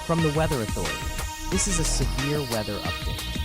From the Weather Authority, this is a severe weather update.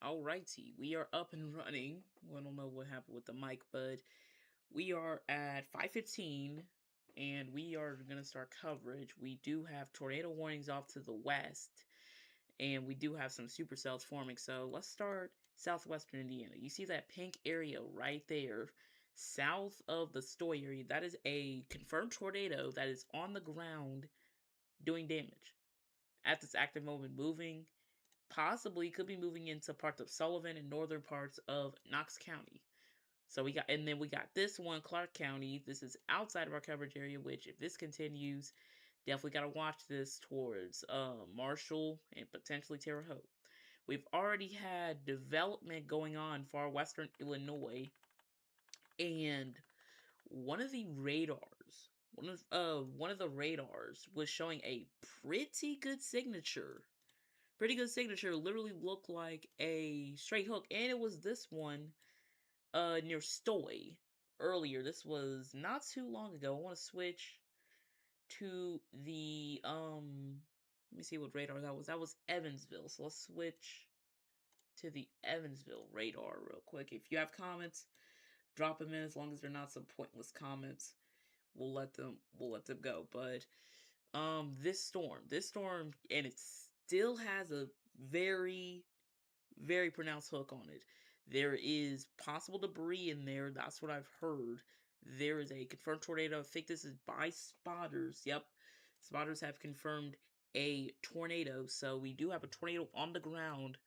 Alrighty, we are up and running. I don't know what happened with the mic, but we are at 5:15 and we are going to start coverage. We do have tornado warnings off to the west and we do have some supercells forming. So let's start southwestern Indiana. You see that pink area right there south of the Stoy area? That is a confirmed tornado that is on the ground doing damage at this active moment, moving possibly could be moving into parts of Sullivan and northern parts of Knox County. So we got this one, Clark County. This is outside of our coverage area, which if this continues, definitely got to watch this towards Marshall and potentially Terre Haute. We've already had development going on far western Illinois, and one of the radars, one of the radars was showing a pretty good signature. Literally looked like a straight hook, and it was this one near Stoy earlier. This was not too long ago. I want to switch to the let me see what radar that was. That was Evansville. So let's switch to the Evansville radar real quick. If you have comments, drop them in. As long as they're not some pointless comments, we'll let them go. But this storm, and it still has a very very pronounced hook on it. There is possible debris in there. That's what I've heard. There is a confirmed tornado. I think this is by spotters. Yep. Spotters have confirmed a tornado. So we do have a tornado on the ground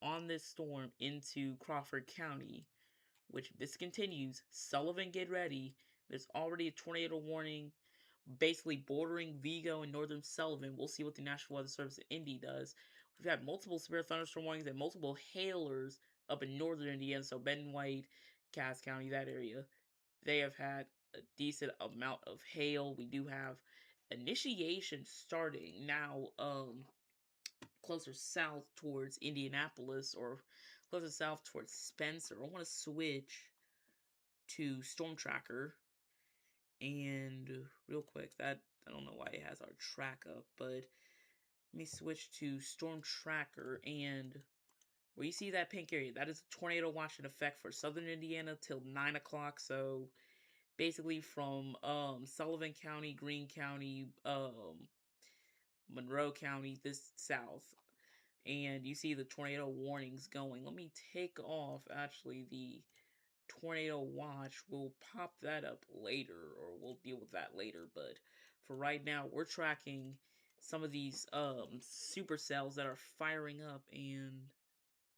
on this storm into Crawford County, which if this continues, Sullivan, get ready. There's already a tornado warning basically bordering Vigo and northern Sullivan. We'll see what the National Weather Service in Indy does. We've had multiple severe thunderstorm warnings and multiple hailers up in northern Indiana, so Benton White, Cass County, that area. They have had a decent amount of hail. We do have initiation starting now, closer south towards Indianapolis or closer south towards Spencer. I want to switch to Storm Tracker. And real quick, that I don't know why it has our track up, but let me switch to Storm Tracker. And where you see that pink area, that is a tornado watch in effect for southern Indiana till 9 o'clock. So basically from Sullivan County, Greene County, Monroe County, this south. And you see the tornado warnings going. Let me take off actually the tornado watch. We'll pop that up later, or we'll deal with that later. But for right now, we're tracking some of these supercells that are firing up. And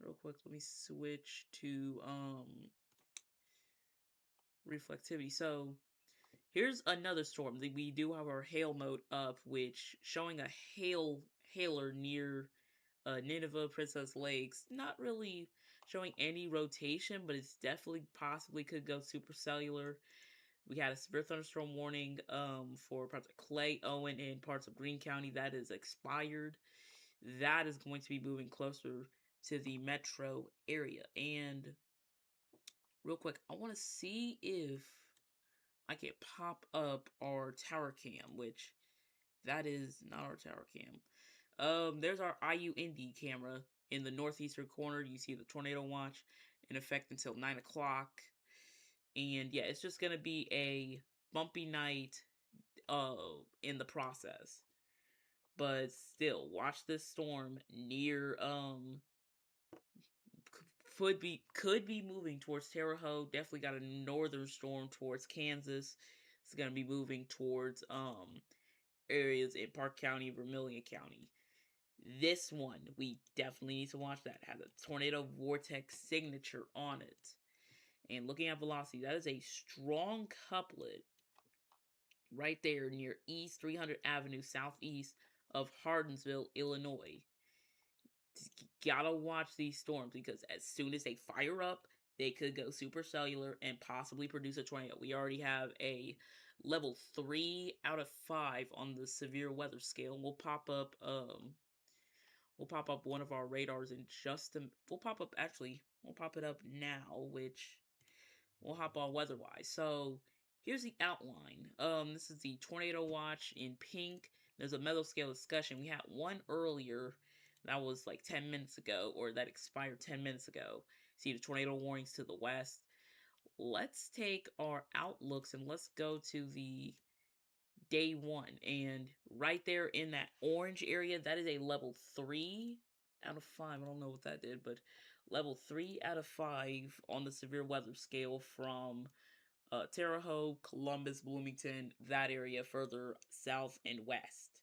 real quick, let me switch to reflectivity. So here's another storm. We do have our hail mode up, which showing a hailer near Nineveh, Princess Lakes. Not really showing any rotation, but it's definitely possibly could go supercellular. We had a severe thunderstorm warning for parts of Clay, Owen, and parts of Greene County. That is expired. That is going to be moving closer to the metro area. And real quick, I want to see if I can pop up our tower cam, which that is not our tower cam. There's our IU Indy camera in the northeastern corner. You see the tornado watch in effect until 9 o'clock. And yeah, it's just gonna be a bumpy night in the process. But still, watch this storm near could be moving towards Terre Haute. Definitely got a northern storm towards Kansas. It's gonna be moving towards areas in Park County, Vermilion County. This one, we definitely need to watch that. It has a tornado vortex signature on it. And looking at velocity, that is a strong couplet right there near East 300 Avenue, southeast of Hardensville, Illinois. Gotta watch these storms because as soon as they fire up, they could go supercellular and possibly produce a tornado. We already have a level 3 out of 5 on the severe weather scale. We'll pop up one of our radars in just a we'll pop it up now, which we'll hop on weather-wise. So here's the outline. This is the tornado watch in pink. There's a mesoscale discussion. We had one earlier that was like 10 minutes ago, or that expired 10 minutes ago. See the tornado warnings to the west. Let's take our outlooks and let's go to the day one. And right there in that orange area, that is a level 3 out of 5. I don't know what that did, but level 3 out of 5 on the severe weather scale from Terre Haute, Columbus, Bloomington, that area further south and west.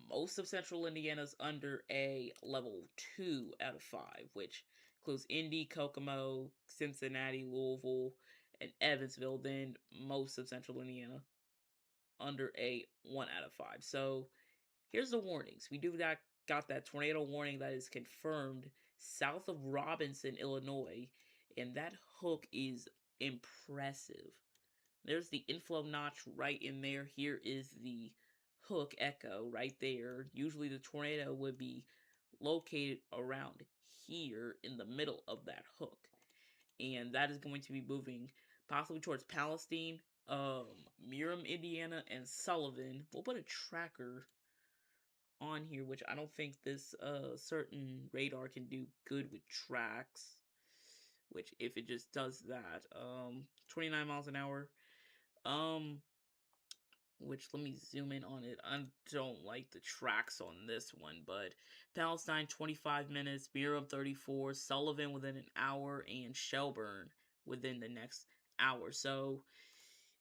Most of central Indiana's under a level 2 out of 5, which includes Indy, Kokomo, Cincinnati, Louisville, and Evansville. Then most of central Indiana under a 1 out of 5. So here's the warnings. We do got that tornado warning that is confirmed south of Robinson, Illinois, and that hook is impressive. There's the inflow notch right in there. Here is the hook echo right there. Usually the tornado would be located around here in the middle of that hook. And that is going to be moving possibly towards Palestine, Miram, Indiana, and Sullivan. We'll put a tracker on here, which I don't think this certain radar can do good with tracks. Which if it just does that, 29 miles an hour. Which let me zoom in on it. I don't like the tracks on this one, but Palestine 25 minutes, Miram 34, Sullivan within an hour, and Shelburne within the next hour. So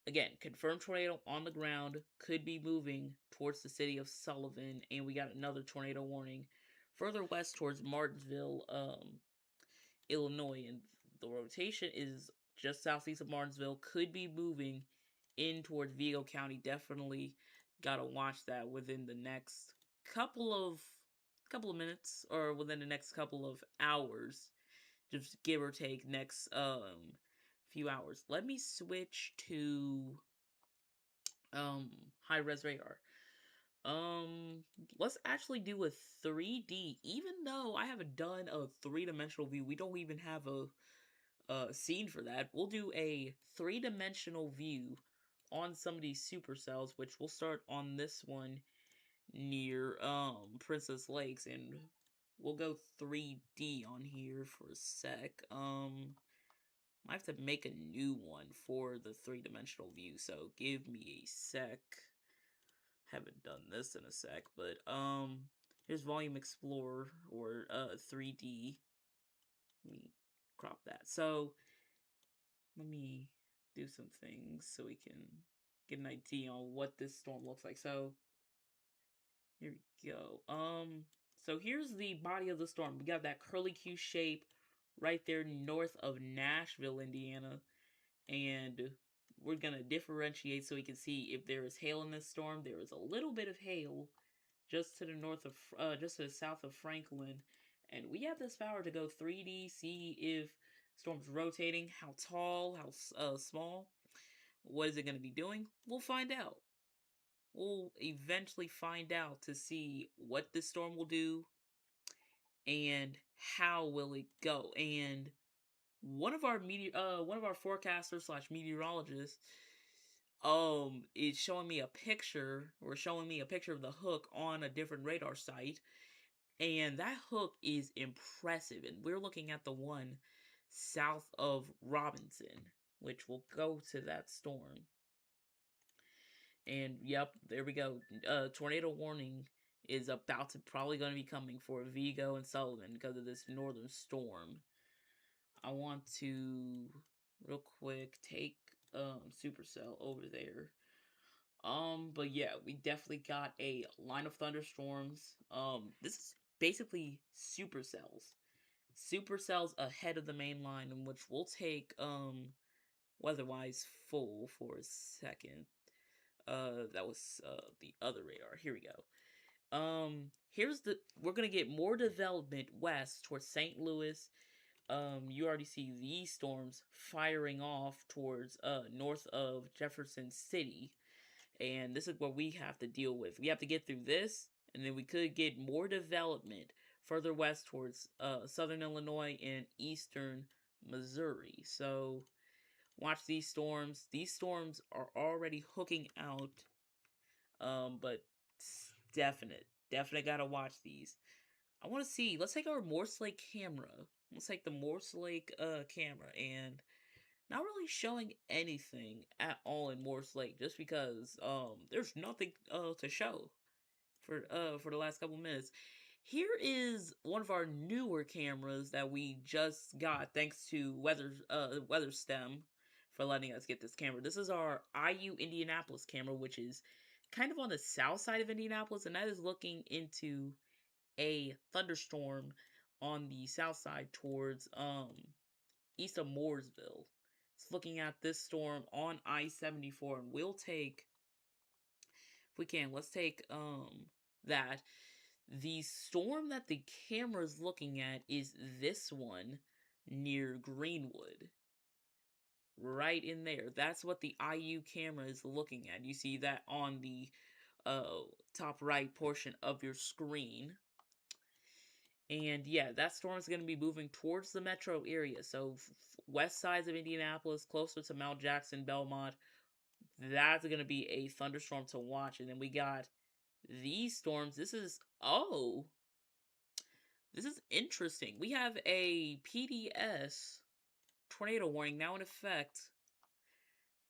again, confirmed tornado on the ground, could be moving towards the city of Sullivan, and we got another tornado warning further west towards Martinsville, Illinois, and the rotation is just southeast of Martinsville, could be moving in towards Vigo County. Definitely gotta watch that within the next couple of minutes, or within the next couple of hours, just give or take next few hours. Let me switch to high res radar. Let's actually do a 3D. Even though I haven't done a three-dimensional view, we don't even have a scene for that. We'll do a three-dimensional view on some of these supercells, which we'll start on this one near Princess Lakes, and we'll go 3D on here for a sec. I have to make a new one for the three-dimensional view, so give me a sec. Haven't done this in a sec, but here's Volume Explorer, or 3D. Let me crop that. So let me do some things so we can get an idea on what this storm looks like. So here we go. So here's the body of the storm. We got that curly Q shape right there north of Nashville, Indiana, and we're gonna differentiate so we can see if there is hail in this storm. There is a little bit of hail just to the just to the south of Franklin, and we have this power to go 3D, see if storm's rotating, how tall, how small. What is it going to be doing? We'll find out. We'll eventually find out to see what this storm will do and how will it go. And one of our forecasters slash meteorologists is showing me a picture, or showing me a picture of the hook on a different radar site, and that hook is impressive. And we're looking at the one south of Robinson, which will go to that storm. And yep, there we go. Tornado warning is about to probably going to be coming for Vigo and Sullivan because of this northern storm. I want to real quick take Supercell over there. But yeah, we definitely got a line of thunderstorms. This is basically supercells. Supercells ahead of the main line, in which we'll take weather-wise full for a second. That was the other radar. Here we go. Here's the we're gonna get more development west towards St. Louis. You already see these storms firing off towards north of Jefferson City, and this is what we have to deal with. We have to get through this, and then we could get more development further west towards southern Illinois and eastern Missouri. So watch these storms. These storms are already hooking out, but definite gotta watch these. I want to see. Let's take our Morse Lake camera. Let's take the Morse Lake camera, and not really showing anything at all in Morse Lake, just because there's nothing to show for the last couple minutes. Here is one of our newer cameras that we just got thanks to WeatherStem for letting us get this camera. This is our IU Indianapolis camera, which is kind of on the south side of Indianapolis, and that is looking into a thunderstorm on the south side towards east of Mooresville. It's looking at this storm on I-74, and we'll take, if we can, let's take that. The storm that the camera is looking at is this one near Greenwood. Right in there. That's what the IU camera is looking at. You see that on the top right portion of your screen. And yeah, that storm is going to be moving towards the metro area. So west sides of Indianapolis, closer to Mount Jackson, Belmont. That's going to be a thunderstorm to watch. And then we got these storms. This is interesting. We have a PDS tornado warning now in effect,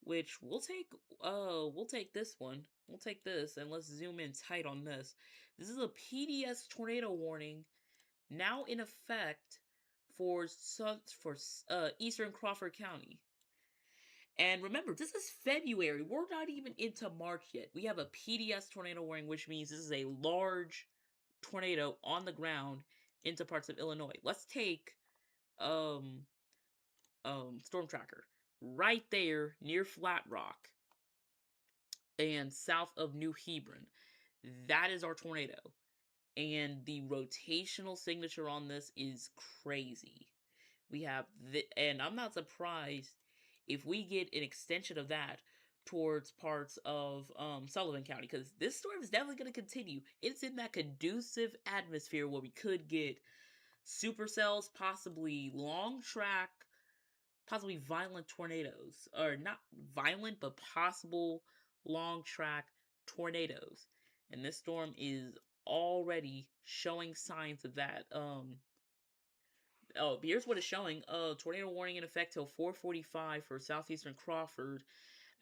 which we'll take this one. We'll take this, and let's zoom in tight on this. This is a PDS tornado warning now in effect for eastern Crawford County. And remember, this is February. We're not even into March yet. We have a PDS tornado warning, which means this is a large tornado on the ground into parts of Illinois. Let's take um Storm Tracker right there near Flat Rock and south of New Hebron. That is our tornado. And the rotational signature on this is crazy. We have and I'm not surprised if we get an extension of that towards parts of Sullivan County, because this storm is definitely going to continue. It's in that conducive atmosphere where we could get supercells, possibly long track, possibly violent tornadoes, or not violent, but possible long track tornadoes. And this storm is already showing signs of that. Oh, here's what it's showing. Tornado warning in effect till 4:45 for southeastern Crawford.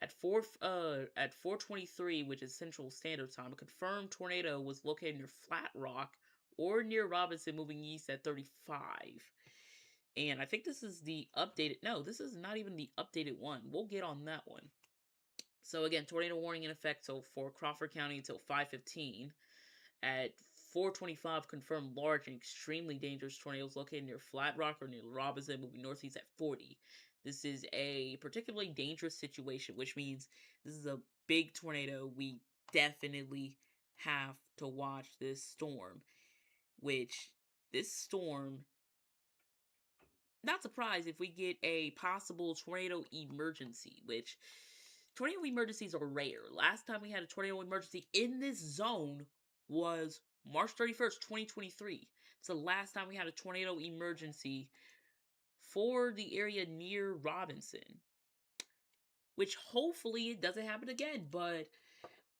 At 4:23, which is Central Standard Time, a confirmed tornado was located near Flat Rock or near Robinson, moving east at 35. And I think this is the updated. No, this is not even the updated one. We'll get on that one. So again, tornado warning in effect so for Crawford County until 5:15. At 4:25, confirmed large and extremely dangerous tornadoes located near Flat Rock or near Robinson, moving northeast at 40. This is a particularly dangerous situation, which means this is a big tornado. We definitely have to watch this storm. Which this storm, not surprised if we get a possible tornado emergency, which tornado emergencies are rare. Last time we had a tornado emergency in this zone was March 31st, 2023. It's the last time we had a tornado emergency for the area near Robinson, which hopefully it doesn't happen again. But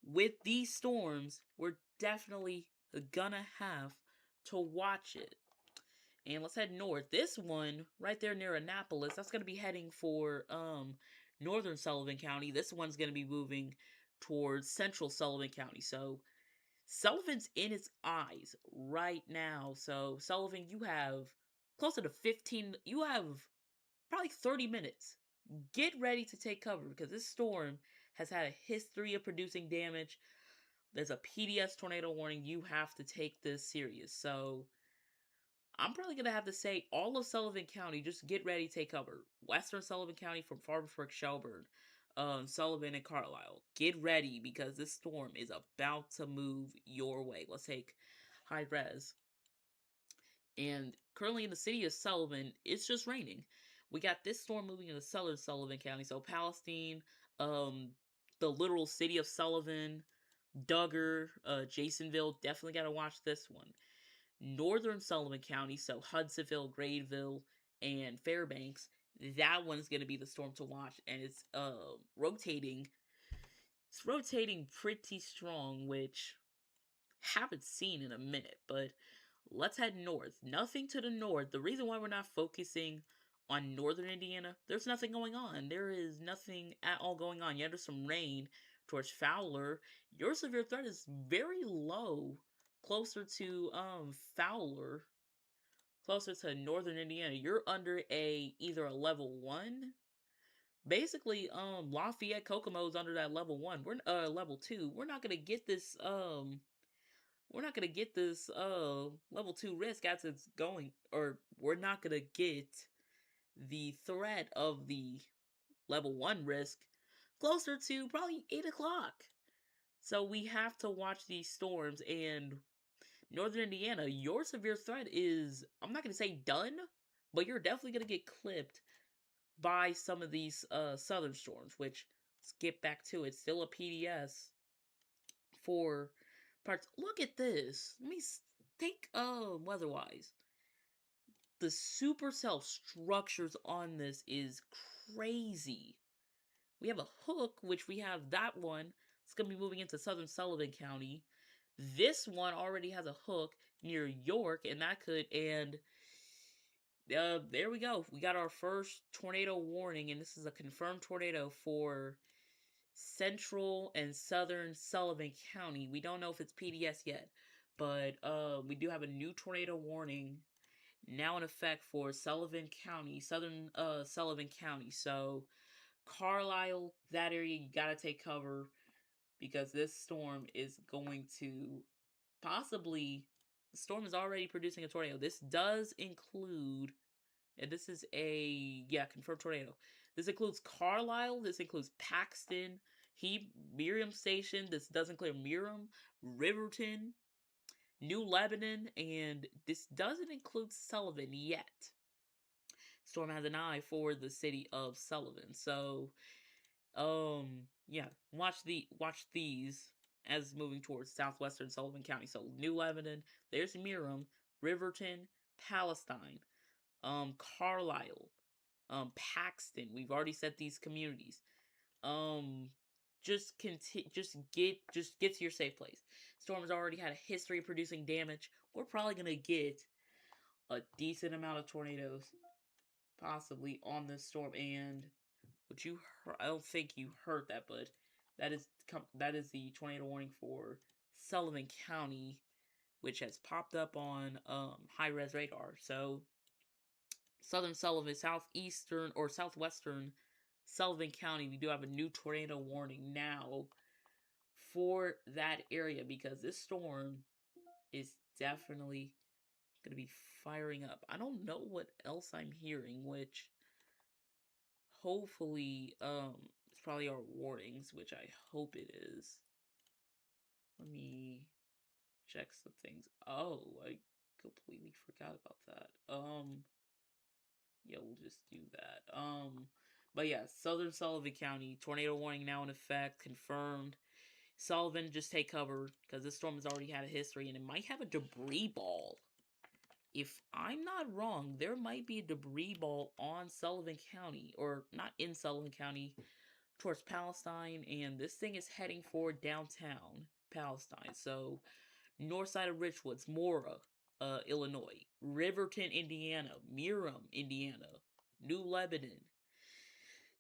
with these storms, we're definitely gonna have to watch it. And let's head north. This one right there near Annapolis, that's going to be heading for northern Sullivan County. This one's going to be moving towards central Sullivan County. So Sullivan's in its eyes right now. So Sullivan, you have closer to 15, you have probably 30 minutes. Get ready to take cover because this storm has had a history of producing damage. There's a PDS tornado warning. You have to take this serious. So I'm probably gonna have to say all of Sullivan County, just get ready, take cover. Western Sullivan County from Farbersburg, Shelburne, Sullivan, and Carlisle. Get ready because this storm is about to move your way. Let's take high res. And currently in the city of Sullivan, it's just raining. We got this storm moving into southern Sullivan County, so Palestine, um, the literal city of Sullivan, Duggar, Jasonville. Definitely got to watch this one. Northern Sullivan County, so Hudsonville, Gradeville, and Fairbanks. That one's going to be the storm to watch, and it's rotating. It's rotating pretty strong, which haven't seen in a minute. But let's head north. Nothing to the north. The reason why we're not focusing on northern Indiana, there's nothing going on. There is nothing at all going on. Yeah, there's some rain towards Fowler. Your severe threat is very low, closer to Fowler, closer to northern Indiana. You're under either a level 1. Basically, Lafayette Kokomo's under that level 1. We're level 2. We're not gonna get this level 2 risk as it's going, or we're not gonna get the threat of the level 1 risk closer to probably 8 o'clock. So we have to watch these storms. And northern Indiana, your severe threat is, I'm not gonna say done, but you're definitely gonna get clipped by some of these southern storms, which, let's get back to it, still a PDS for parts. Look at this. Let me think weather-wise. The supercell structures on this is crazy. We have a hook, which we have that one. It's going to be moving into southern Sullivan County. This one already has a hook near York, and that could, and there we go. We got our first tornado warning, and this is a confirmed tornado for central and southern Sullivan County. We don't know if it's PDS yet, but we do have a new tornado warning now in effect for Sullivan County, southern Sullivan County. So Carlisle, that area, you gotta take cover because this storm is going to possibly. The storm is already producing a tornado. This does include, and this is a confirmed tornado. This includes Carlisle. This includes Paxton, Miriam Station. This does include Miriam, Riverton, New Lebanon, and this doesn't include Sullivan yet. Storm has an eye for the city of Sullivan. So, watch these as moving towards southwestern Sullivan County. So New Lebanon, there's Miriam, Riverton, Palestine, Carlisle, Paxton. We've already set these communities. Just get to your safe place. Storm has already had a history of producing damage. We're probably gonna get a decent amount of tornadoes, possibly on this storm. And what you heard, I don't think you heard that, but that is the tornado warning for Sullivan County, which has popped up on high res radar. So southern Sullivan, southeastern or southwestern Sullivan County, we do have a new tornado warning now for that area because this storm is definitely going to be firing up. I don't know what else I'm hearing, which hopefully it's probably our warnings, which I hope it is. Let me check some things. Oh, I completely forgot about that. Yeah, we'll just do that. But yeah, southern Sullivan County, tornado warning now in effect, confirmed. Sullivan, just take cover, because this storm has already had a history, and it might have a debris ball. If I'm not wrong, there might be a debris ball on Sullivan County, or not in Sullivan County, towards Palestine, and this thing is heading for downtown Palestine. So, north side of Richwoods, Mora, Illinois, Riverton, Indiana, Miriam, Indiana, New Lebanon.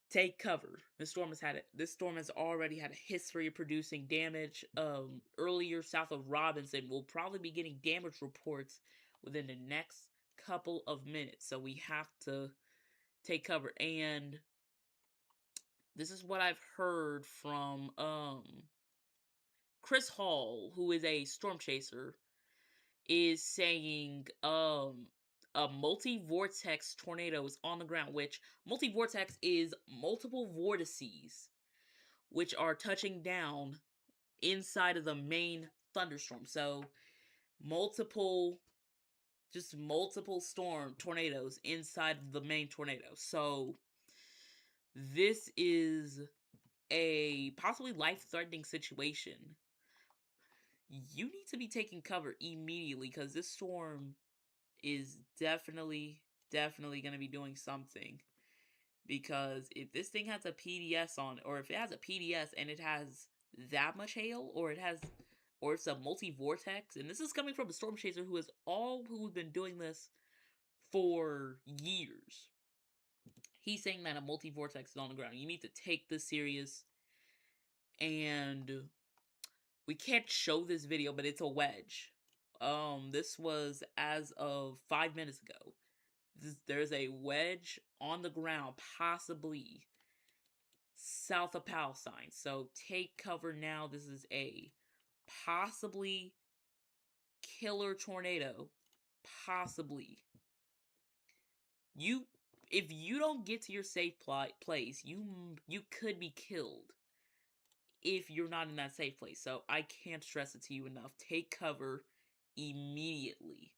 Take cover. This storm has already had a history of producing damage. Earlier south of Robinson, we'll probably be getting damage reports within the next couple of minutes. So we have to take cover. And This is what I've heard from Chris Hall, who is a storm chaser, is saying a multi-vortex tornado is on the ground, which multi-vortex is multiple vortices which are touching down inside of the main thunderstorm. So multiple multiple storm tornadoes inside of the main tornado. So this is a possibly life-threatening situation. You need to be taking cover immediately because this storm is definitely going to be doing something. Because if this thing has a PDS on, or if it has a PDS and it has that much hail, or it's a multi-vortex, and this is coming from a storm chaser who's been doing this for years. He's saying that a multi-vortex is on the ground. You need to take this serious, and we can't show this video, but it's a wedge. This was as of 5 minutes ago. There's a wedge on the ground, possibly south of Palestine. So take cover now. This is a possibly killer tornado. Possibly. If you don't get to your safe place, you could be killed if you're not in that safe place. So I can't stress it to you enough. Take cover immediately.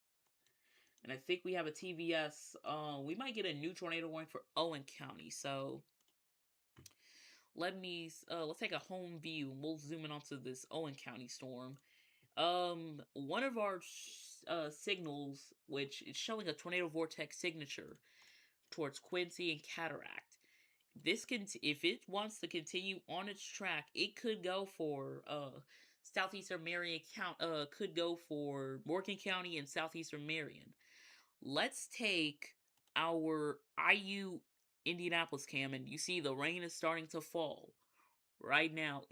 And I think we have a TVS. We might get a new tornado warning for Owen County. So let's take a home view. We'll zoom in onto this Owen County storm. One of our signals, which is showing a tornado vortex signature towards Quincy and Cataract. If it wants to continue on its track, it could go for southeastern Marion County. Could go for Morgan County and southeastern Marion. Let's take our IU Indianapolis cam, and you see the rain is starting to fall right now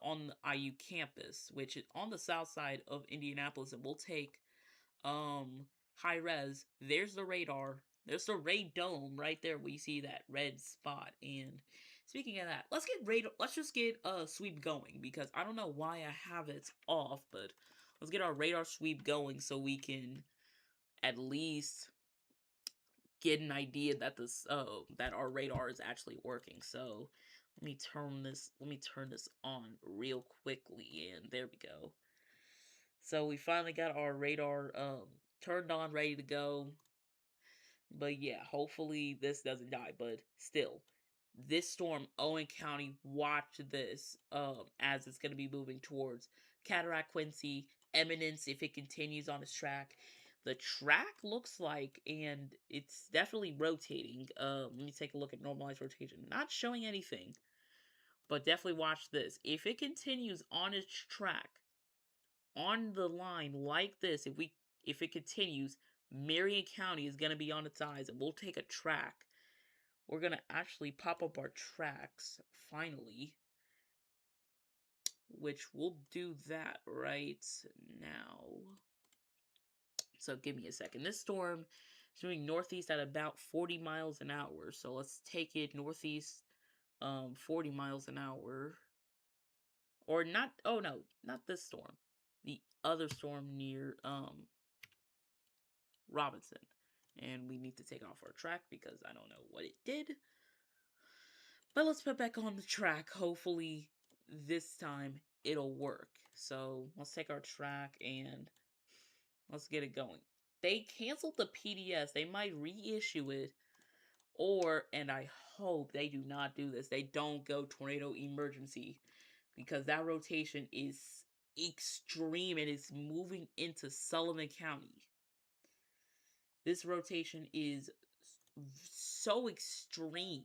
on the IU campus, which is on the south side of Indianapolis, and we'll take high res. There's the radar. There's the radome right there. We see that red spot. And speaking of that, let's just get sweep going, because I don't know why I have it off, but let's get our radar sweep going so we can at least get an idea that that our radar is actually working. So let me turn this on real quickly, and there we go. So we finally got our radar turned on, ready to go. But yeah, hopefully this doesn't die. But still, this storm, Owen County, watch this as it's gonna be moving towards Cataract, Quincy, Eminence if it continues on its track. The track looks like, and it's definitely rotating. Let me take a look at normalized rotation. Not showing anything, but definitely watch this. If it continues on its track, on the line like this, if it continues, Marion County is gonna be on its eyes, and we'll take a track. We're gonna actually pop up our tracks finally, which we'll do that right now. So give me a second. This storm is moving northeast at about 40 miles an hour. So let's take it northeast 40 miles an hour. Or not, oh no, not this storm. The other storm near Robinson. And we need to take off our track because I don't know what it did. But let's put back on the track. Hopefully this time it'll work. So let's take our track and let's get it going. They canceled the PDS. They might reissue it. And I hope they do not do this. They don't go tornado emergency, because that rotation is extreme and it's moving into Sullivan County. This rotation is so extreme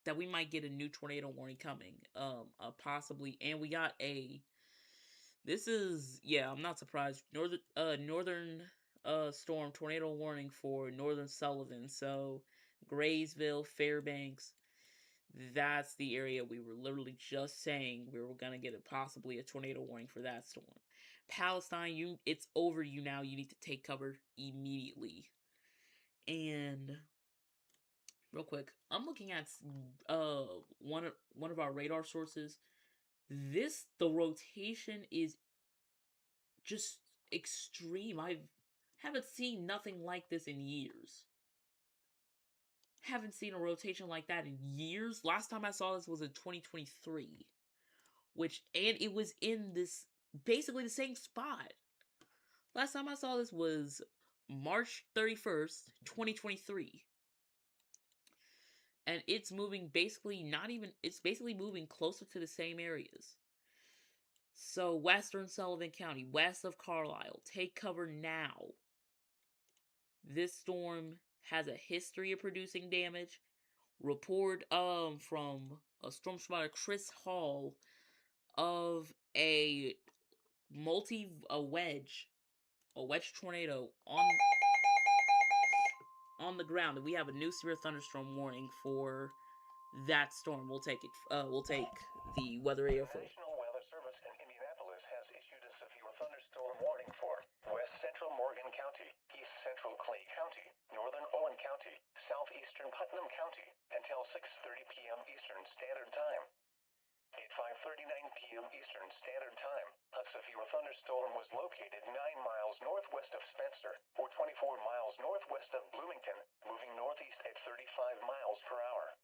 that we might get a new tornado warning coming, possibly. And we got I'm not surprised. Northern storm tornado warning for Northern Sullivan. So Graysville, Fairbanks, that's the area we were literally just saying we were gonna get possibly a tornado warning for that storm. Palestine, it's over you now. You need to take cover immediately. And real quick. I'm looking at one of our radar sources. The rotation is just extreme. I haven't seen nothing like this in years. Haven't seen a rotation like that in years. Last time I saw this was in 2023, and it was in this basically the same spot. Last time I saw this was March 31st, 2023. And it's moving basically not even, it's basically moving closer to the same areas. So, Western Sullivan County, west of Carlisle, take cover now. This storm has a history of producing damage. Report from a storm spotter Chris Hall of a wedge tornado on the ground, and we have a new severe thunderstorm warning for that storm. We'll take it. We'll take the weather area full. National Weather Service in Indianapolis has issued a severe thunderstorm warning for west central Morgan County, east central Clay County, northern Owen County, southeastern Putnam County until 6:30 p.m. Eastern Standard Time. At 5:39 p.m. Eastern Standard Time, a severe thunderstorm was located 9 miles northwest of Spencer, or 24 miles northwest of Bloomington, moving northeast at 35 miles per hour.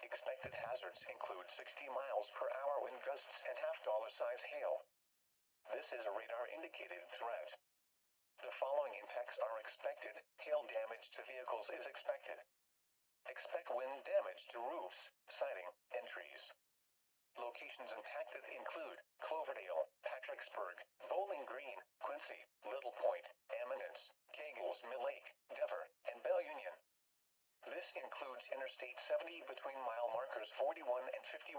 Expected hazards include 60 miles per hour wind gusts and half-dollar-size hail. This is a radar-indicated threat. The following impacts are expected. Hail damage to vehicles is expected. Expect wind damage to roofs, siding, and trees. Locations impacted include Cloverdale, Patricksburg, Bowling Green, Quincy, Little Point, Eminence, Kegels, Mill Lake, Dever, and Bell Union. This includes Interstate 70 between mile markers 41 and 51.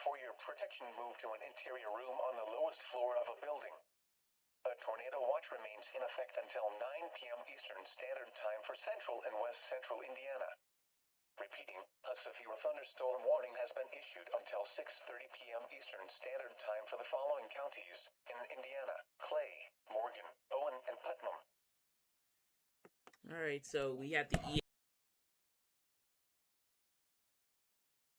For your protection, move to an interior room on the lowest floor of a building. A tornado watch remains in effect until 9 p.m. Eastern Standard Time for central and west central Indiana. Repeating, a severe thunderstorm warning has been issued until 6:30 p.m. Eastern Standard Time for the following counties in Indiana: Clay, Morgan, Owen, and Putnam. Alright, so we have the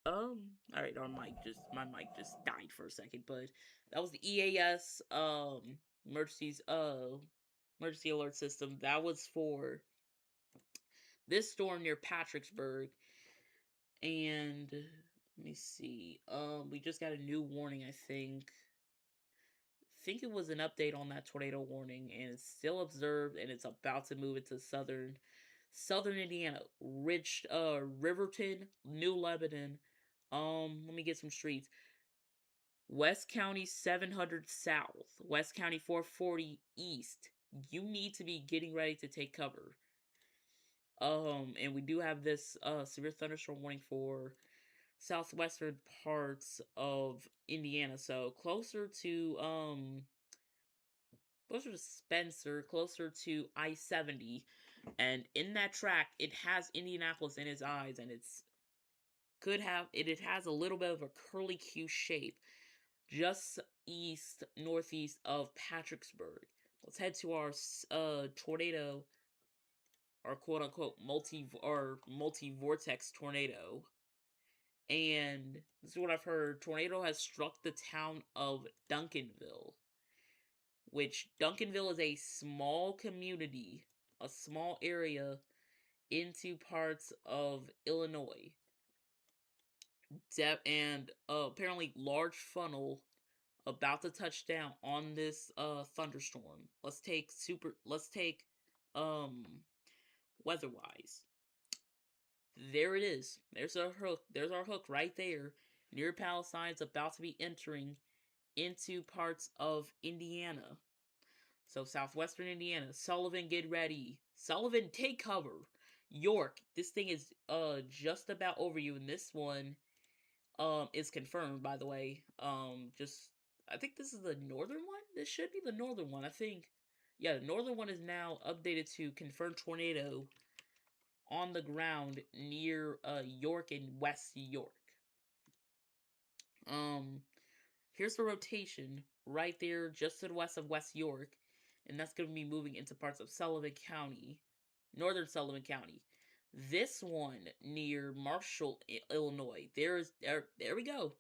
alright, my mic just died for a second, but that was the EAS emergency alert system. That was for this storm near Patricksburg. And let me see. We just got a new warning, I think. Think it was an update on that tornado warning, and it's still observed, and it's about to move into southern Indiana, Riverton, New Lebanon. Let me get some streets. West County 700 south, West County 440 east. You need to be getting ready to take cover. And we do have this severe thunderstorm warning for southwestern parts of Indiana, so closer to Spencer, closer to I-70, and in that track it has Indianapolis in its eyes, and it has a little bit of a curly Q shape just northeast of Patricksburg. Let's head to our tornado, our quote unquote multi-vortex tornado. And this is what I've heard. Tornado has struck the town of Duncanville, which Duncanville is a small community, a small area into parts of Illinois. And apparently large funnel about to touch down on this thunderstorm. Let's take weather-wise. There it is. There's our hook. There's our hook right there. Near Palestine's about to be entering into parts of Indiana. So southwestern Indiana. Sullivan, get ready. Sullivan, take cover. York, this thing is just about over you, and this one is confirmed, by the way. I think this is the northern one? This should be the northern one, I think. Yeah, the northern one is now updated to confirmed tornado on the ground near York and West York. Here's the rotation right there just to the west of West York, and that's going to be moving into parts of Sullivan County, northern Sullivan County. This one near Marshall, Illinois. There we go.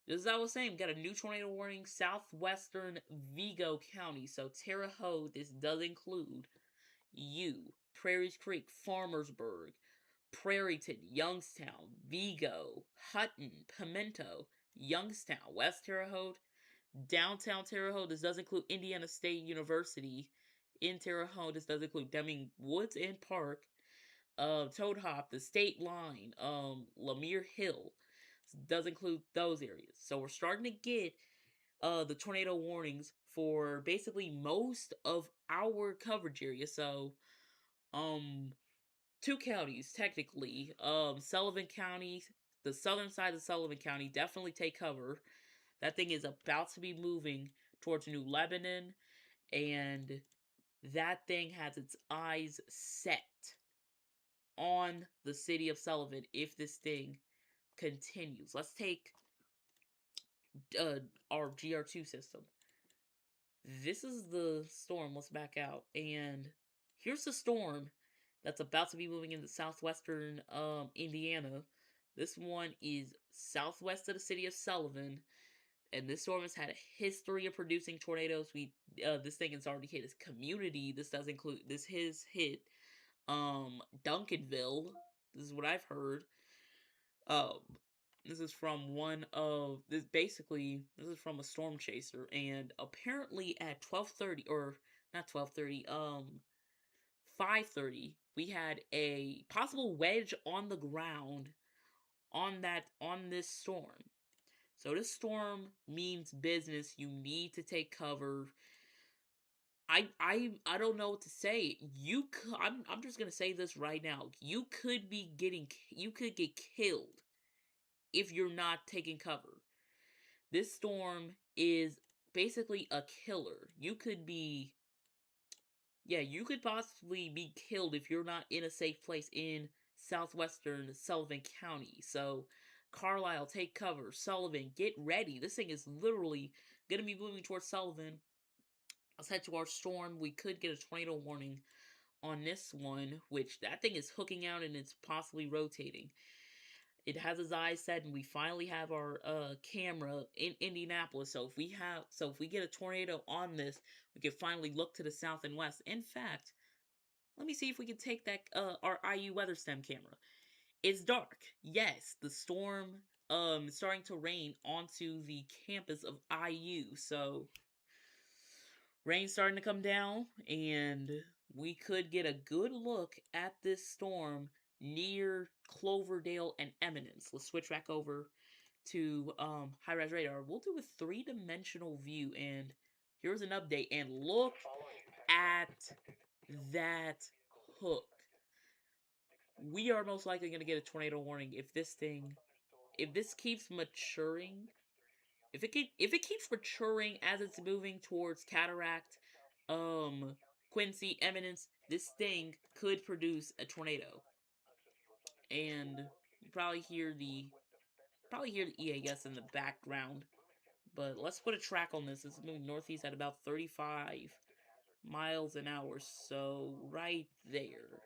Just as I was saying, we got a new tornado warning, southwestern Vigo County. So Terre Haute, this does include Prairie's Creek, Farmersburg, Prairieton, Youngstown, Vigo, Hutton, Pimento, Youngstown, West Terre Haute, downtown Terre Haute. This does include Indiana State University. In Terre Haute, this does include Deming Woods and Park, Toad Hop, the State Line, Lemire Hill. This does include those areas. So we're starting to get the tornado warnings for basically most of our coverage area. So two counties technically. Sullivan County, the southern side of Sullivan County, definitely take cover. That thing is about to be moving towards New Lebanon, and that thing has its eyes set on the city of Sullivan if this thing continues. Let's take our GR2 system. This is the storm. Let's back out. And here's the storm that's about to be moving into southwestern Indiana. This one is southwest of the city of Sullivan. And this storm has had a history of producing tornadoes. This thing has already hit his community. This does include this has hit Duncanville. This is what I've heard. This is from this is from a storm chaser, and apparently at 12:30, or not 12:30, 5:30, we had a possible wedge on the ground on this storm. So this storm means business. You need to take cover. I don't know what to say. I'm just gonna say this right now. You could get killed if you're not taking cover. This storm is basically a killer. You could possibly be killed if you're not in a safe place in southwestern Sullivan County. So Carlisle, take cover. Sullivan, get ready. This thing is literally going to be moving towards Sullivan. Let's head to our storm. We could get a tornado warning on this one, which that thing is hooking out and it's possibly rotating. It has its eyes set, and we finally have our camera in Indianapolis. So if we get a tornado on this, we can finally look to the south and west. In fact, let me see if we can take that our IU weather stem camera. It's dark. Yes, the storm is starting to rain onto the campus of IU. So rain's starting to come down, and we could get a good look at this storm near Cloverdale and Eminence. Let's switch back over to high-res radar. We'll do a 3-dimensional view, and here's an update. And look at that hook. We are most likely going to get a tornado warning if this keeps maturing. If it keeps maturing as it's moving towards Cataract, Quincy, Eminence, this thing could produce a tornado. And you probably hear the EAS in the background. But let's put a track on this. It's moving northeast at about 35 miles an hour, so right there.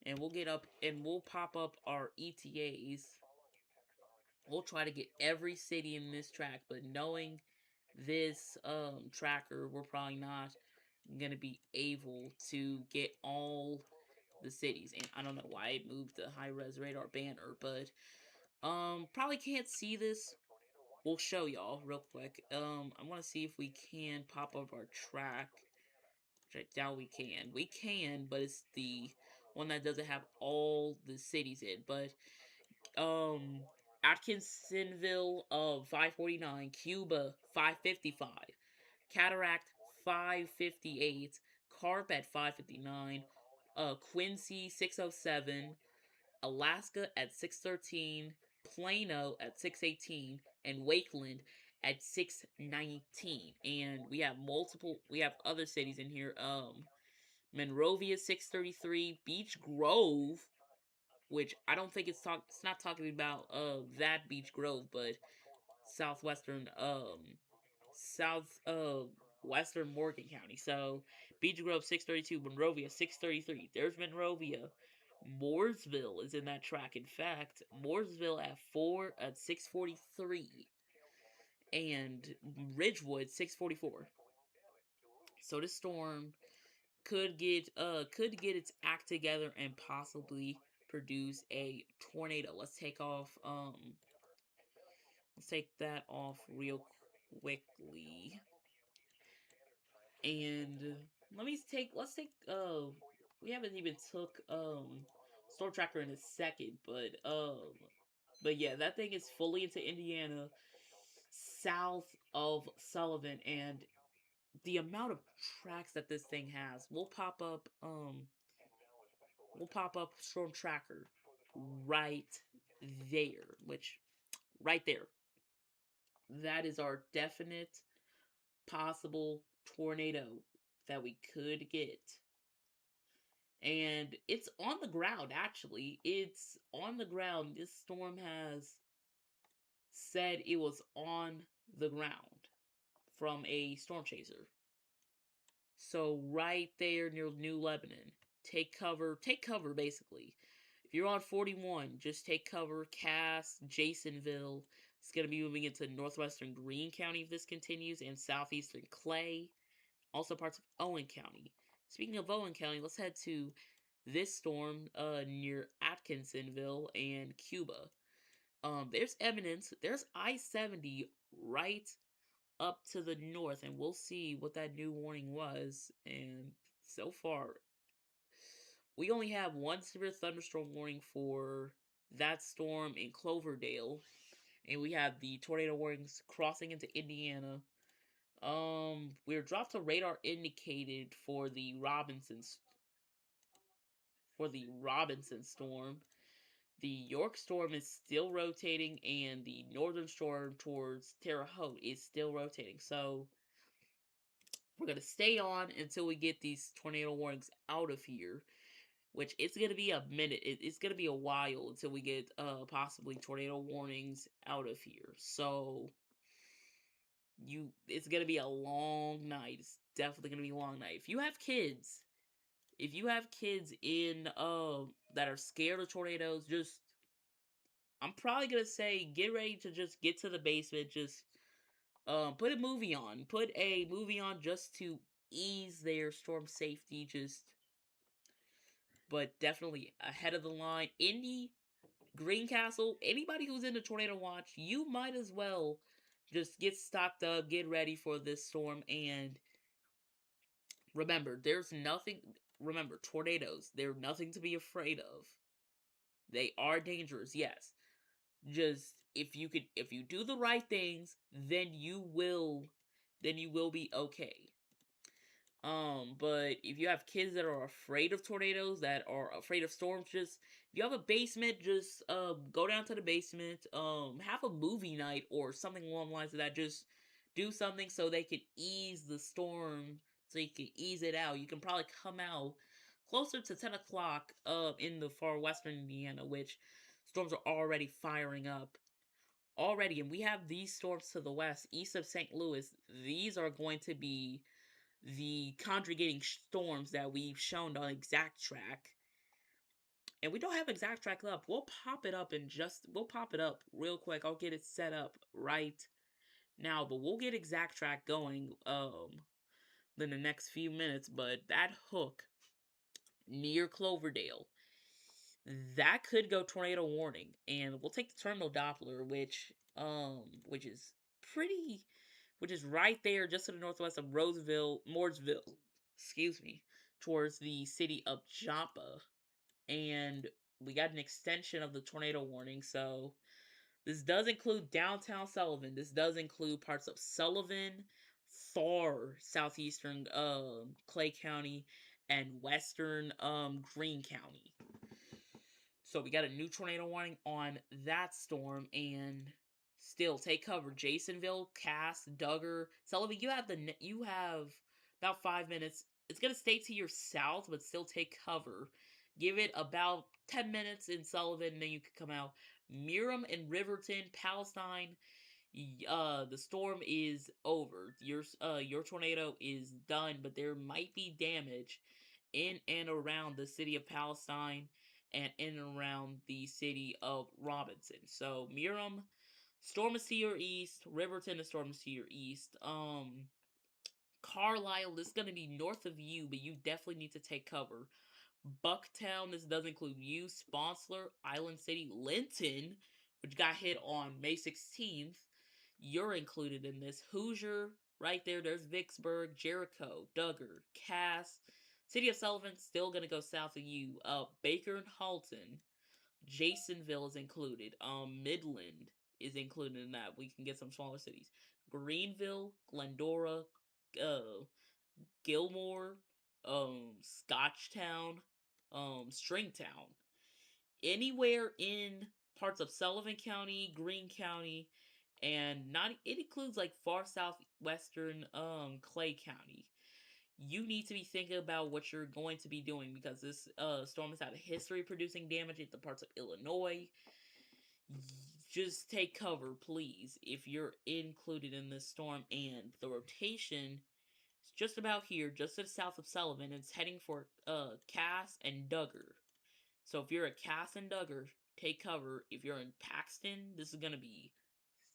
And we'll get up and we'll pop up our ETAs. We'll try to get every city in this track, but knowing this tracker, we're probably not gonna be able to get all the cities. And I don't know why it moved the high-res radar banner, but probably can't see this. We'll show y'all real quick. I want to see if we can pop up our track, which I doubt we can. We can, but it's the one that doesn't have all the cities in. But Atkinsonville 549, Cuba 555, Cataract 558, Carp at 559, Quincy 607, Alaska at 613, Plano at 618, and Wakeland at 619. And we have other cities in here. Monrovia 633, Beech Grove, which I don't think it's not talking about that Beech Grove, but southwestern Western Morgan County. So Beech Grove 632, Monrovia 633. There's Monrovia Mooresville is in that track. In fact, Mooresville at 6:43, and Ridgewood 6:44. So this storm could get its act together and possibly produce a tornado. Let's take that off real quickly. And we haven't even took Storm Tracker in a second, but yeah, that thing is fully into Indiana, south of Sullivan, and the amount of tracks that this thing has. We'll pop up Storm Tracker right there, which right there. That is our definite possible tornado that we could get. And it's on the ground, actually. It's on the ground. This storm has said it was on the ground from a storm chaser. So right there near New Lebanon. Take cover basically. If you're on 41, just take cover. Cass, Jasonville. It's going to be moving into northwestern Greene County if this continues, and southeastern Clay. Also parts of Owen County. Speaking of Owen County, let's head to this storm near Atkinsonville and Cuba. There's evidence. There's I-70 right up to the north, and we'll see what that new warning was. And so far, we only have one severe thunderstorm warning for that storm in Cloverdale, and we have the tornado warnings crossing into Indiana. We're dropped to radar indicated for the Robinson storm. The York storm is still rotating, and the northern storm towards Terre Haute is still rotating. So we're gonna stay on until we get these tornado warnings out of here, which it's gonna be a minute. It's gonna be a while until we get possibly tornado warnings out of here. So it's gonna be a long night. It's definitely gonna be a long night. If you have kids in that are scared of tornadoes, I'm probably gonna say get ready to just get to the basement. Just put a movie on. Put a movie on just to ease their storm safety. But definitely ahead of the line. Indy, Greencastle, anybody who's in the tornado watch, you might as well just get stocked up, get ready for this storm, and remember, tornadoes, they're nothing to be afraid of. They are dangerous, yes. Just if you do the right things, then you will be okay. But if you have kids that are afraid of tornadoes, that are afraid of storms, just if you have a basement, just go down to the basement, have a movie night or something along the lines of that. Just do something so they can ease the storm, so you can ease it out. You can probably come out closer to 10 o'clock in the far western Indiana, which storms are already firing up already, and we have these storms to the west, east of St. Louis. These are going to be the conjugating storms that we've shown on Exact Track. And we don't have Exact Track up. We'll pop it up real quick. I'll get it set up right now, but we'll get Exact Track going in the next few minutes. But that hook near Cloverdale, that could go tornado warning, and we'll take the terminal Doppler, which is right there just to the northwest of Mooresville, towards the city of Joppa. And we got an extension of the tornado warning, so this does include downtown Sullivan. This does include parts of Sullivan, far southeastern Clay County, and western Greene County. So we got a new tornado warning on that storm, and still take cover. Jasonville, Cass, Duggar, Sullivan. You have about 5 minutes. It's gonna stay to your south, but still take cover. Give it about 10 minutes in Sullivan, and then you can come out. Miram and Riverton, Palestine. The storm is over. Your tornado is done, but there might be damage in and around the city of Palestine and in and around the city of Robinson. So Miram, storm is to your east. Riverton is storm is to your east. Carlisle, this is going to be north of you, but you definitely need to take cover. Bucktown, this does include you. Sponsler, Island City, Linton, which got hit on May 16th. You're included in this. Hoosier, right there. There's Vicksburg, Jericho, Duggar, Cass. City of Sullivan, still going to go south of you. Baker and Halton. Jasonville is included. Midland is included in that. We can get some smaller cities. Greenville, Glendora, uh, Gilmore, Scotchtown, Stringtown. Anywhere in parts of Sullivan County, Greene County, and not it includes like far southwestern Clay County. You need to be thinking about what you're going to be doing because this storm has had a history of producing damage in the parts of Illinois. Just take cover, please, if you're included in this storm. And the rotation is just about here, just to the south of Sullivan. It's heading for Cass and Duggar. So if you're at Cass and Duggar, take cover. If you're in Paxton, this is going to be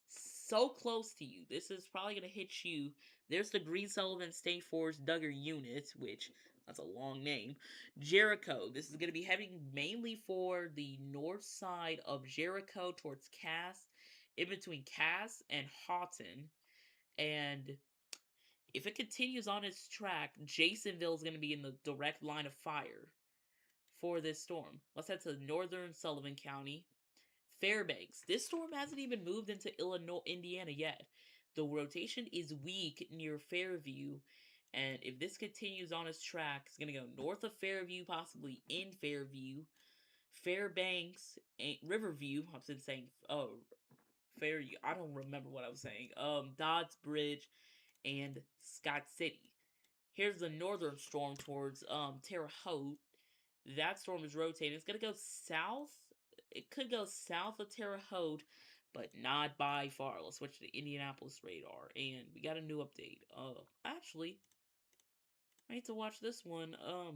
so close to you. This is probably going to hit you. There's the Green Sullivan State Forest Duggar unit, which that's a long name. Jericho. This is going to be heading mainly for the north side of Jericho towards Cass, in between Cass and Houghton. And if it continues on its track, Jasonville is going to be in the direct line of fire for this storm. Let's head to northern Sullivan County. Fairbanks. This storm hasn't even moved into Indiana yet. The rotation is weak near Fairview, and if this continues on its track, it's going to go north of Fairview, possibly in Fairview. Fairbanks, Riverview, I've been saying, Fairview, I don't remember what I was saying. Dodds Bridge, and Scott City. Here's the northern storm towards Terre Haute. That storm is rotating. It's going to go south. It could go south of Terre Haute, but not by far. Let's switch to the Indianapolis radar. And we got a new update. Actually, I need to watch this one. I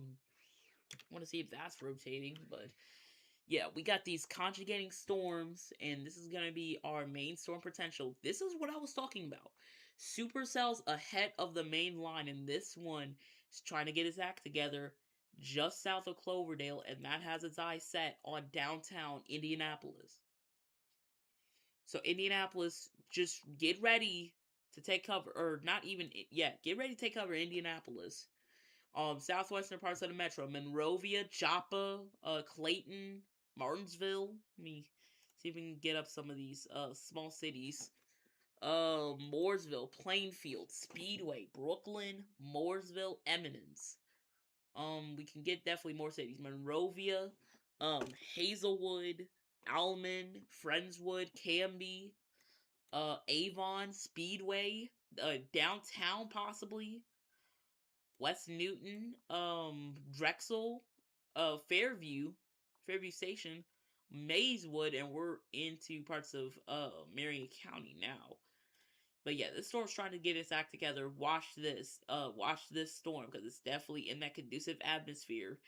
want to see if that's rotating, but yeah, we got these conjugating storms, and this is going to be our main storm potential. This is what I was talking about. Supercell's ahead of the main line, and this one is trying to get its act together just south of Cloverdale, and that has its eye set on downtown Indianapolis. So Indianapolis, just get ready to take cover, or not even, get ready to take cover Indianapolis. Southwestern parts of the metro, Monrovia, Joppa, Clayton, Martinsville. Let me see if we can get up some of these small cities. Mooresville, Plainfield, Speedway, Brooklyn, Mooresville, Eminence. We can get definitely more cities. Monrovia, Hazelwood, Almond, Friendswood, Canby, Avon, Speedway, downtown possibly. West Newton, Drexel, Fairview Station, Mayswood, and we're into parts of Marion County now. But yeah, this storm's trying to get its act together. Watch this storm, because it's definitely in that conducive atmosphere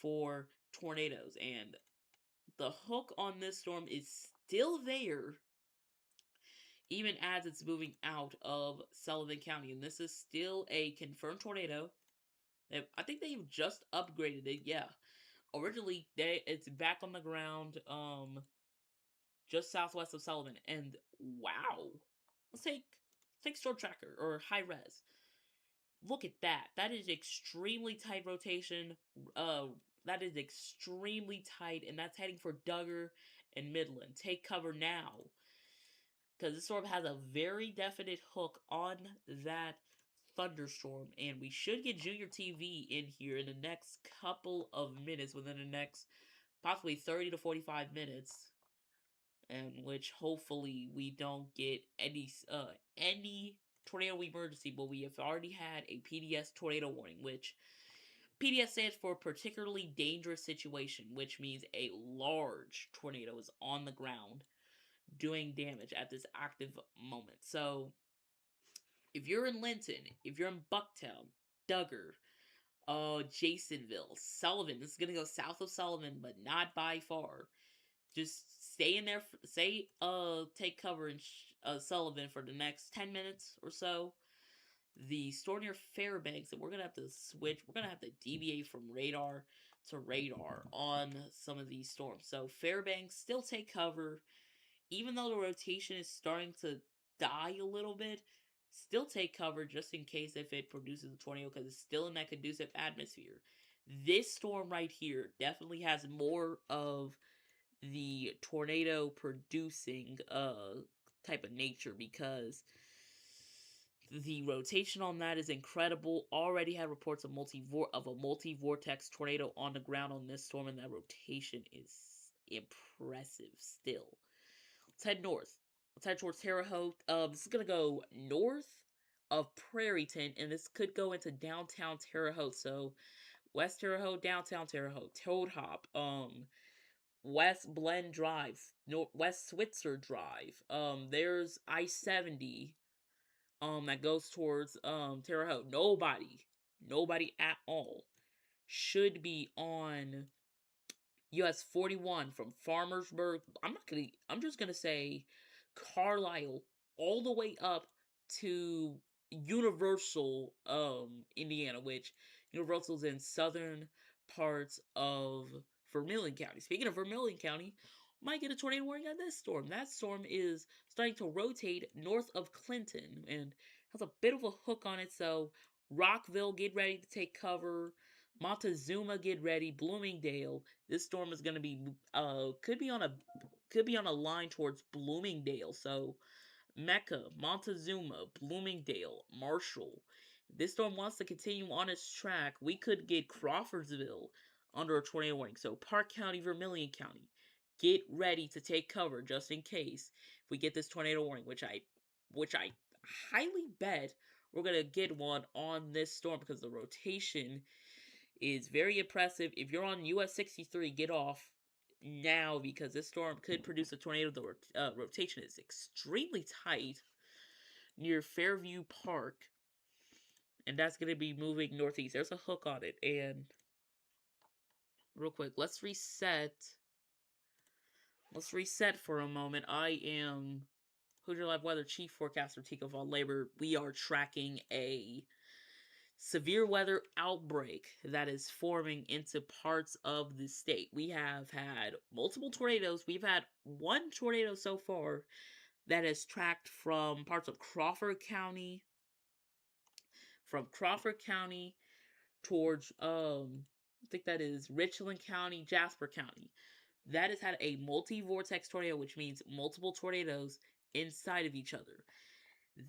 for tornadoes. And the hook on this storm is still there, even as it's moving out of Sullivan County. And this is still a confirmed tornado. I think they've just upgraded it. Yeah, originally it's back on the ground, just southwest of Sullivan. And wow, let's take Storm Tracker or High Res. Look at that. That is extremely tight rotation. That is extremely tight, and that's heading for Duggar and Midland. Take cover now, because this storm has a very definite hook on that thunderstorm, and we should get Junior TV in here in the next couple of minutes, within the next possibly 30 to 45 minutes, and which hopefully we don't get any tornado emergency, but we have already had a PDS tornado warning, which PDS stands for particularly dangerous situation, which means a large tornado is on the ground doing damage at this active moment. So if you're in Linton, if you're in Bucktown, Duggar, Jasonville, Sullivan. This is gonna go south of Sullivan, but not by far. Just stay in there. Take cover in Sullivan for the next 10 minutes or so. The store near Fairbanks, and we're gonna have to switch. We're gonna have to deviate from radar to radar on some of these storms. So Fairbanks, still take cover, even though the rotation is starting to die a little bit. Still take cover just in case if it produces a tornado, because it's still in that conducive atmosphere. This storm right here definitely has more of the tornado producing type of nature, because the rotation on that is incredible. Already had reports of a multi-vortex tornado on the ground on this storm, and that rotation is impressive still. Let's head north. Let's head towards Terre Haute. This is gonna go north of Prairieton, and this could go into downtown Terre Haute. So West Terre Haute, downtown Terre Haute, Toad Hop, West Blend Drive, West Switzer Drive. There's I-70 that goes towards Terre Haute. Nobody at all should be on US 41 from Farmersburg. I'm just gonna say Carlisle all the way up to Universal, Indiana, which Universal's in southern parts of Vermilion County. Speaking of Vermilion County, might get a tornado warning on this storm. That storm is starting to rotate north of Clinton and has a bit of a hook on it, so Rockville, get ready to take cover. Montezuma, get ready. Bloomingdale, this storm is gonna be could be on a line towards Bloomingdale. So Mecca, Montezuma, Bloomingdale, Marshall. If this storm wants to continue on its track, we could get Crawfordsville under a tornado warning. So Park County, Vermilion County, get ready to take cover just in case if we get this tornado warning, which I highly bet we're gonna get one on this storm because the rotation is very impressive. If you're on US 63, get off now because this storm could produce a tornado. The rotation is extremely tight near Fairview Park, and that's going to be moving northeast. There's a hook on it, and real quick, let's reset. Let's reset for a moment. I am Hoosier Live Weather Chief Forecaster Tico Von Labor. We are tracking a severe weather outbreak that is forming into parts of the state. We have had multiple tornadoes. We've had one tornado so far that has tracked from parts of Crawford County, towards I think that is Richland County, Jasper County. That has had a multi-vortex tornado, which means multiple tornadoes inside of each other.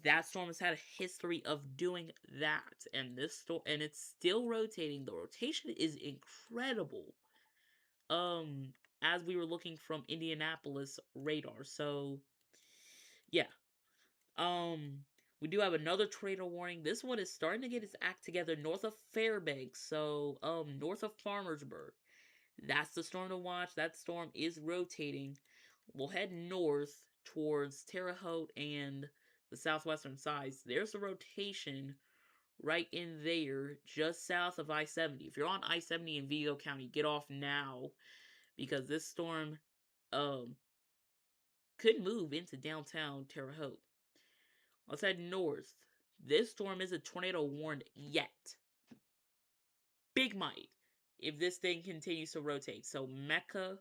That storm has had a history of doing that, and this storm, and it's still rotating. The rotation is incredible. As we were looking from Indianapolis radar, so yeah. We do have another tornado warning. This one is starting to get its act together north of Fairbanks, so north of Farmersburg. That's the storm to watch. That storm is rotating. We'll head north towards Terre Haute and the southwestern sides. There's a rotation right in there, just south of I-70. If you're on I-70 in Vigo County, get off now, because this storm could move into downtown Terre Haute. Let's head north. This storm isn't tornado warned yet. Big might if this thing continues to rotate. So Mecca,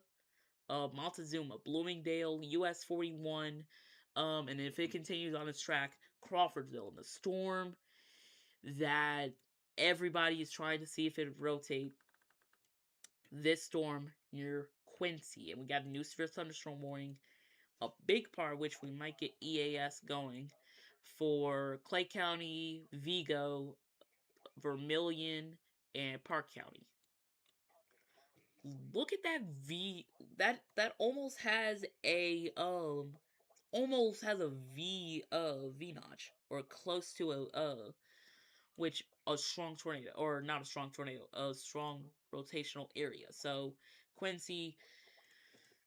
Montezuma, Bloomingdale, US 41, and if it continues on its track, Crawfordsville. And the storm that everybody is trying to see if it would rotate, this storm near Quincy. And we got a new severe thunderstorm warning, a big part of which we might get EAS going for Clay County, Vigo, Vermilion, and Park County. Look at that V. That almost has a V notch, or close to which a strong tornado, or not a strong tornado, a strong rotational area. So Quincy,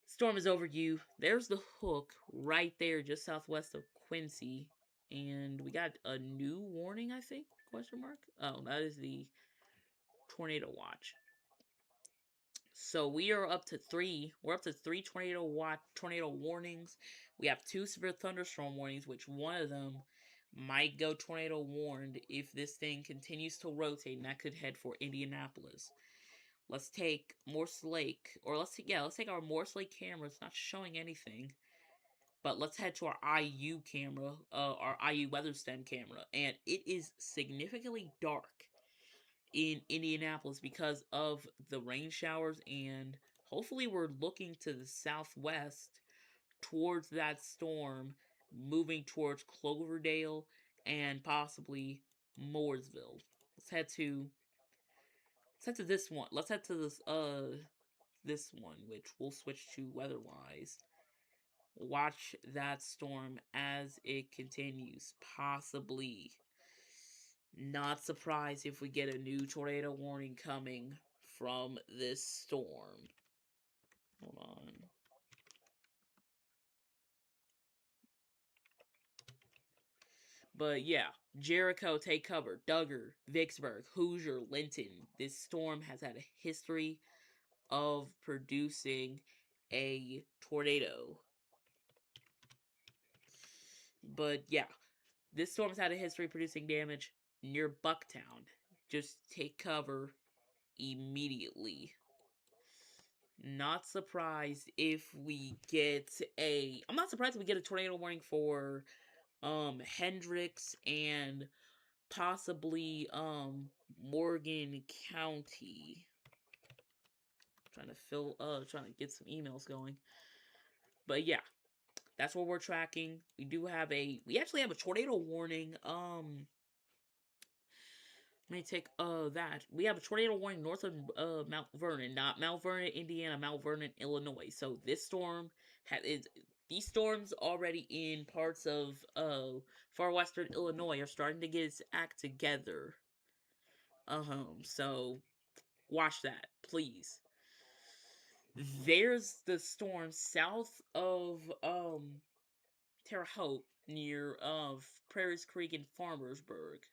storm is over you. There's the hook right there, just southwest of Quincy, and we got a new warning, I think? Question mark. Oh, that is the tornado watch. So we are up to 3. We're up to 3 tornado warnings. We have 2 severe thunderstorm warnings, which one of them might go tornado warned if this thing continues to rotate, and that could head for Indianapolis. Let's take Morse Lake, or let's take our Morse Lake camera. It's not showing anything, but let's head to our IU camera, our IU weather stem camera, and it is significantly dark in Indianapolis because of the rain showers, and hopefully we're looking to the southwest towards that storm, moving towards Cloverdale and possibly Mooresville. Let's head to this one. Let's head to this one, which we'll switch to weather-wise. Watch that storm as it continues. Possibly. Not surprised if we get a new tornado warning coming from this storm. Hold on. But yeah, Jericho, take cover. Duggar, Vicksburg, Hoosier, Linton. This storm has had a history of producing a tornado. But yeah, this storm's had a history of producing damage near Bucktown. Just take cover immediately. Not surprised if we get a... I'm not surprised if we get a tornado warning for Hendricks and possibly Morgan County. Trying to get some emails going. But yeah, that's what we're tracking. We actually have a tornado warning. Let me take that. We have a tornado warning north of Mount Vernon, not Mount Vernon, Indiana, Mount Vernon, Illinois. So this storm these storms already in parts of far western Illinois are starting to get its act together. So watch that, please. There's the storm south of Terre Haute near Prairies Creek and Farmersburg.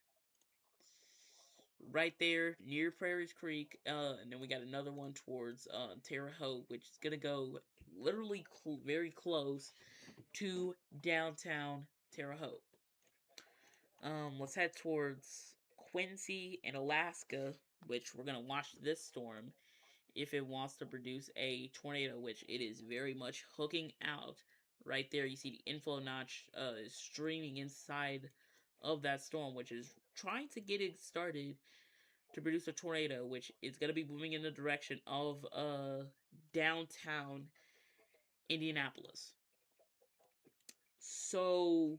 Right there near Prairies Creek, and then we got another one towards Terre Haute, which is gonna go literally very close to downtown Terre Haute. Let's head towards Quincy and Alaska, which we're gonna watch this storm if it wants to produce a tornado, which it is very much hooking out. Right there, you see the inflow notch is streaming inside of that storm, which is trying to get it started to produce a tornado, which is going to be moving in the direction of downtown Indianapolis. So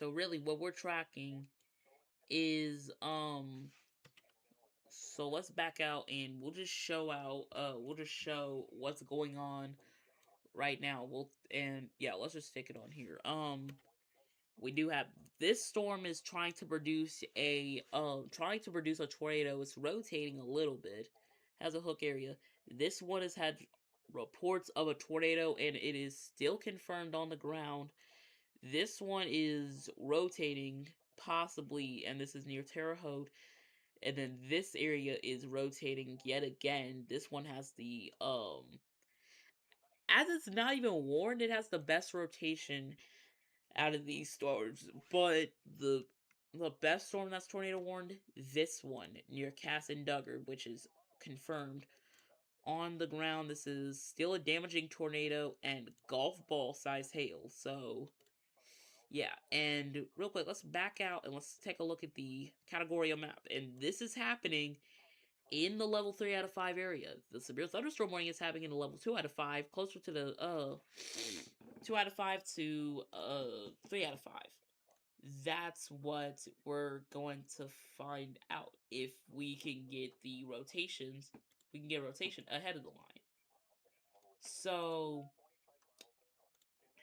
really what we're tracking is so let's back out and we'll just show what's going on right now. Let's just stick it on here. We do have this storm is trying to produce a tornado. It's rotating a little bit. Has a hook area. This one has had reports of a tornado and it is still confirmed on the ground. This one is rotating possibly, and this is near Terre Haute. And then this area is rotating yet again. This one has the as it's not even warned, it has the best rotation out of these storms. But the best storm that's tornado warned, this one near Cass and Duggar, which is confirmed on the ground. This is still a damaging tornado and golf ball size hail. So yeah, and real quick, let's back out and let's take a look at the category map. And this is happening in the level 3 out of 5 area. The severe thunderstorm warning is happening in the level 2 out of 5, closer to the 2 out of 5 to 3 out of 5. That's what we're going to find out if we can get the rotations. We can get rotation ahead of the line. So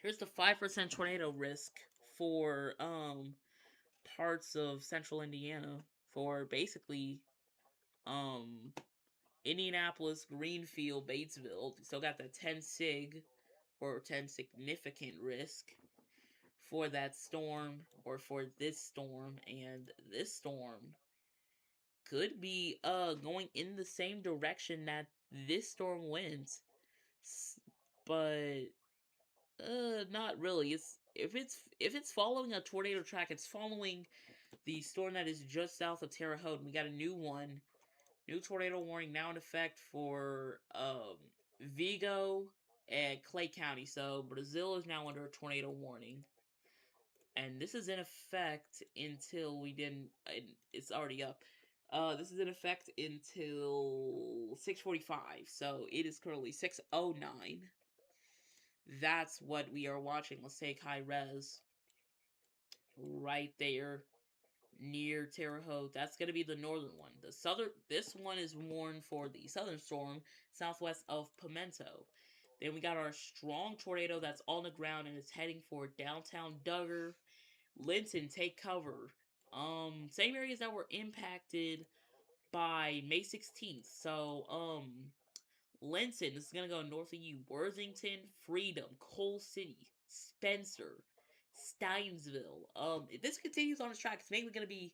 here's the 5% tornado risk for parts of central Indiana, for basically Indianapolis, Greenfield, Batesville. Still got that 10 sig or 10 significant risk for that storm, or for this storm, and this storm could be going in the same direction that this storm went. But not really. If it's following a tornado track, it's following the storm that is just south of Terre Haute. We got a new one. New tornado warning now in effect for Vigo and Clay County. So Brazil is now under a tornado warning. And this is in effect until we didn't. It's already up. This is in effect until 6:45. So it is currently 6:09. That's what we are watching. Let's take high res. Right there near Terre Haute. That's gonna be the northern one. This one is warned for the southern storm southwest of Pimento. Then we got our strong tornado that's on the ground and it's heading for downtown Duggar. Linton, take cover. Same areas that were impacted by May 16th. So, Linton is gonna go north of you. Worthington, Freedom, Coal City, Spencer, Steinsville. If this continues on its track, it's mainly gonna be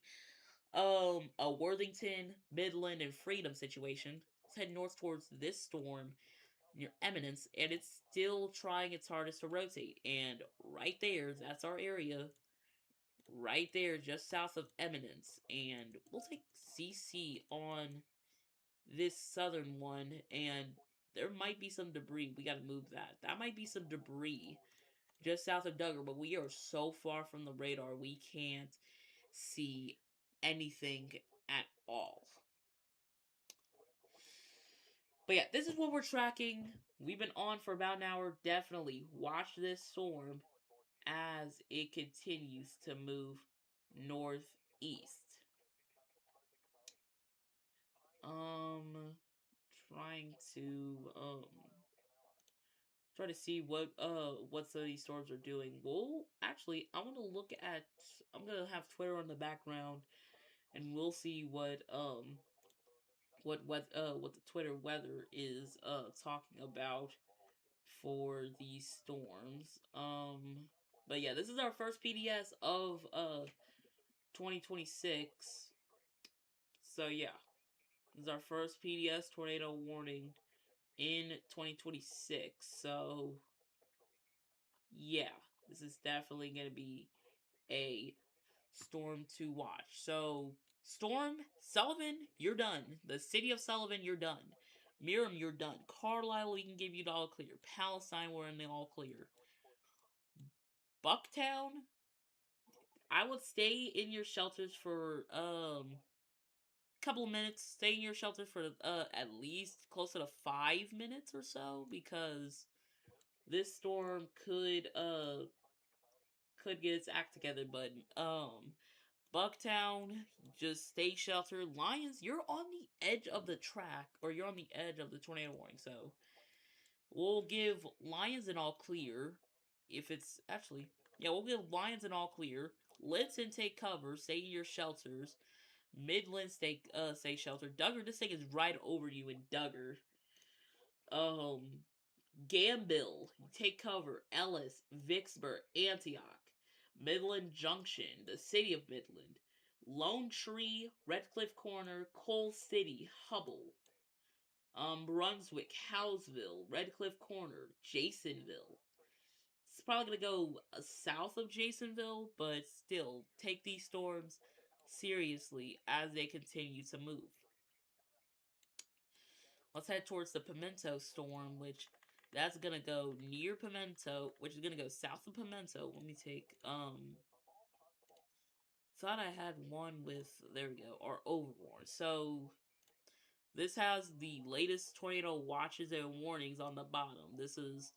a Worthington, Midland, and Freedom situation. Let's head north towards this storm near Eminence, and it's still trying its hardest to rotate. And right there, that's our area. Right there, just south of Eminence. And we'll take CC on this southern one, and there might be some debris. We gotta move that. That might be some debris just south of Duggar, but we are so far from the radar, we can't see anything at all. But yeah, this is what we're tracking. We've been on for about an hour. Definitely watch this storm as it continues to move northeast. Trying to try to see what some of these stores are doing. Well, actually, I'm gonna have Twitter on the background, and we'll see what the Twitter weather is talking about for these storms. But yeah, this is our first PDS of 2026. So yeah, this is our first PDS tornado warning in 2026. So yeah, this is definitely going to be a storm to watch. So Storm, Sullivan, you're done. The city of Sullivan, you're done. Miram, you're done. Carlisle, we can give you the all clear. Palestine, we're in the all clear. Bucktown, I would stay in your shelters for couple of minutes. Stay in your shelter for at least closer to 5 minutes or so, because this storm could get its act together. But Bucktown, just stay sheltered. Lions, you're on the edge of the track, or you're on the edge of the tornado warning, so we'll give Lions an all clear. If it's actually, yeah, we'll give Lions an all clear. Linton, take cover, stay in your shelters. Midland, stay sheltered. Duggar, this thing is right over you in Duggar. Gambill, take cover. Ellis, Vicksburg, Antioch. Midland Junction, the city of Midland. Lone Tree, Redcliffe Corner, Coal City, Hubble. Brunswick, Howesville, Redcliffe Corner, Jasonville. It's probably gonna go south of Jasonville, but still, take these storms seriously as they continue to move. Let's head towards the Pimento storm, which that's gonna go near Pimento, which is gonna go south of Pimento. Let me take thought I had one with, there we go, or Overmore. So this has the latest tornado watches and warnings on the bottom. This is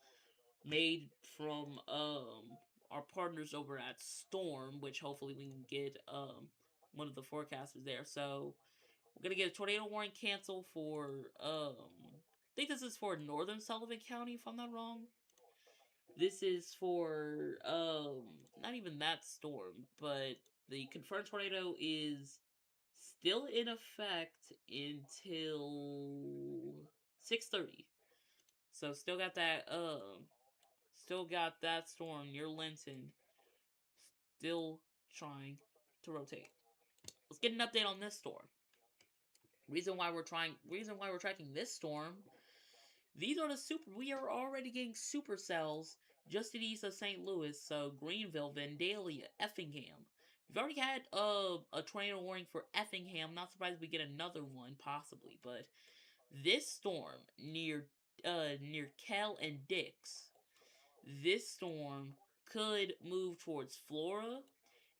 made from our partners over at Storm, which hopefully we can get one of the forecasters there. So we're gonna get a tornado warning cancel for I think this is for northern Sullivan County, if I'm not wrong. This is for not even that storm, but the confirmed tornado is still in effect until 6:30. So still got that storm near Linton still trying to rotate. Let's get an update on this storm. Reason why we're tracking this storm. These are we are already getting supercells just to the east of St. Louis, so Greenville, Vandalia, Effingham. We've already had a tornado warning for Effingham. Not surprised we get another one, possibly. But this storm near Kell and Dix, this storm could move towards Florida,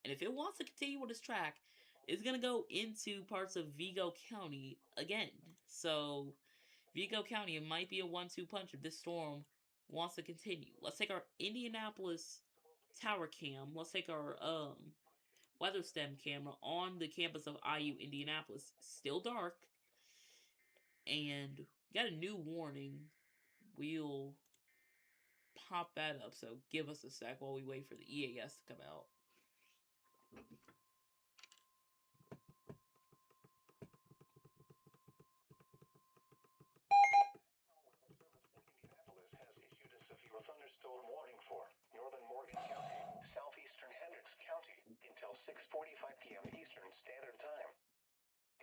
and if it wants to continue with its track, it's gonna go into parts of Vigo County again. So Vigo County, it might be a 1-2 punch if this storm wants to continue. Let's take our Indianapolis tower cam. Let's take our weather stem camera on the campus of IU Indianapolis. Still dark, and we got a new warning. We'll pop that up. So give us a sec while we wait for the EAS to come out. Thunderstorm warning for northern Morgan County, southeastern Hendricks County until 6:45 p.m. Eastern Standard Time.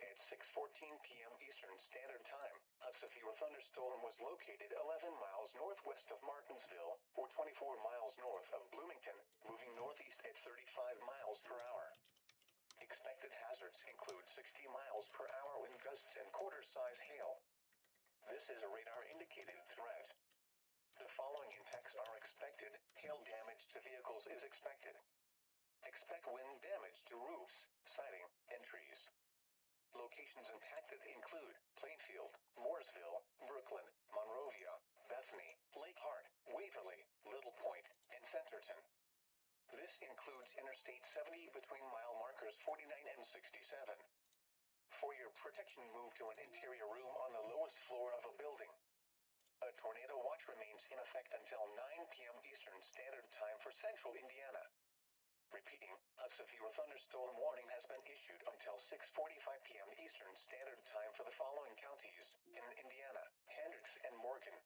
At 6:14 p.m. Eastern Standard Time, a severe thunderstorm was located 11 miles northwest of Martinsville or 24 miles north of Bloomington, moving northeast at 35 miles per hour. Expected hazards include 60 miles per hour wind gusts and quarter-size hail. This is a radar-indicated threat. The following impacts are expected. Hail damage to vehicles is expected. Expect wind damage to roofs, siding, and trees. Locations impacted include Plainfield, Mooresville, Brooklyn, Monrovia, Bethany, Lake Hart, Waverly, Little Point, and Centerton. This includes Interstate 70 between mile markers 49 and 67. For your protection, move to an interior room on the lowest floor of a building. A tornado watch remains in effect until 9 p.m. Eastern Standard Time for central Indiana. Repeating, a severe thunderstorm warning has been issued until 6:45 p.m. Eastern Standard Time for the following counties in Indiana: Hendricks and Morgan.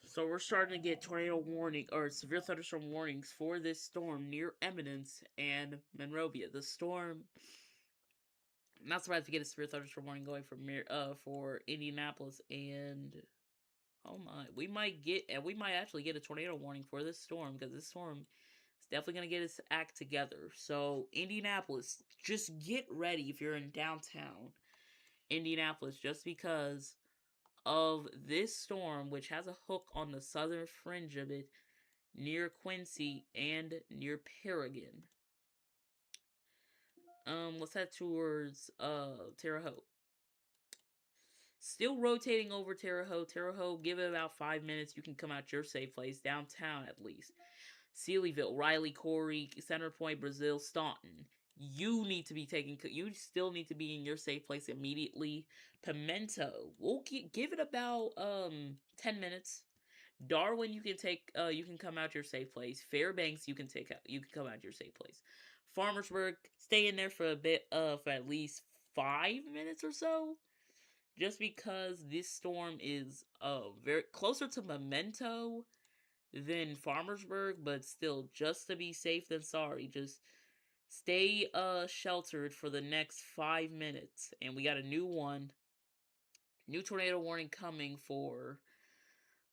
So we're starting to get tornado warning or severe thunderstorm warnings for this storm near Eminence and Monrovia. The storm, not surprised to get a severe thunderstorm warning going for Indianapolis, and oh my, we might actually get a tornado warning for this storm, because this storm is definitely gonna get its act together. So Indianapolis, just get ready if you're in downtown Indianapolis, just because of this storm, which has a hook on the southern fringe of it near Quincy and near Paragon. Let's head towards Terre Haute. Still rotating over Terre Haute. Terre Haute, give it about 5 minutes. You can come out your safe place, downtown at least. Sealyville, Riley, Corey, Center Point, Brazil, Staunton. You still need to be in your safe place immediately. Pimento, we'll give it about 10 minutes. Darwin, you can come out your safe place. Fairbanks, you can come out your safe place. Farmersburg, stay in there for a bit, for at least 5 minutes or so, just because this storm is very closer to Memento than Farmersburg, but still, just to be safe than sorry, just stay sheltered for the next 5 minutes. And we got a new tornado warning coming for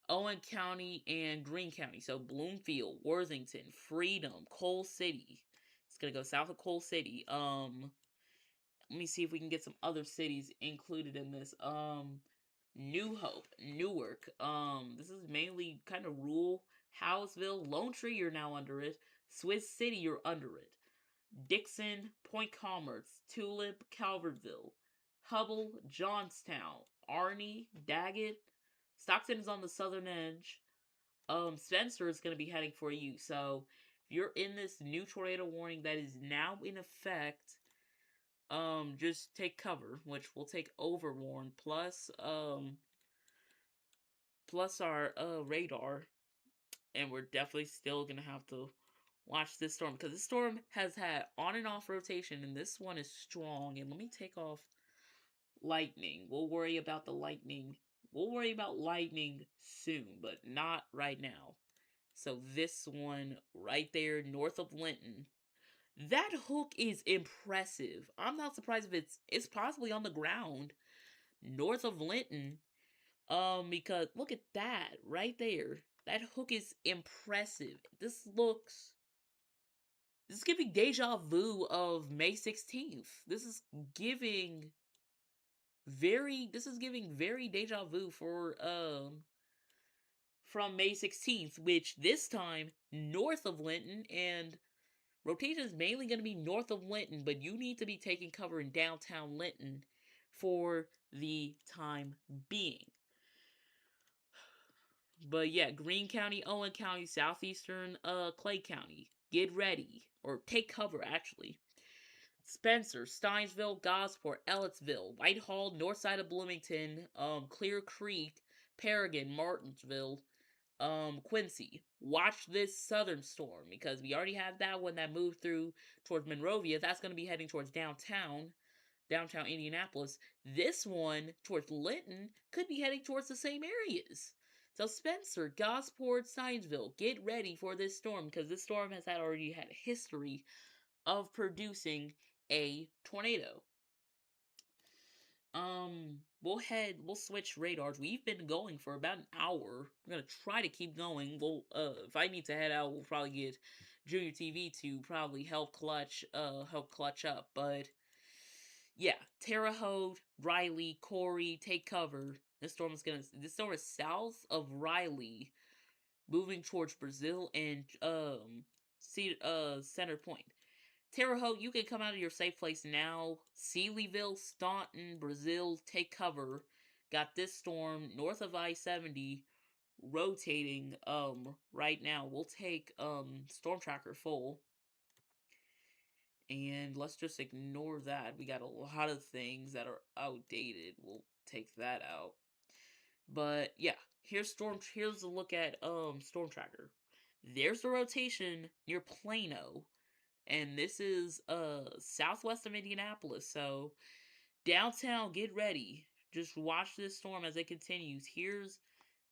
Owen County and Greene County. So Bloomfield, Worthington, Freedom, Coal City. It's gonna go south of Coal City. Let me see if we can get some other cities included in this. New Hope, Newark. This is mainly kind of rural. Howesville, Lone Tree, you're now under it. Swiss City, you're under it. Dixon, Point Commerce, Tulip, Calvertville, Hubble, Johnstown, Arnie, Daggett. Stockton is on the southern edge. Spencer is going to be heading for you. So, if you're in this new tornado warning that is now in effect, just take cover, which will take overwarn plus our radar, and we're definitely still gonna have to watch this storm, because this storm has had on and off rotation, and this one is strong. And let me take off lightning. We'll worry about the lightning. We'll worry about lightning soon, but not right now. So this one right there north of Linton, That hook is impressive. I'm not surprised if it's possibly on the ground north of Linton. Because look at that right there. That hook is impressive. This is giving deja vu of May 16th. This is giving very deja vu for from May 16th, which this time north of Linton, and rotation is mainly going to be north of Linton, but you need to be taking cover in downtown Linton for the time being. But yeah, Greene County, Owen County, southeastern Clay County, get ready or take cover actually. Spencer, Steinsville, Gosport, Ellettsville, Whitehall, north side of Bloomington, Clear Creek, Paragon, Martinsville, Quincy. Watch this southern storm because we already had that one that moved through towards Monrovia. That's going to be heading towards downtown Indianapolis. This one towards Linton could be heading towards the same areas. So Spencer, Gosport, Steinsville, get ready for this storm because this storm has already had a history of producing a tornado. We'll switch radars. We've been going for about an hour. We're gonna try to keep going. If I need to head out, we'll probably get Junior TV to probably help clutch up. But yeah, Terre Haute, Riley, Corey, take cover. This storm is south of Riley, moving towards Brazil and Center Point. Terre Haute, you can come out of your safe place now. Sealyville, Staunton, Brazil, take cover. Got this storm north of I-70 rotating right now. We'll take Storm Tracker full. And let's just ignore that. We got a lot of things that are outdated. We'll take that out. But yeah, here's a look at Storm Tracker. There's the rotation near Plano. And this is southwest of Indianapolis. So downtown, get ready. Just watch this storm as it continues. Here's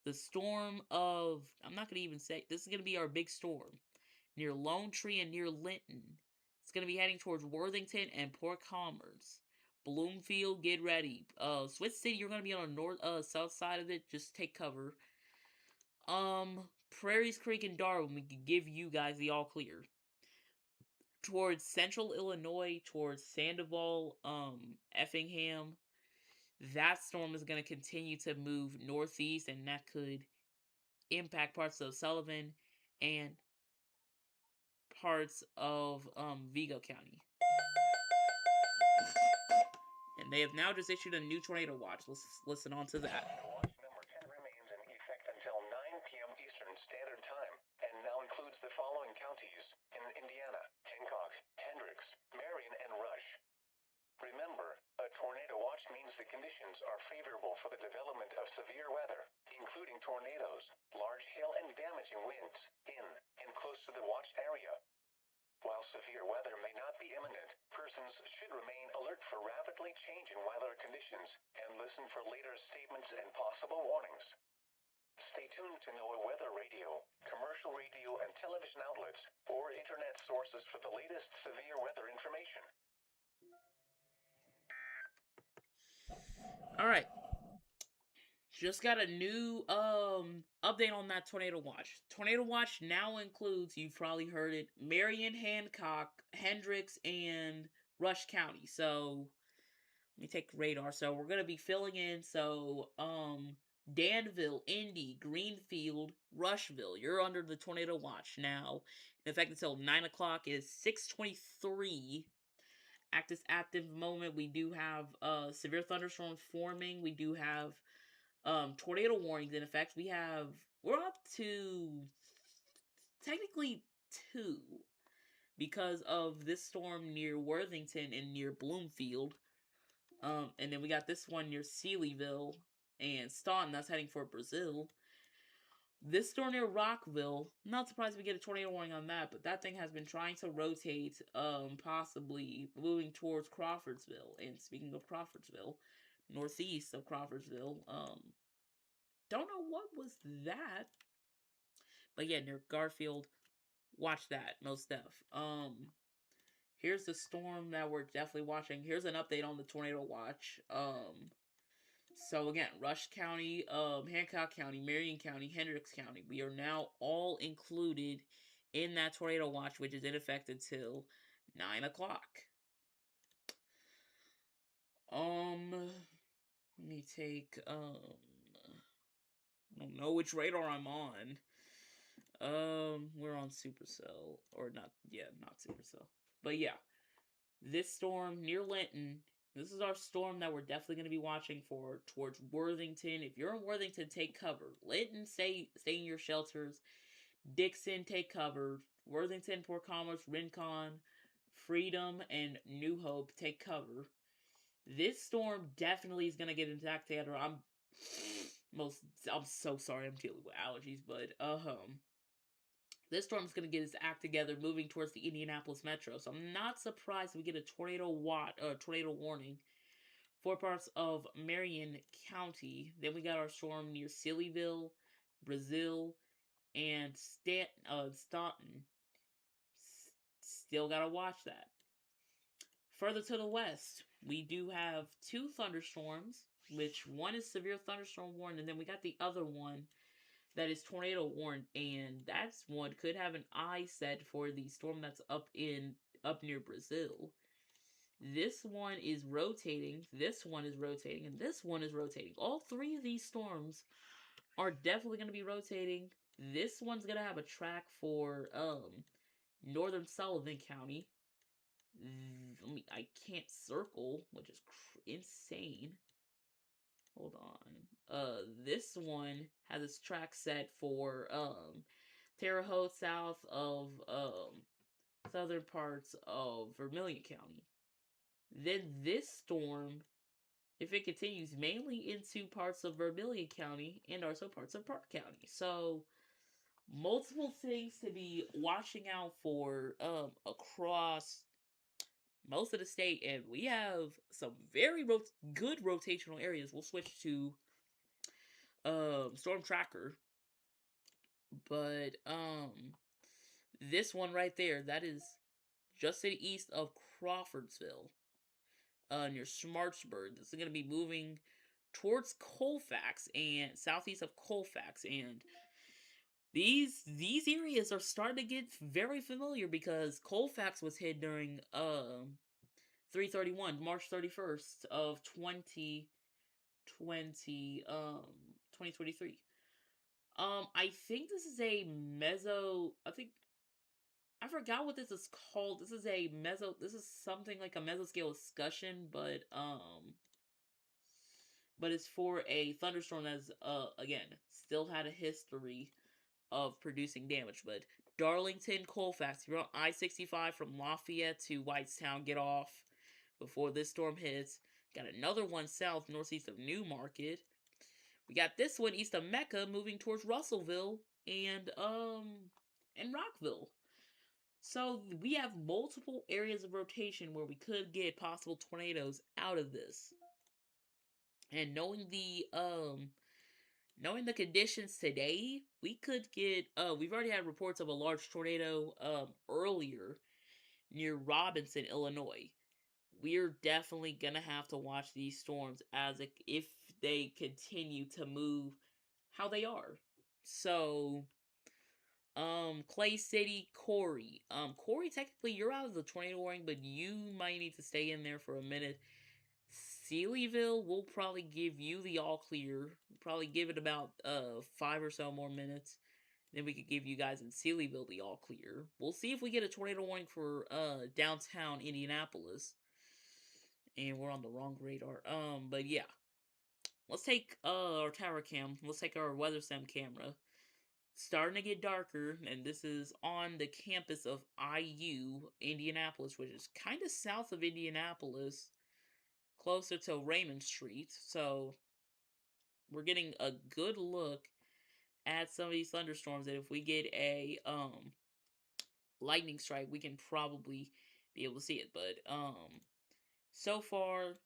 the storm of, I'm not going to even say, this is going to be our big storm near Lone Tree and near Linton. It's going to be heading towards Worthington and Port Commerce. Bloomfield, get ready. Switch City, you're going to be on the south side of it. Just take cover. Prairie's Creek and Darwin, we can give you guys the all clear. Towards central Illinois, towards Sandoval, Effingham, that storm is going to continue to move northeast, and that could impact parts of Sullivan and parts of Vigo County. And they have now just issued a new tornado watch. Let's listen on to that. Watch number 10 remains in effect until 9 p.m. Eastern Standard Time and now includes the following counties in Indiana: Hancock, Hendricks, Marion, and Rush. Remember, a tornado watch means the conditions are favorable for the development of severe weather, including tornadoes, large hail, and damaging winds in and close to the watch area. While severe weather may not be imminent, persons should remain alert for rapidly changing weather conditions and listen for later statements and possible warnings. Stay tuned to NOAA Weather Radio, commercial radio and television outlets, or internet sources for the latest severe weather information. Alright. Just got a new update on that tornado watch. Tornado watch now includes, you've probably heard it, Marion, Hancock, Hendricks, and Rush County. So let me take radar. So we're gonna be filling in. So Danville, Indy, Greenfield, Rushville. You're under the tornado watch now. In fact, until 9 o'clock is 6:23. At this active moment, we do have severe thunderstorms forming. We do have tornado warnings in effect. We're up to technically 2 because of this storm near Worthington and near Bloomfield. And then we got this one near Sealyville and Staunton that's heading for Brazil. This storm near Rockville, not surprised we get a tornado warning on that, but that thing has been trying to rotate, possibly moving towards Crawfordsville. And speaking of Crawfordsville, northeast of Crawfordsville, don't know what was that. But yeah, near Garfield, watch that, most stuff. here's the storm that we're definitely watching. Here's an update on the tornado watch. So again, Rush County, Hancock County, Marion County, Hendricks County. We are now all included in that tornado watch, which is in effect until 9 o'clock. Let me take, I don't know which radar I'm on. We're on Supercell, or not Supercell. But yeah, this storm near Linton, this is our storm that we're definitely going to be watching for towards Worthington. If you're in Worthington, take cover. Linton, stay in your shelters. Dixon, take cover. Worthington, Port Commerce, Rincon, Freedom, and New Hope, take cover. This storm definitely is going to get attacked together. I'm so sorry I'm dealing with allergies, but this storm's going to get its act together, moving towards the Indianapolis metro. So I'm not surprised we get a tornado warning for parts of Marion County. Then we got our storm near Sillyville, Brazil, and Staunton. Still gotta watch that. Further to the west, we do have two thunderstorms, which one is severe thunderstorm warned, and then we got the other one that is tornado warned, and that's one could have an eye set for the storm that's up near Brazil. This one is rotating, this one is rotating, and this one is rotating. All three of these storms are definitely going to be rotating. This one's going to have a track for northern Sullivan County. I can't circle, which is insane. Hold on. This one has its track set for Terre Haute, south of southern parts of Vermilion County. Then this storm, if it continues, mainly into parts of Vermilion County and also parts of Park County. So multiple things to be watching out for across most of the state, and we have some very good rotational areas. We'll switch to Storm Tracker, but this one right there, that is just to the east of Crawfordsville, near Smartsburg. This is going to be moving towards Colfax and southeast of Colfax, and these areas are starting to get very familiar because Colfax was hit during 3/31, March 31st of 2023. I think this is a I forgot what this is called. This is something like a mesoscale discussion, but it's for a thunderstorm that's again still had a history of producing damage. But Darlington, Colfax, you're on I-65 from Lafayette to Whitestown, get off before this storm hits. Got another one south, northeast of Newmarket. We got this one east of Mecca, moving towards Russellville and Rockville. So we have multiple areas of rotation where we could get possible tornadoes out of this. And knowing the conditions today, we could get we've already had reports of a large tornado earlier near Robinson, Illinois. We're definitely gonna have to watch these storms if they continue to move how they are. So Clay City, Corey. Corey, technically you're out of the tornado warning, but you might need to stay in there for a minute. Sealyville will probably give you the all clear. Probably give it about 5 or so more minutes. Then we could give you guys in Sealyville the all clear. We'll see if we get a tornado warning for downtown Indianapolis. And we're on the wrong radar. But yeah. Let's take our tower cam. Let's take our weather sim camera. Starting to get darker, and this is on the campus of IU, Indianapolis, which is kind of south of Indianapolis, closer to Raymond Street. So we're getting a good look at some of these thunderstorms, and if we get a lightning strike, we can probably be able to see it. But so far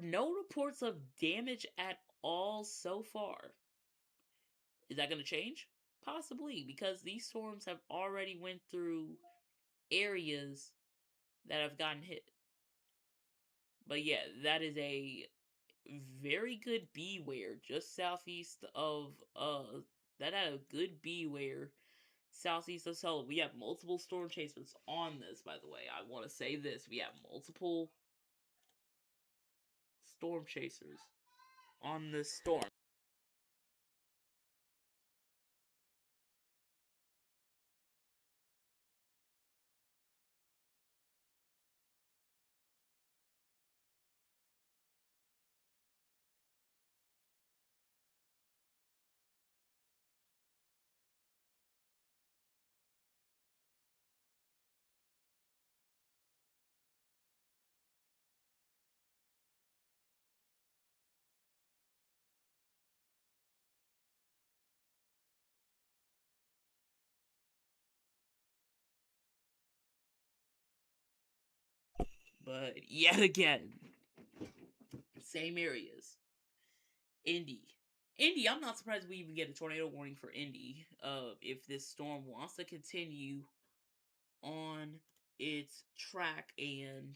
no reports of damage at all so far. Is that going to change? Possibly, because these storms have already went through areas that have gotten hit. But yeah, that is a very good beware just southeast of that had a good beware southeast of Seoul. We have multiple storm chasers on this, by the way. I want to say this. We have multiple storm chasers on this storm. But yet again, same areas. Indy. Indy, I'm not surprised we even get a tornado warning for Indy. If this storm wants to continue on its track, and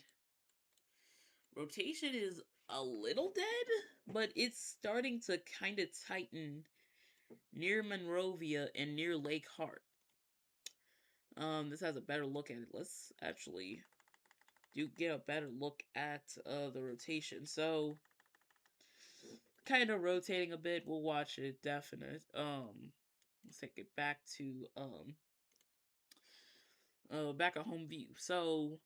rotation is a little dead, but it's starting to kind of tighten near Monrovia and near Lake Hart. This has a better look at it. Let's actually get a better look at the rotation. So kind of rotating a bit. We'll watch it. Definite. Let's take it back to back at home view. So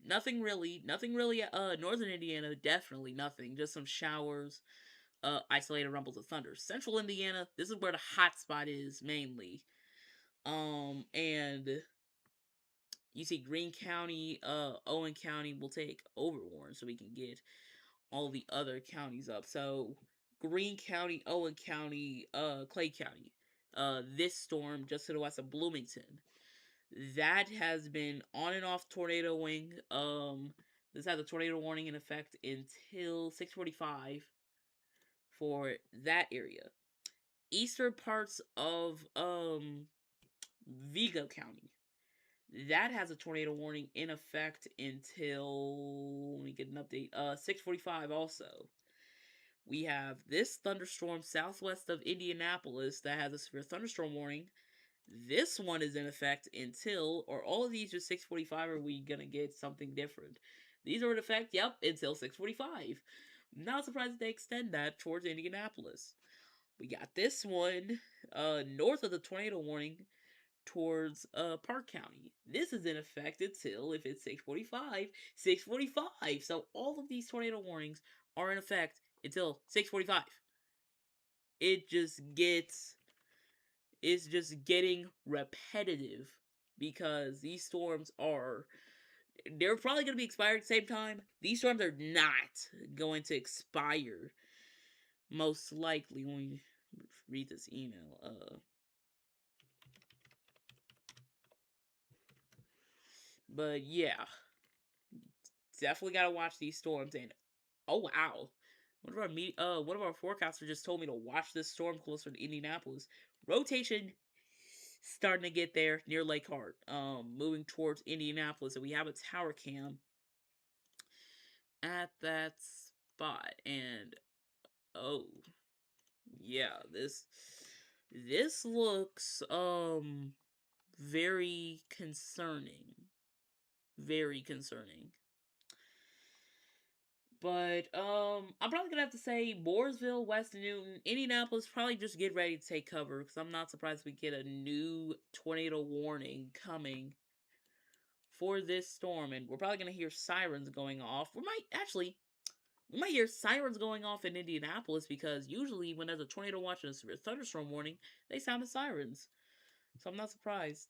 nothing really. Northern Indiana, definitely nothing. Just some showers. Isolated rumbles of thunder. Central Indiana, this is where the hot spot is mainly. And you see Greene County, Owen County will take overwarn so we can get all the other counties up. So Greene County, Owen County, Clay County. This storm just to the west of Bloomington. That has been on and off tornado wing. This has a tornado warning in effect until 6:45 for that area. Eastern parts of Vigo County. That has a tornado warning in effect until, let me get an update, 6:45 also. We have this thunderstorm southwest of Indianapolis that has a severe thunderstorm warning. This one is in effect until, or all of these are 6:45, or are we gonna get something different? These are in effect, yep, until 6:45. Not surprised they extend that towards Indianapolis. We got this one north of the tornado warning towards Park County. This is in effect until, if it's 6:45, 6:45. So all of these tornado warnings are in effect until 6:45. It's just getting repetitive because these storms they're probably going to be expired at the same time. These storms are not going to expire most likely. Let me read this email. But yeah, definitely gotta watch these storms. And oh wow, one of our forecasters just told me to watch this storm closer to Indianapolis. Rotation starting to get there near Lake Hart. Moving towards Indianapolis, and we have a tower cam at that spot. And oh yeah, this looks very concerning. Very concerning. But I'm probably gonna have to say Mooresville, West Newton, Indianapolis. Probably just get ready to take cover because I'm not surprised we get a new tornado warning coming for this storm, and we're probably gonna hear sirens going off. We might hear sirens going off in Indianapolis because usually when there's a tornado watch and a severe thunderstorm warning, they sound the sirens. So I'm not surprised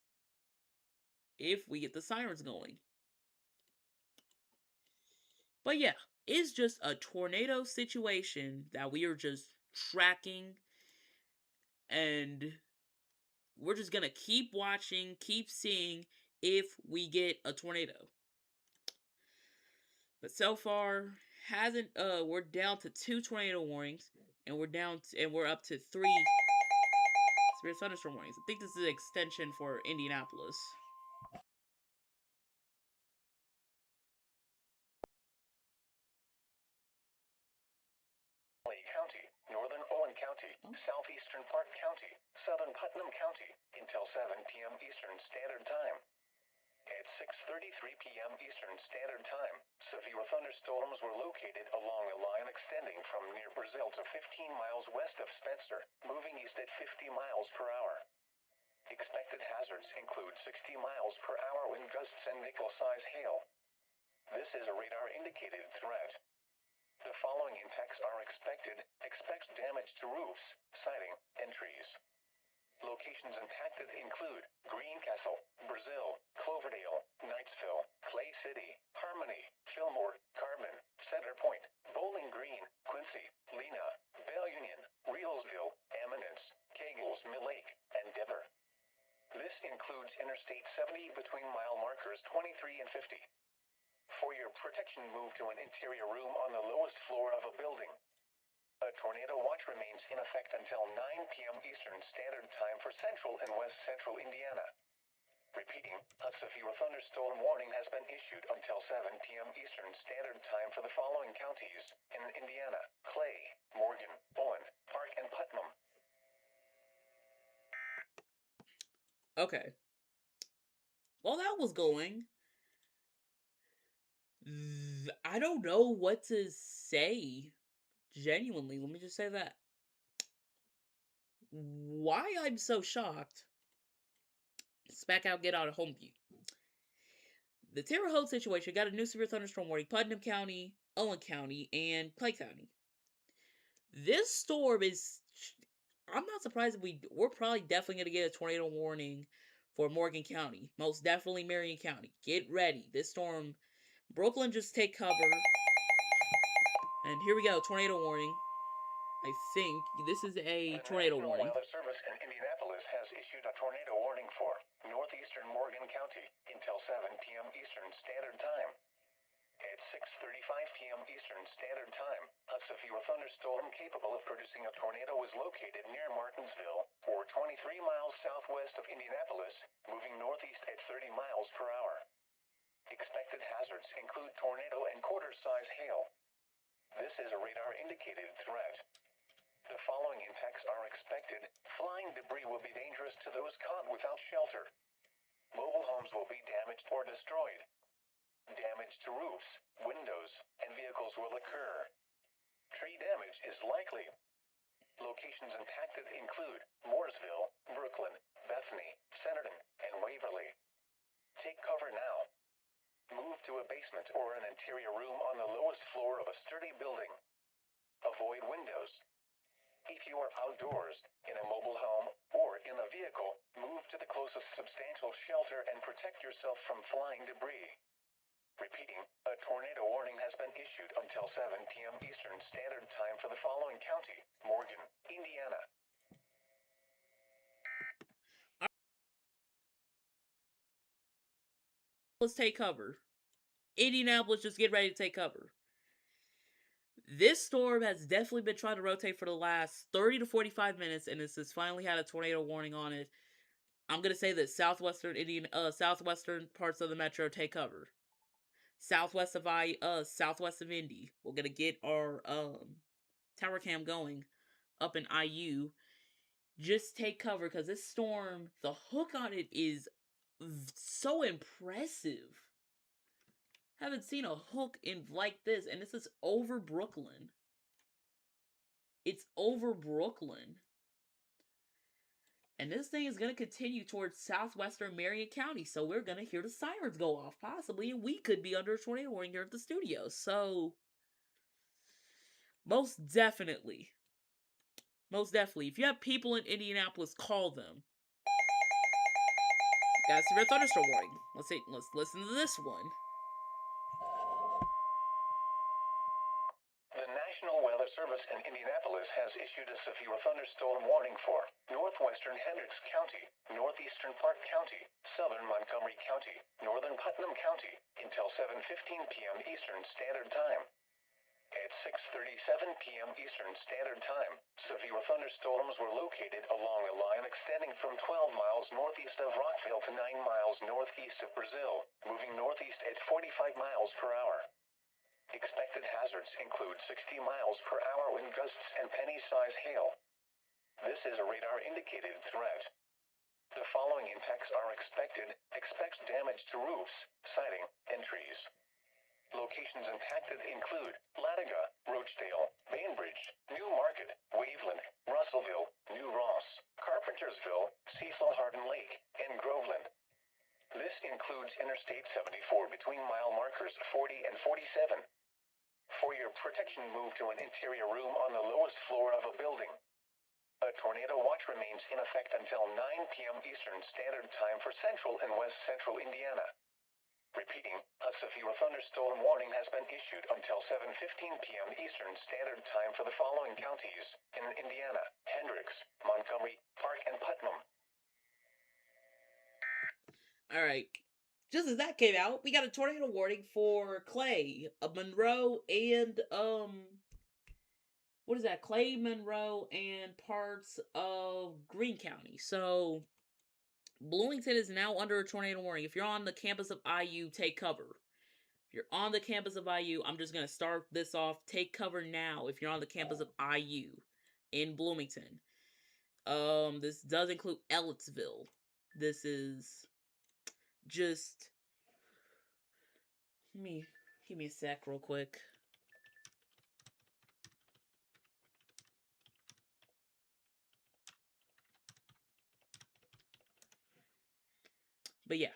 if we get the sirens going. But yeah, it's just a tornado situation that we are just tracking, and we're just gonna keep watching, keep seeing if we get a tornado. But so far, hasn't we're down to 2 tornado warnings, and we're up to 3 severe thunderstorm warnings. I think this is an extension for Indianapolis. County, northern Owen County, southeastern Park County, southern Putnam County, until 7 p.m. Eastern Standard Time. At 6:33 p.m. Eastern Standard Time, severe thunderstorms were located along a line extending from near Brazil to 15 miles west of Spencer, moving east at 50 miles per hour. Expected hazards include 60 miles per hour wind gusts and nickel-size hail. This is a radar-indicated threat. The following impacts are expected. Expect damage to roofs, siding, and trees. Locations impacted include Greencastle, Brazil, Cloverdale, Knightsville, Clay City, Harmony, Fillmore, Carbon, Center Point, Bowling Green, Quincy, Lena, Bell Union, Reelsville, Eminence, Kegels Mill Lake, and Dever. This includes Interstate 70 between mile markers 23 and 50. For your protection, move to an interior room on the lowest floor of a building. A tornado watch remains in effect until 9 p.m. Eastern Standard Time for central and west central Indiana. Repeating, a severe thunderstorm warning has been issued until 7 p.m. Eastern Standard Time for the following counties in Indiana: Clay, Morgan, Owen, Park, and Putnam. Okay. While that was going, I don't know what to say. Genuinely, let me just say that. Why I'm so shocked. Back out, get out of home view. The Terre Haute situation got a new severe thunderstorm warning: Putnam County, Owen County, and Clay County. This storm is. I'm not surprised if we're probably definitely going to get a tornado warning for Morgan County. Most definitely Marion County. Get ready. This storm. Brooklyn, just take cover. And here we go. Tornado warning. I think this is a tornado warning. The National Weather Service in Indianapolis has issued a tornado warning for northeastern Morgan County until 7 p.m. Eastern Standard Time. At 6:35 p.m. Eastern Standard Time, a severe thunderstorm capable of producing a tornado is located near Martinsville, or 23 miles southwest of Indianapolis, moving northeast at 30 miles per hour. Expected hazards include tornado and quarter-size hail. This is a radar-indicated threat. The following impacts are expected. Flying debris will be dangerous to those caught without shelter. Mobile homes will be damaged or destroyed. Damage to roofs, windows, and vehicles will occur. Tree damage is likely. Locations impacted include Mooresville, Brooklyn, Bethany, Centerton, and Waverly. Take cover now. Move to a basement or an interior room on the lowest floor of a sturdy building. Avoid windows. If you are outdoors, in a mobile home, or in a vehicle, move to the closest substantial shelter and protect yourself from flying debris. Repeating, a tornado warning has been issued until 7 p.m. Eastern Standard Time for the following county: Morgan, Indiana. Let's take cover. Indianapolis, just get ready to take cover. This storm has definitely been trying to rotate for the last 30 to 45 minutes, and this has finally had a tornado warning on it. I'm gonna say that southwestern parts of the metro take cover. Southwest of Indy, we're gonna get our tower cam going up in IU. Just take cover, because this storm, the hook on it is so impressive. Haven't seen a hook in like this, and this is over Brooklyn. It's over Brooklyn. And this thing is going to continue towards southwestern Marion County, so we're going to hear the sirens go off, possibly, and we could be under a tornado warning here at the studio. So, most definitely, if you have people in Indianapolis, call them. Got a severe thunderstorm warning. Let's listen to this one. The National Weather Service in Indianapolis has issued a severe thunderstorm warning for northwestern Hendricks County, northeastern Park County, southern Montgomery County, northern Putnam County, until 7:15 p.m. Eastern Standard Time. At 6:37 p.m. Eastern Standard Time, severe thunderstorms were located along a line extending from 12 miles northeast of Rockville to 9 miles northeast of Brazil, moving northeast at 45 miles per hour. Expected hazards alerts include 60 miles per hour wind gusts and penny-size hail. This is a radar-indicated threat. The following impacts are expected. Expect damage to roofs, siding, and trees. Locations impacted include Latiga, Rochdale, Bainbridge, New Market, Waveland, Russellville, New Ross, Carpentersville, Cecil Hardin Lake, and Groveland. This includes Interstate 74 between mile markers 40 and 47. For your protection, move to an interior room on the lowest floor of a building. A tornado watch remains in effect until 9 p.m. Eastern Standard Time for central and west central Indiana. Repeating, a severe thunderstorm warning has been issued until 7:15 p.m. Eastern Standard Time for the following counties in Indiana: Hendricks, Montgomery, Park, and Putnam. All right. Just as that came out, we got a tornado warning for Clay, Monroe, and what is that? Clay, Monroe, and parts of Greene County. So Bloomington is now under a tornado warning. If you're on the campus of IU, take cover. If you're on the campus of IU, I'm just gonna start this off. Take cover now if you're on the campus of IU in Bloomington. This does include Ellettsville. This is just give me a sec real quick. But yeah,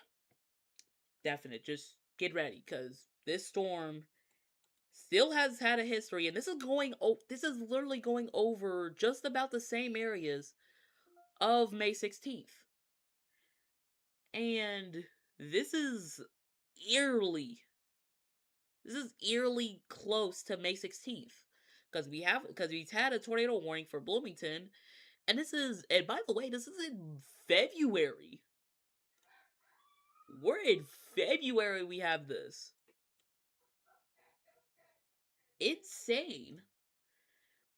definite. Just get ready, because this storm still has had a history, and this is literally going over just about the same areas of May 16th. And this is eerily close to May 16th, because we've had a tornado warning for Bloomington, and by the way, this is in February. We're in February, we have this. Insane.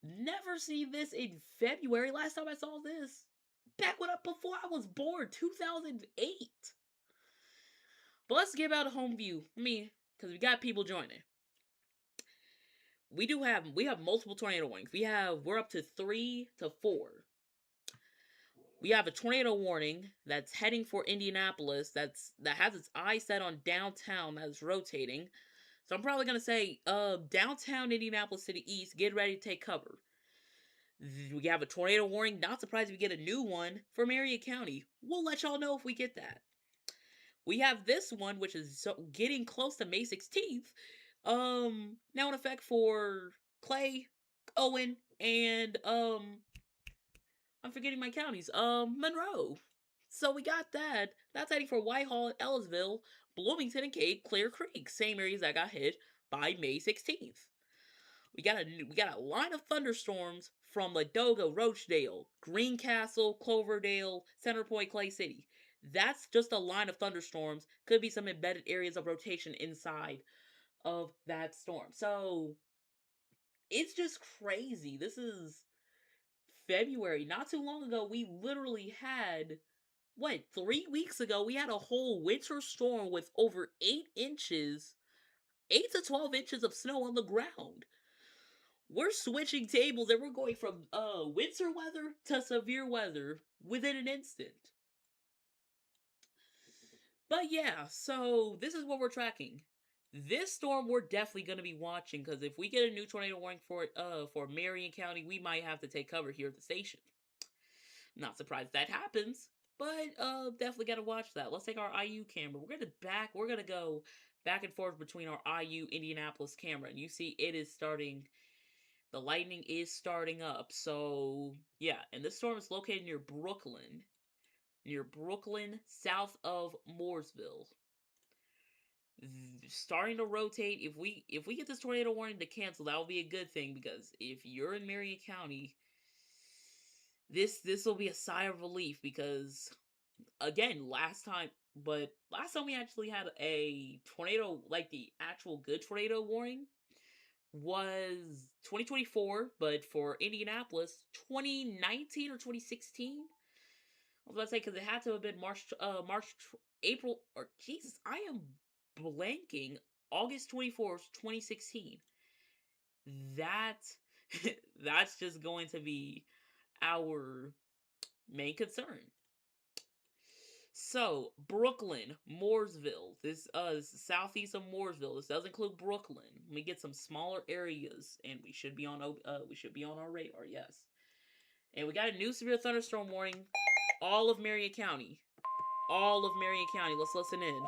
Never seen this in February. Last time I saw this, before I was born, 2008. But let's give out a home view. Because we got people joining. We have multiple tornado warnings. We're up to 3 to 4. We have a tornado warning that's heading for Indianapolis that has its eyes set on downtown that's rotating. So I'm probably going to say, downtown Indianapolis City East, get ready to take cover. We have a tornado warning. Not surprised if we get a new one for Marion County. We'll let y'all know if we get that. We have this one, which is getting close to May 16th. Now in effect for Clay, Owen, and, I'm forgetting my counties. Monroe. So we got that. That's heading for Whitehall and Ellisville, Bloomington and Clear Creek. Same areas that got hit by May 16th. We got a line of thunderstorms from Ladoga, Rochdale, Greencastle, Cloverdale, Centerpoint, Clay City. That's just a line of thunderstorms. Could be some embedded areas of rotation inside of that storm. So it's just crazy. This is February. Not too long ago, we literally had 3 weeks ago, we had a whole winter storm with over 8 to 12 inches of snow on the ground. We're switching tables and we're going from winter weather to severe weather within an instant. But yeah, so this is what we're tracking. This storm we're definitely going to be watching, because if we get a new tornado warning for Marion County, we might have to take cover here at the station. Not surprised that happens, but definitely got to watch that. Let's take our IU camera. We're going to go back and forth between our IU Indianapolis camera, and you see it is starting. The lightning is starting up. So yeah, and this storm is located near Brooklyn, south of Mooresville. Starting to rotate. If we get this tornado warning to cancel, that will be a good thing, because if you're in Marion County, this will be a sigh of relief, because again, last time we actually had a tornado, like the actual good tornado warning, was 2024, but for Indianapolis, 2019 or 2016. I was about to say, because it had to have been April, or Jesus, I am blanking. August 24th, 2016. that that's just going to be our main concern. So, Brooklyn, Mooresville. This is southeast of Mooresville. This does include Brooklyn. Let me get some smaller areas, and we should be on our radar. Yes, and we got a new severe thunderstorm warning. All of Marion County. All of Marion County. Let's listen in.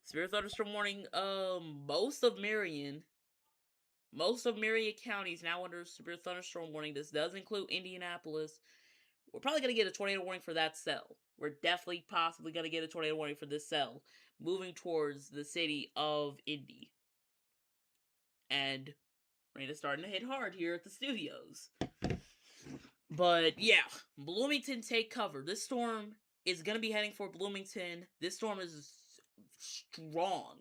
Severe thunderstorm warning. Most of Marion County is now under severe thunderstorm warning. This does include Indianapolis. We're probably going to get a tornado warning for that cell. We're definitely possibly going to get a tornado warning for this cell moving towards the city of Indy. And rain is starting to hit hard here at the studios. But yeah, Bloomington, take cover. This storm is going to be heading for Bloomington. This storm is strong.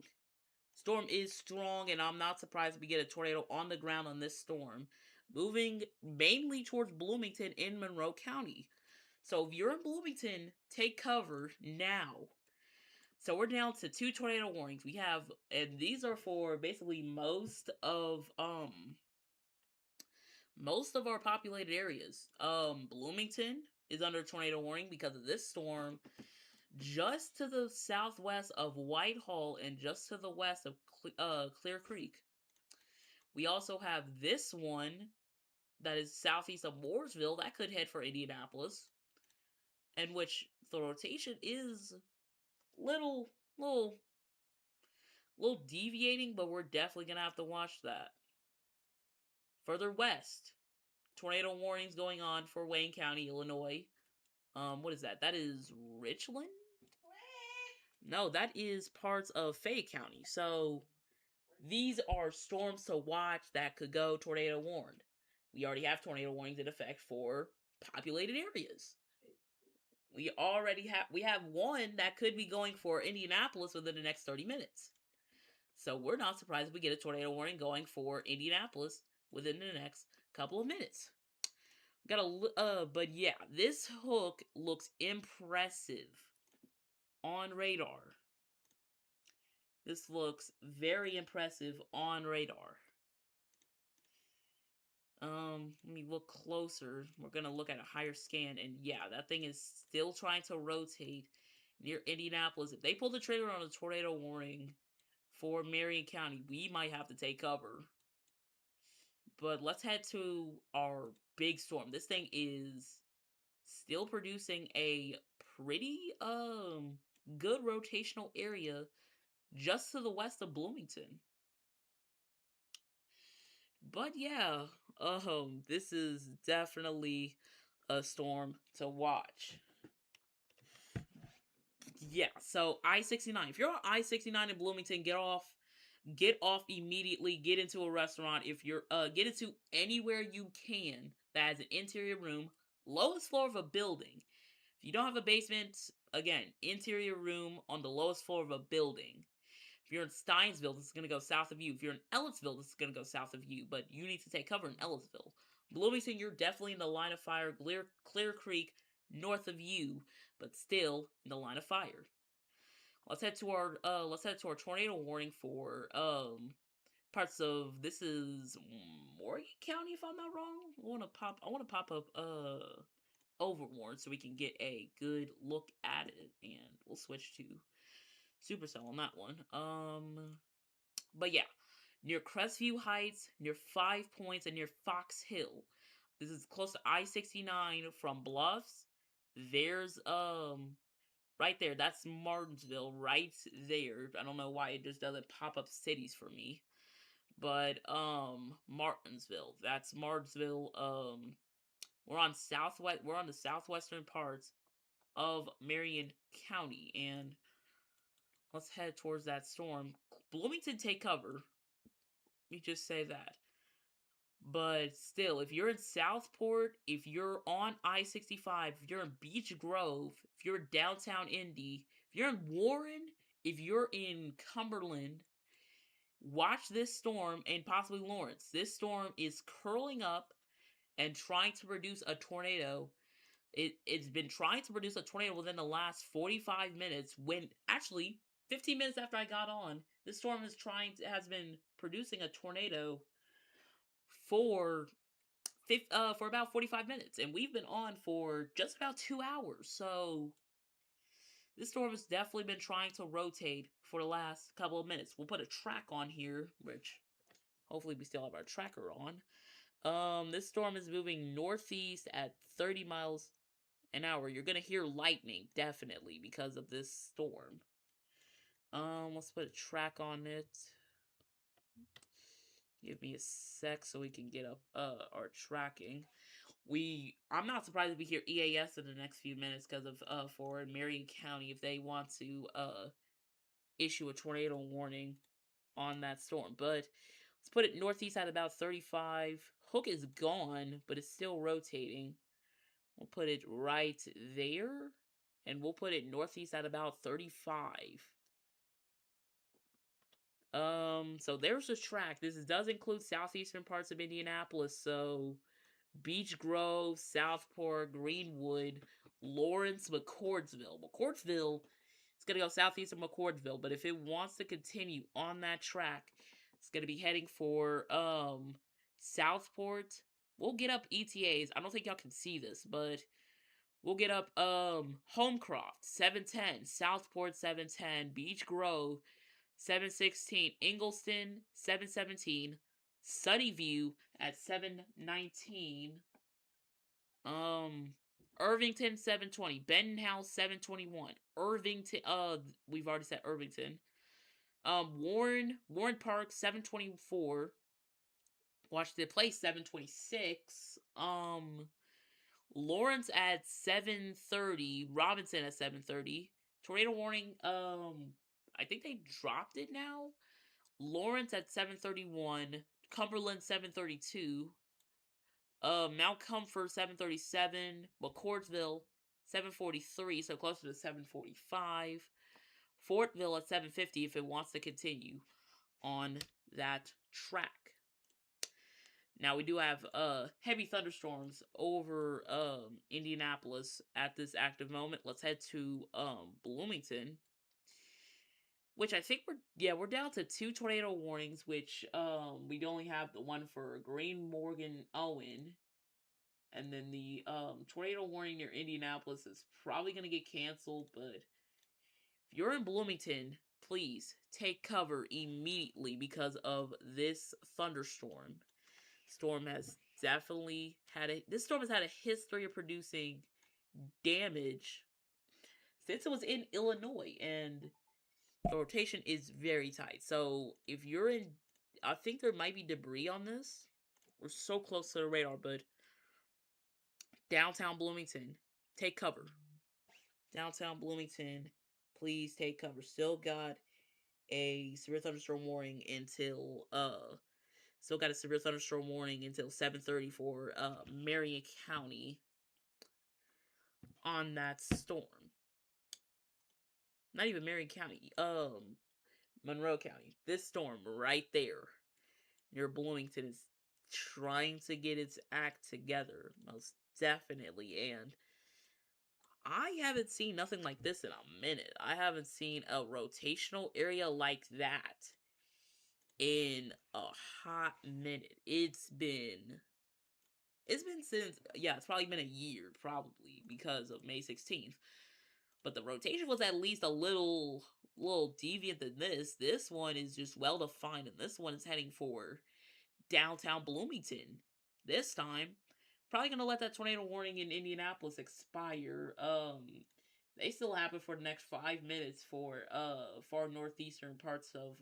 Storm is strong, and I'm not surprised if we get a tornado on the ground on this storm, moving mainly towards Bloomington in Monroe County. So if you're in Bloomington, take cover now. So we're down to 2 tornado warnings. We have, and these are for basically most of our populated areas. Bloomington is under tornado warning because of this storm. Just to the southwest of Whitehall and just to the west of Clear Creek. We also have this one that is southeast of Mooresville that could head for Indianapolis, and which the rotation is little deviating, but we're definitely gonna have to watch that. Further west, tornado warnings going on for Wayne County, Illinois. What is that? That is Richland? No, that is parts of Fayette County. So these are storms to watch that could go tornado warned. We already have tornado warnings in effect for populated areas. We have one that could be going for Indianapolis within the next 30 minutes. So we're not surprised if we get a tornado warning going for Indianapolis within the next couple of minutes. But yeah, this hook looks impressive on radar. This looks very impressive on radar. Let me look closer. We're gonna look at a higher scan, and yeah, that thing is still trying to rotate near Indianapolis. If they pull the trigger on a tornado warning for Marion County, we might have to take cover. But let's head to our big storm. This thing is still producing a pretty good rotational area just to the west of Bloomington. But yeah, this is definitely a storm to watch. Yeah, so I-69. If you're on I-69 in Bloomington, get off immediately. Get into a restaurant. If you're get into anywhere you can that has an interior room, lowest floor of a building. If you don't have a basement, again, interior room on the lowest floor of a building. If you're in Steinsville, this is going to go south of you. If you're in Ellettsville, this is going to go south of you. But you need to take cover in Ellettsville. Bloomington, you're definitely in the line of fire. Clear Creek, north of you, but still in the line of fire. Let's head to our tornado warning for parts of this is Morgan County, if I'm not wrong. I want to pop up Overwarn so we can get a good look at it, and we'll switch to Supercell on that one. But yeah, near Crestview Heights, near 5 Points, and near Fox Hill. This is close to I-69 from Bluffs. There's right there. That's Martinsville right there. I don't know why it just doesn't pop up cities for me. But Martinsville. That's Martinsville. We're on the southwestern parts of Marion County, and let's head towards that storm. Bloomington, take cover. Let me just say that. But still, if you're in Southport, if you're on I-65, if you're in Beech Grove, if you're in downtown Indy, if you're in Warren, if you're in Cumberland, watch this storm, and possibly Lawrence. This storm is curling up and trying to produce a tornado. It's been trying to produce a tornado within the last 45 minutes, when actually 15 minutes after I got on, this storm has been producing a tornado for about 45 minutes, and we've been on for just about 2 hours. So this storm has definitely been trying to rotate for the last couple of minutes. We'll put a track on here, which hopefully we still have our tracker on. This storm is moving northeast at 30 miles an hour. You're gonna hear lightning, definitely, because of this storm. Let's put a track on it. Give me a sec so we can get up our tracking. I'm not surprised if we hear EAS in the next few minutes because of for Marion County, if they want to issue a tornado warning on that storm. But let's put it northeast at about 35. Hook is gone, but it's still rotating. We'll put it right there, and we'll put it northeast at about 35. So there's the track. This does include southeastern parts of Indianapolis, so Beech Grove, Southport, Greenwood, Lawrence, McCordsville. McCordsville is going to go southeast of McCordsville, but if it wants to continue on that track, it's going to be heading for Southport. We'll get up ETAs. I don't think y'all can see this, but we'll get up Homecroft 710, Southport 710, Beech Grove 716, Ingleston 717, Sunnyview at 719, Irvington 720, Benton House 721, Irvington, we've already said Irvington, Warren Park 724, Washington Place 726, Lawrence at 730, Robinson at 730, tornado warning, I think they dropped it now. Lawrence at 731, Cumberland 732, Mount Comfort 737, McCordsville 743, so closer to 745, Fortville at 750 if it wants to continue on that track. Now we do have heavy thunderstorms over Indianapolis at this active moment. Let's head to Bloomington, which I think we're down to 2 tornado warnings, which we only have the one for Green, Morgan, Owen, and then the tornado warning near Indianapolis is probably going to get canceled. But if you're in Bloomington, please take cover immediately because of this thunderstorm. This storm has had a history of producing damage since it was in Illinois, and the rotation is very tight. So if you're in, I think there might be debris on this. We're so close to the radar, but downtown Bloomington, take cover. Downtown Bloomington, please take cover. Still got a severe thunderstorm warning until 7:30 for Marion County on that storm. Not even Marion County. Monroe County. This storm right there near Bloomington is trying to get its act together, most definitely. And I haven't seen nothing like this in a minute. I haven't seen a rotational area like that in a hot minute. It's been since, yeah, it's probably been a year, probably, because of May 16th. But the rotation was at least a little deviant than this. This one is just well defined, and this one is heading for downtown Bloomington. This time, probably gonna let that tornado warning in Indianapolis expire. They still happen for the next 5 minutes for far northeastern parts of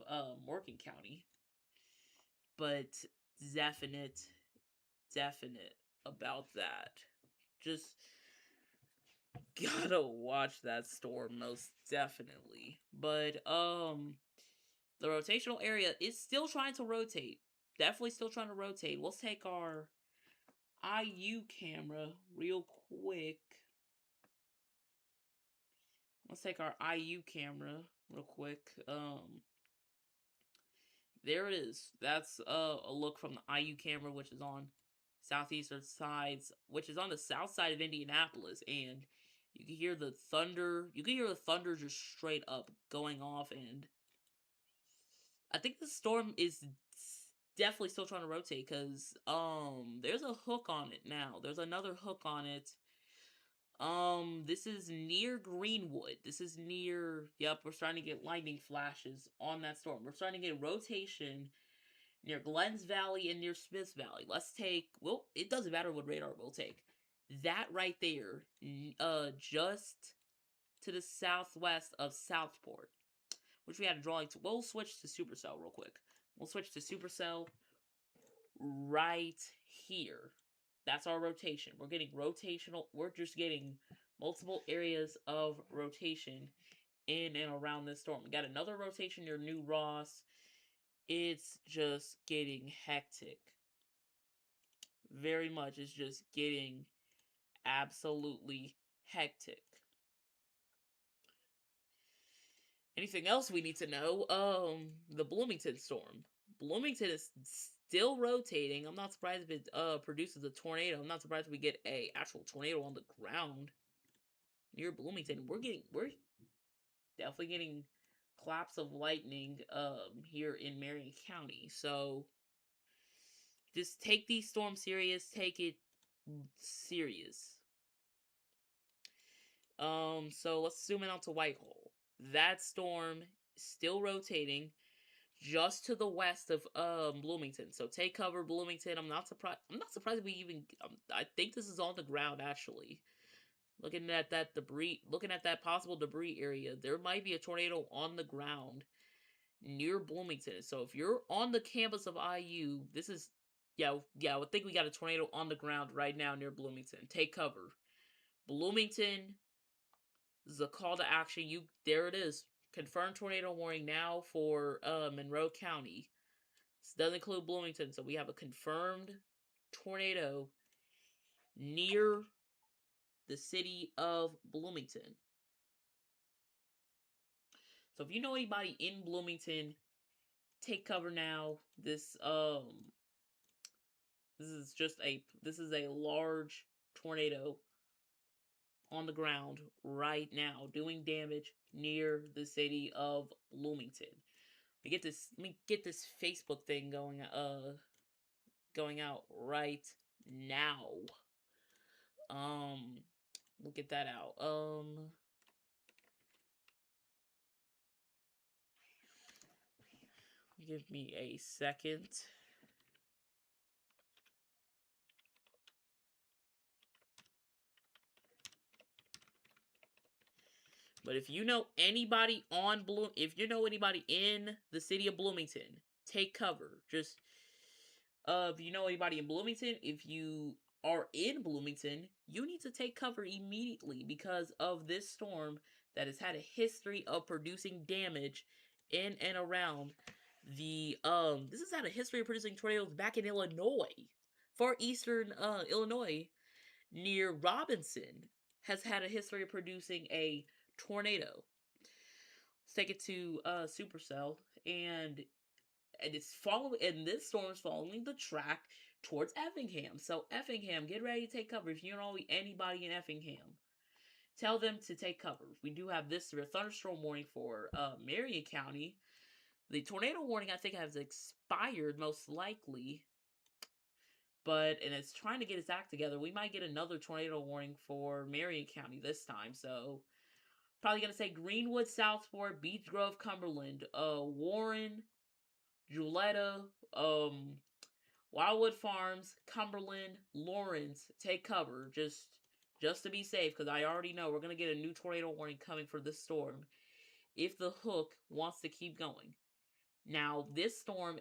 Morgan County. But definite about that. Just gotta watch that storm most definitely. But the rotational area is still trying to rotate. Definitely still trying to rotate. We'll take our IU camera real quick. Let's take our IU camera real quick. There it is. That's a look from the IU camera, which is on southeastern sides, which is on the south side of Indianapolis, and you can hear the thunder. You can hear the thunder just straight up going off, and I think the storm is definitely still trying to rotate because there's a hook on it now. There's another hook on it. This is near Greenwood. This is near, yep, we're starting to get lightning flashes on that storm. We're starting to get rotation near Glens Valley and near Smiths Valley. Let's take, well, it doesn't matter what radar we'll take. That right there, just to the southwest of Southport, which we had a drawing to. We'll switch to Supercell real quick. We'll switch to Supercell right here. That's our rotation. We're getting rotational. We're just getting multiple areas of rotation in and around this storm. We got another rotation near New Ross. It's just getting hectic. Very much. It's just getting absolutely hectic. Anything else we need to know? The Bloomington storm. Bloomington is still rotating. I'm not surprised if it produces a tornado. I'm not surprised if we get a actual tornado on the ground near Bloomington. We're definitely getting claps of lightning here in Marion County. So just take these storms serious. Take it serious. So let's zoom in onto Whitehall. That storm is still rotating just to the west of Bloomington. So take cover, Bloomington. I'm not surprised if we even I think this is on the ground actually. Looking at that debris, looking at that possible debris area, there might be a tornado on the ground near Bloomington. So if you're on the campus of IU, this is yeah, I think we got a tornado on the ground right now near Bloomington. Take cover. Bloomington is a call to action. There it is. Confirmed tornado warning now for Monroe County. This doesn't include Bloomington, so we have a confirmed tornado near the city of Bloomington. So if you know anybody in Bloomington, take cover now. This is a large tornado on the ground right now, doing damage near the city of Bloomington. Let me get this Facebook thing going out right now. We'll get that out. Give me a second. But if you know anybody if you know anybody in the city of Bloomington, take cover. Just if you know anybody in Bloomington, if you are in Bloomington, you need to take cover immediately because of this storm that has had a history of producing damage in and around the this has had a history of producing tornadoes back in Illinois. Far eastern Illinois near Robinson has had a history of producing a tornado. Let's take it to Supercell, and this storm is following the track towards Effingham. So Effingham, get ready to take cover. If you know anybody in Effingham, tell them to take cover. We do have this severe thunderstorm warning for Marion County. The tornado warning, I think, has expired most likely, and it's trying to get its act together. We might get another tornado warning for Marion County this time. So probably gonna say Greenwood, Southport, Beech Grove, Cumberland, Warren, Juletta, Wildwood Farms, Cumberland, Lawrence, take cover. Just to be safe, because I already know we're gonna get a new tornado warning coming for this storm if the hook wants to keep going. Now, this storm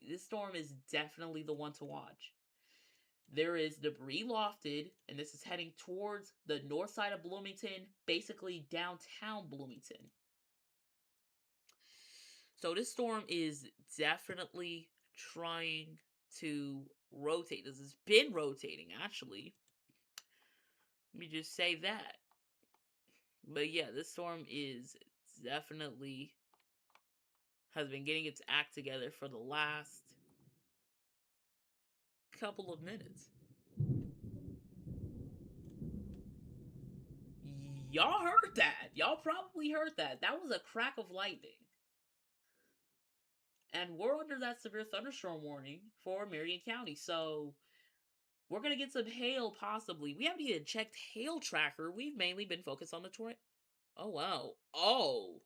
this storm is definitely the one to watch. There is debris lofted, and this is heading towards the north side of Bloomington, basically downtown Bloomington. So this storm is definitely trying to rotate. This has been rotating, actually. Let me just say that. But yeah, this storm is definitely has been getting its act together for the last couple of minutes. Y'all heard that. Y'all probably heard that. That was a crack of lightning. And we're under that severe thunderstorm warning for Marion County. So we're going to get some hail possibly. We haven't even checked hail tracker. We've mainly been focused on the torrent. Oh, wow. Oh.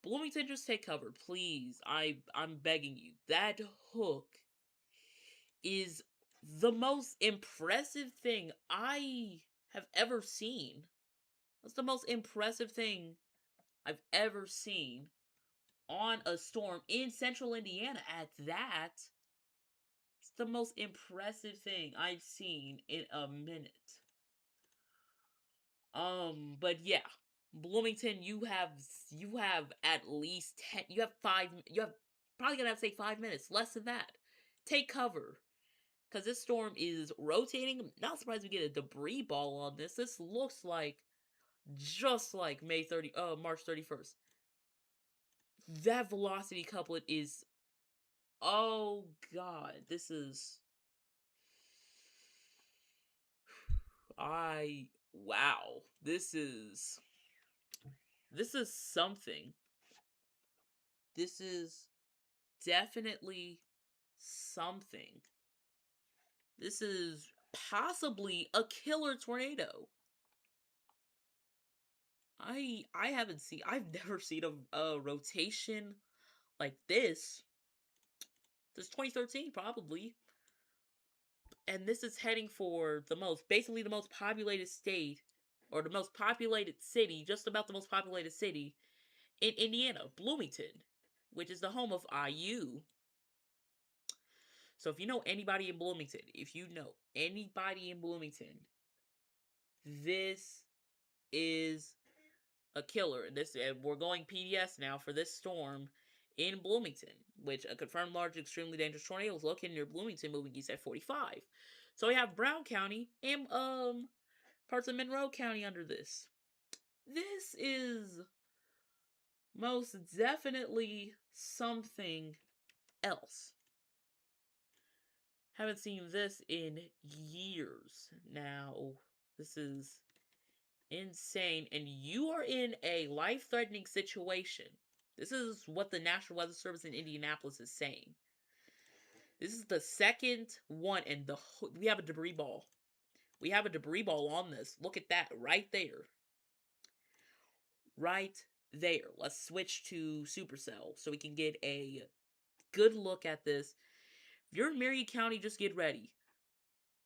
Bloomington, just take cover, please. I'm begging you. That hook is the most impressive thing I have ever seen. That's the most impressive thing I've ever seen on a storm in central Indiana at that. It's the most impressive thing I've seen in a minute. But yeah, Bloomington, you have at least 10, you have probably gonna have to say 5 minutes, less than that. Take cover. Because this storm is rotating. Not surprised we get a debris ball on this. This looks like just like March 31st. That velocity couplet is, oh god, this is, wow, this is something. This is definitely something. This is possibly a killer tornado. I've never seen a rotation like this since 2013, probably. And this is heading for basically the most populated state, or the most populated city, just about the most populated city in Indiana, Bloomington, which is the home of IU. So if you know anybody in Bloomington, this is a killer. And we're going PDS now for this storm in Bloomington, which a confirmed large extremely dangerous tornado is located near Bloomington, moving east at 45. So we have Brown County and parts of Monroe County under this. This is most definitely something else. Haven't seen this in years now. This is insane. And you are in a life-threatening situation. This is what the National Weather Service in Indianapolis is saying. This is the second one, and we have a debris ball. We have a debris ball on this. Look at that right there. Right there. Let's switch to Supercell so we can get a good look at this. If you're in Marion County, just get ready.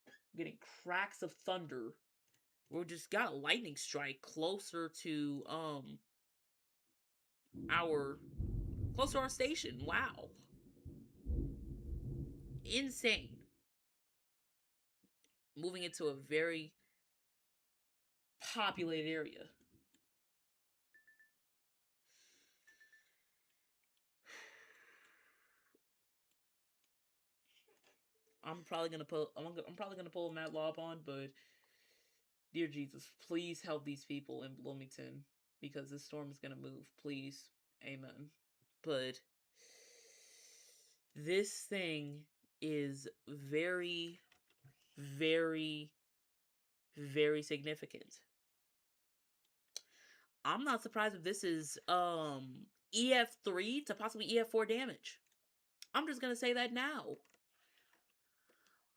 I'm getting cracks of thunder. We just got a lightning strike closer to our station. Wow. Insane. Moving into a very populated area. I'm probably gonna pull a Matt Lob on, but Dear Jesus, please help these people in Bloomington because this storm is gonna move. Please. Amen. But this thing is very, very, very significant. I'm not surprised if this is EF3 to possibly EF4 damage. I'm just gonna say that now.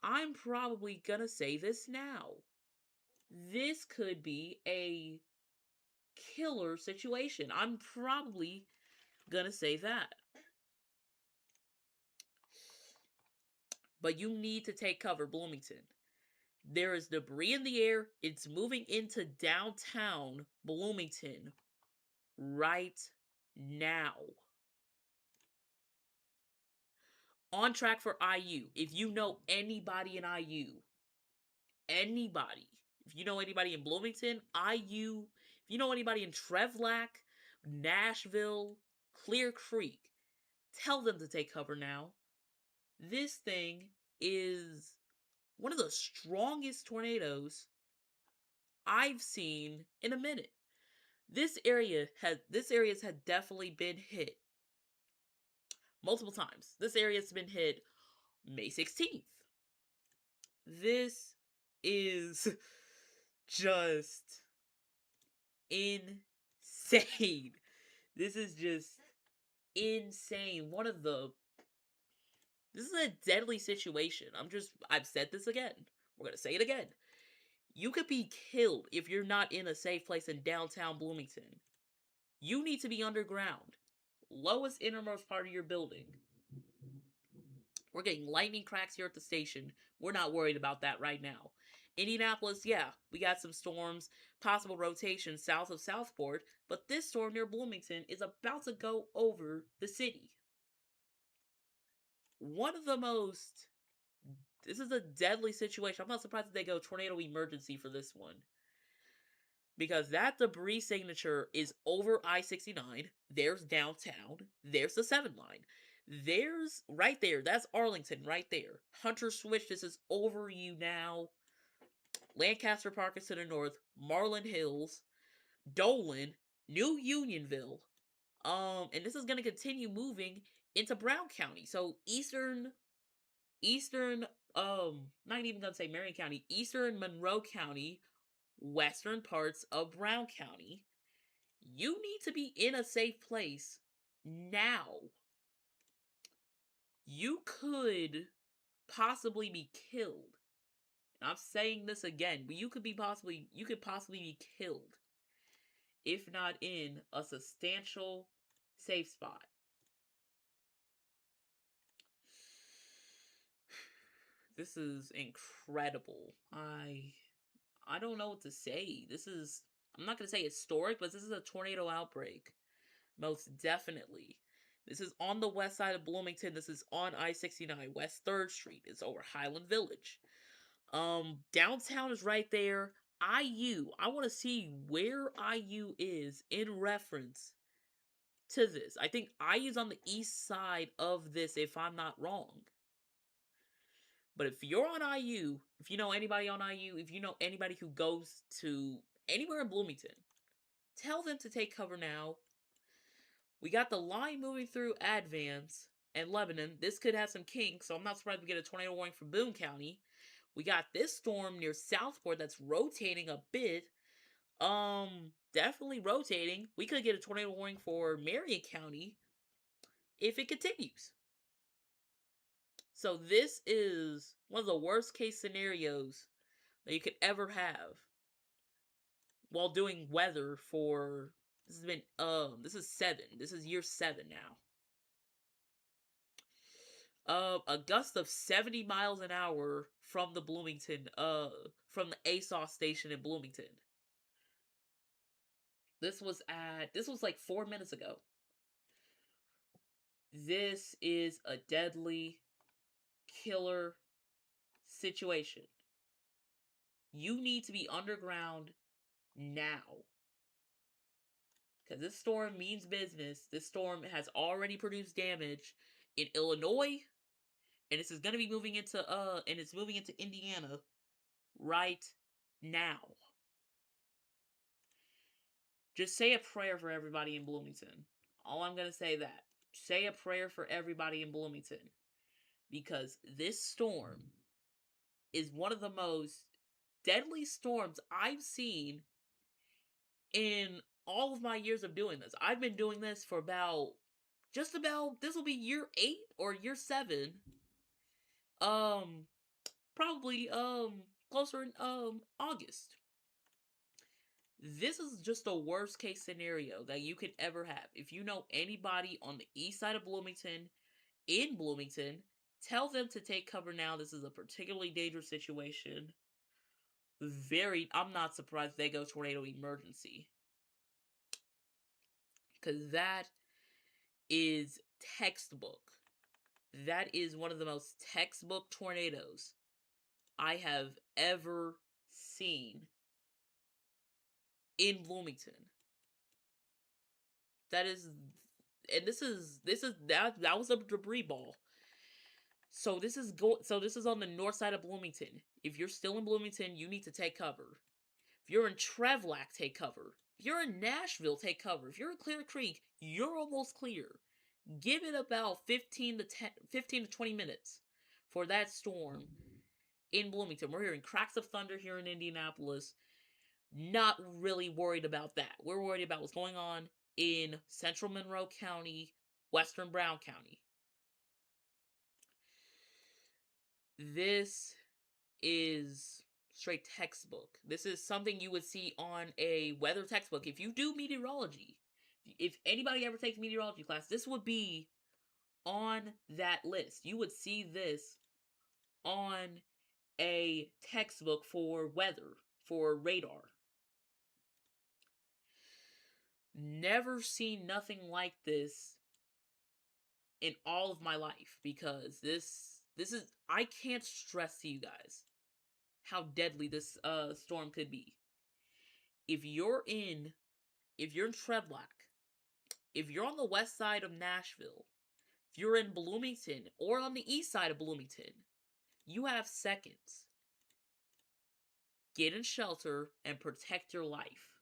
I'm probably gonna say this now. This could be a killer situation. I'm probably gonna say that. But you need to take cover, Bloomington. There is debris in the air. It's moving into downtown Bloomington right now. On track for IU. If you know anybody in IU, anybody, if you know anybody in Bloomington, IU, if you know anybody in Trevlack, Nashville, Clear Creek, tell them to take cover now. This thing is one of the strongest tornadoes I've seen in a minute. This area has definitely been hit multiple times. This area has been hit May 16th. This is just insane. This is just insane. This is a deadly situation. I've said this again. We're going to say it again. You could be killed if you're not in a safe place in downtown Bloomington. You need to be underground. Lowest innermost part of your building. We're getting lightning cracks here at the station. We're not worried about that right now. Indianapolis, yeah, we got some storms, possible rotation south of Southport, but this storm near Bloomington is about to go over the city. This is a deadly situation. I'm not surprised if they go tornado emergency for this one. Because that debris signature is over I-69. There's downtown. There's the 7 line. There's right there. That's Arlington right there. Hunter Switch, this is over you now. Lancaster Park is to the north. Marlin Hills. Dolan. New Unionville. And this is going to continue moving into Brown County. So eastern, not even going to say Marion County. Eastern Monroe County. Western parts of Brown County. You need to be in a safe place now. You could possibly be killed. And I'm saying this again, but you could possibly be killed if not in a substantial safe spot. This is incredible. I don't know what to say. I'm not going to say historic, but this is a tornado outbreak. Most definitely. This is on the west side of Bloomington. This is on I-69, West 3rd Street. It's over Highland Village. Downtown is right there. IU. I want to see where IU is in reference to this. I think IU's on the east side of this, if I'm not wrong. But if you're on IU, if you know anybody on IU, if you know anybody who goes to anywhere in Bloomington, tell them to take cover now. We got the line moving through Advance and Lebanon. This could have some kinks, so I'm not surprised we get a tornado warning for Boone County. We got this storm near Southport that's rotating a bit. Definitely rotating. We could get a tornado warning for Marion County if it continues. So this is one of the worst case scenarios that you could ever have while doing weather for, this is 7. This is year 7 now. A gust of 70 miles an hour from the Bloomington, from the ASOS station in Bloomington. This was like 4 minutes ago. This is a deadly killer situation. You need to be underground now. Because this storm means business. This storm has already produced damage in Illinois. And this is going to be moving into, Indiana right now. Just say a prayer for everybody in Bloomington. All I'm gonna say that. Say a prayer for everybody in Bloomington. Because this storm is one of the most deadly storms I've seen in all of my years of doing this. I've been doing this for this will be year 8 or year 7. Probably closer in August. This is just the worst case scenario that you could ever have. If you know anybody on the east side of Bloomington, in Bloomington, tell them to take cover now. This is a particularly dangerous situation. I'm not surprised they go tornado emergency. Because that is textbook. That is one of the most textbook tornadoes I have ever seen in Bloomington. That was a debris ball. So this is on the north side of Bloomington. If you're still in Bloomington, you need to take cover. If you're in Trevlack, take cover. If you're in Nashville, take cover. If you're in Clear Creek, you're almost clear. Give it about 15 to 20 minutes for that storm in Bloomington. We're hearing cracks of thunder here in Indianapolis. Not really worried about that. We're worried about what's going on in central Monroe County, western Brown County. This is straight textbook. This is something you would see on a weather textbook. If you do meteorology, if anybody ever takes meteorology class, this would be on that list. You would see this on a textbook for weather, for radar. Never seen nothing like this in all of my life, because this is, I can't stress to you guys how deadly this storm could be. If you're in Trevlack, if you're on the west side of Nashville, if you're in Bloomington or on the east side of Bloomington, you have seconds. Get in shelter and protect your life.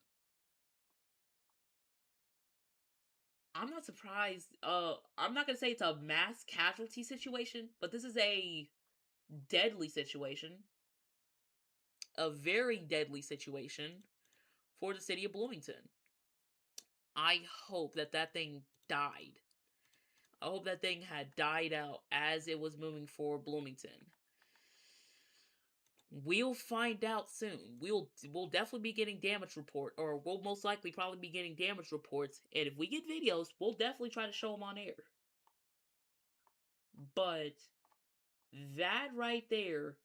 I'm not surprised. I'm not gonna say it's a mass casualty situation, but this is a deadly situation. A very deadly situation for the city of Bloomington. I hope that thing died. I hope that thing had died out as it was moving for Bloomington. We'll find out soon. We'll definitely be getting damage report, or we'll most likely probably be getting damage reports. And if we get videos, we'll definitely try to show them on air. But that right there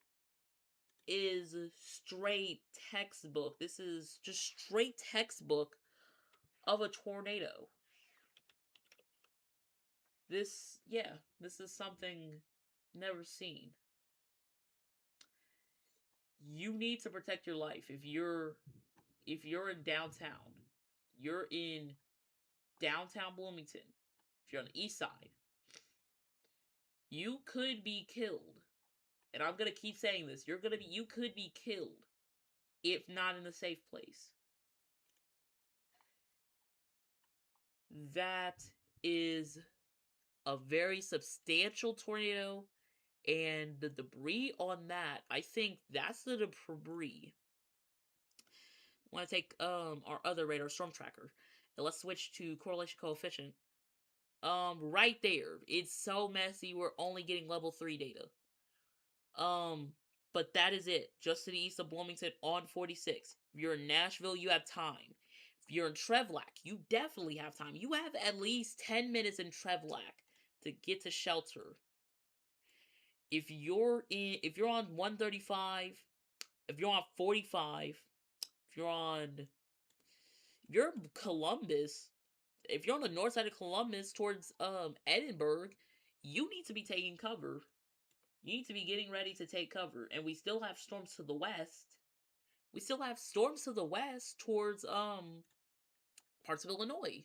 is straight textbook. This is just straight textbook of a tornado. This is something never seen. You need to protect your life. If you're in downtown, you're in downtown Bloomington, if you're on the east side, you could be killed. And I'm gonna keep saying this. You could be killed if not in a safe place. That is a very substantial tornado. And the debris on that, I think that's the debris. I want to take our other radar, Storm Tracker, and let's switch to correlation coefficient. Right there, it's so messy. We're only getting level 3 data. But that is it. Just to the east of Bloomington on 46. If you're in Nashville, you have time. If you're in Trevlack, you definitely have time. You have at least 10 minutes in Trevlack to get to shelter. If you're on 135, if you're on 45, if you're in Columbus, if you're on the north side of Columbus towards Edinburgh, you need to be taking cover. You need to be getting ready to take cover. And we still have storms to the west. We still have storms to the west towards parts of Illinois.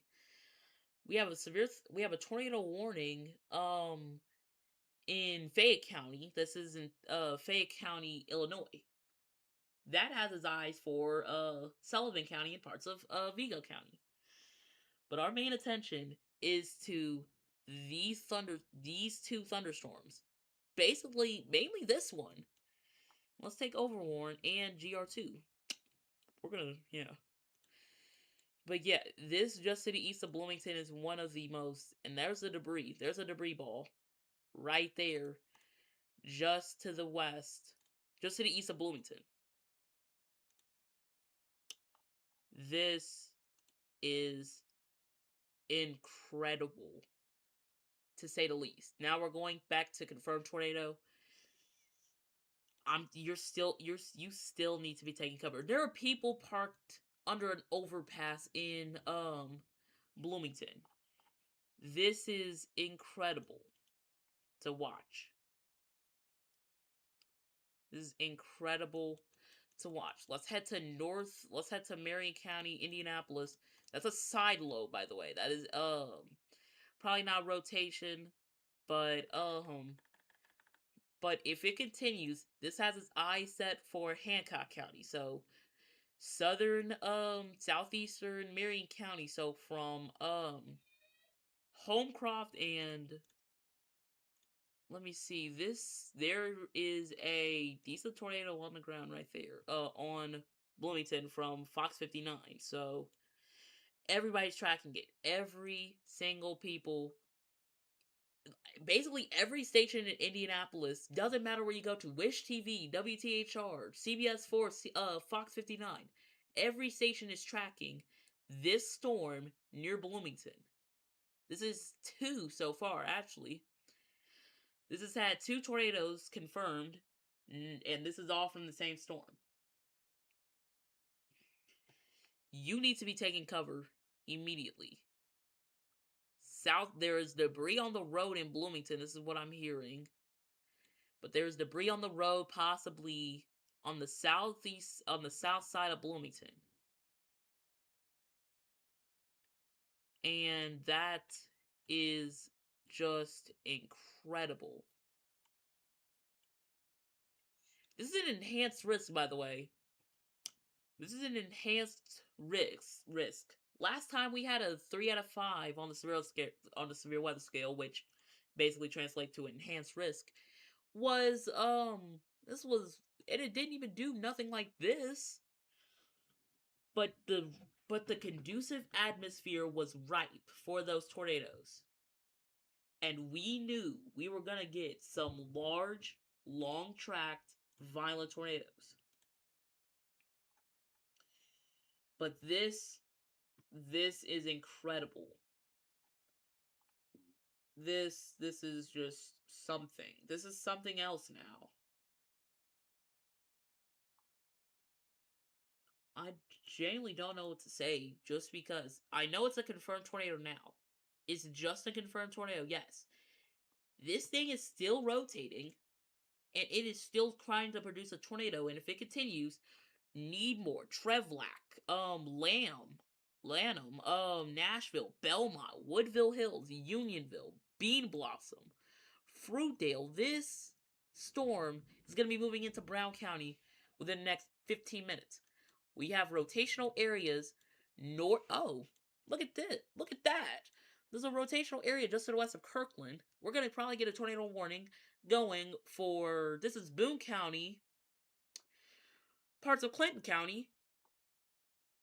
We have a tornado warning in Fayette County. This is in Fayette County, Illinois. that has its eyes for Sullivan County and parts of Vigo County. But our main attention is to these two thunderstorms. Basically, mainly this one. Let's take Overwarn and GR2. We're gonna, yeah. But yeah, this just to the east of Bloomington is one of the most, and there's the debris. There's a debris ball right there, just to the west, just to the east of Bloomington. This is incredible, to say the least. Now we're going back to confirmed tornado. You still need to be taking cover. There are people parked under an overpass in Bloomington. This is incredible to watch. This is incredible to watch. Let's head to Marion County, Indianapolis. That's a side low, by the way. That is probably not rotation, but if it continues, this has its eye set for Hancock County. So southern southeastern Marion County. So from Homecroft and let me see. There is a decent tornado on the ground right there. On Bloomington from Fox 59. So everybody's tracking it. Every single people, basically every station in Indianapolis, doesn't matter where you go to, Wish TV, WTHR, CBS 4, Fox 59. Every station is tracking this storm near Bloomington. This is 2 so far, actually. This has had 2 tornadoes confirmed, and this is all from the same storm. You need to be taking cover immediately. There is debris on the road in Bloomington. This is what I'm hearing. But there's debris on the road, possibly on the south side of Bloomington. And that is just incredible. This is an enhanced risk, by the way. This is an enhanced risk. Last time we had a 3 out of 5 on the severe weather scale, which basically translates to enhanced risk, was and it didn't even do nothing like this. But the conducive atmosphere was ripe for those tornadoes. And we knew we were gonna get some large, long-tracked, violent tornadoes. But this is incredible. This is just something. This is something else now. I genuinely don't know what to say, just because I know it's a confirmed tornado now. It's just a confirmed tornado, yes. This thing is still rotating, and it is still trying to produce a tornado, and if it continues, Needmore, Trevlack, Lanham, Nashville, Belmont, Woodville Hills, Unionville, Bean Blossom, Fruitdale. This storm is going to be moving into Brown County within the next 15 minutes. We have rotational areas oh, look at this. Look at that. There's a rotational area just to the west of Kirkland. We're going to probably get a tornado warning going for, this is Boone County, parts of Clinton County,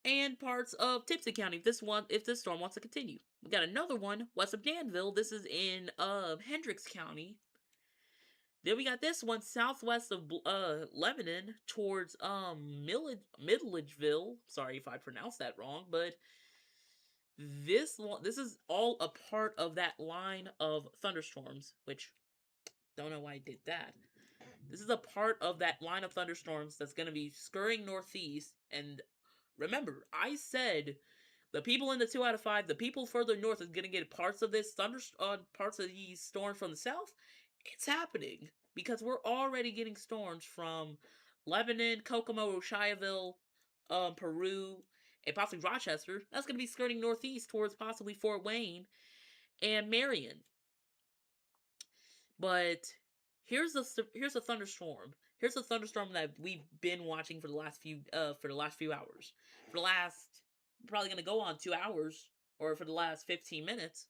and parts of Tipton County if this storm wants to continue. We got another one west of Danville. This is in Hendricks County. Then we got this one southwest of Lebanon towards Middlageville. Sorry if I pronounced that wrong, but this is all a part of that line of thunderstorms, which don't know why I did that. This is a part of that line of thunderstorms that's going to be scurrying northeast. And remember, I said the people in the 2 out of 5, the people further north is going to get parts of this parts of these storms from the south. It's happening because we're already getting storms from Lebanon, Kokomo, Shiaville, Peru, and possibly Rochester. That's going to be skirting northeast towards possibly Fort Wayne and Marion. But Here's a thunderstorm. Here's a thunderstorm that we've been watching for the last few hours. For the last probably gonna go on 2 hours, or for the last 15 minutes.